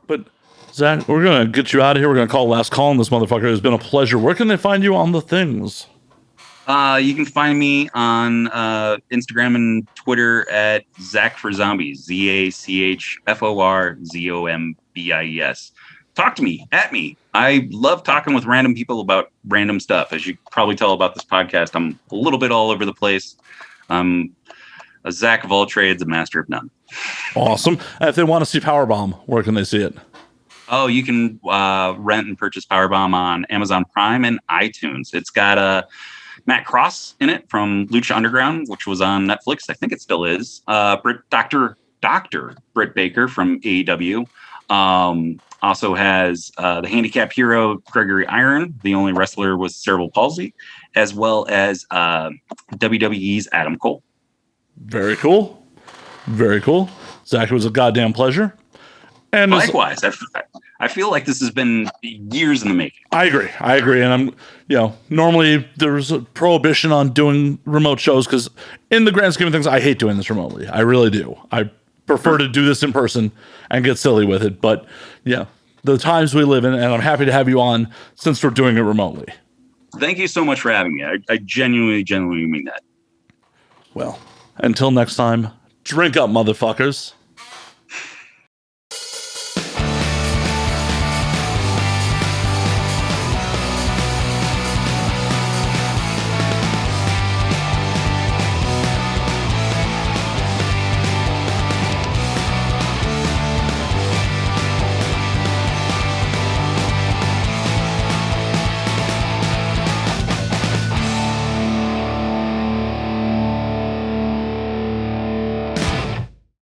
But Zach, we're going to get you out of here. We're going to call last call on this motherfucker. It's been a pleasure. Where can they find you on the things? You can find me on Instagram and Twitter at Zach for Zombies, ZachForZombis. Talk to me, at me. I love talking with random people about random stuff. As you probably tell about this podcast, I'm a little bit all over the place. I'm a Zach of all trades, a master of none. Awesome. And if they want to see Powerbomb, where can they see it? Oh, you can rent and purchase Powerbomb on Amazon Prime and iTunes. It's got Matt Cross in it from Lucha Underground, which was on Netflix. I think it still is. Dr. Britt Baker from AEW. Also has the handicap hero Gregory Iron, the only wrestler with cerebral palsy, as well as WWE's Adam Cole. Very cool. Very cool. Zach, it was a goddamn pleasure. And likewise, I feel like this has been years in the making. I agree. And I'm, normally there's a prohibition on doing remote shows because in the grand scheme of things, I hate doing this remotely. I really do. I prefer to do this in person and get silly with it. But yeah, the times we live in, and I'm happy to have you on since we're doing it remotely. Thank you so much for having me. I genuinely mean that. Well, until next time, drink up, motherfuckers.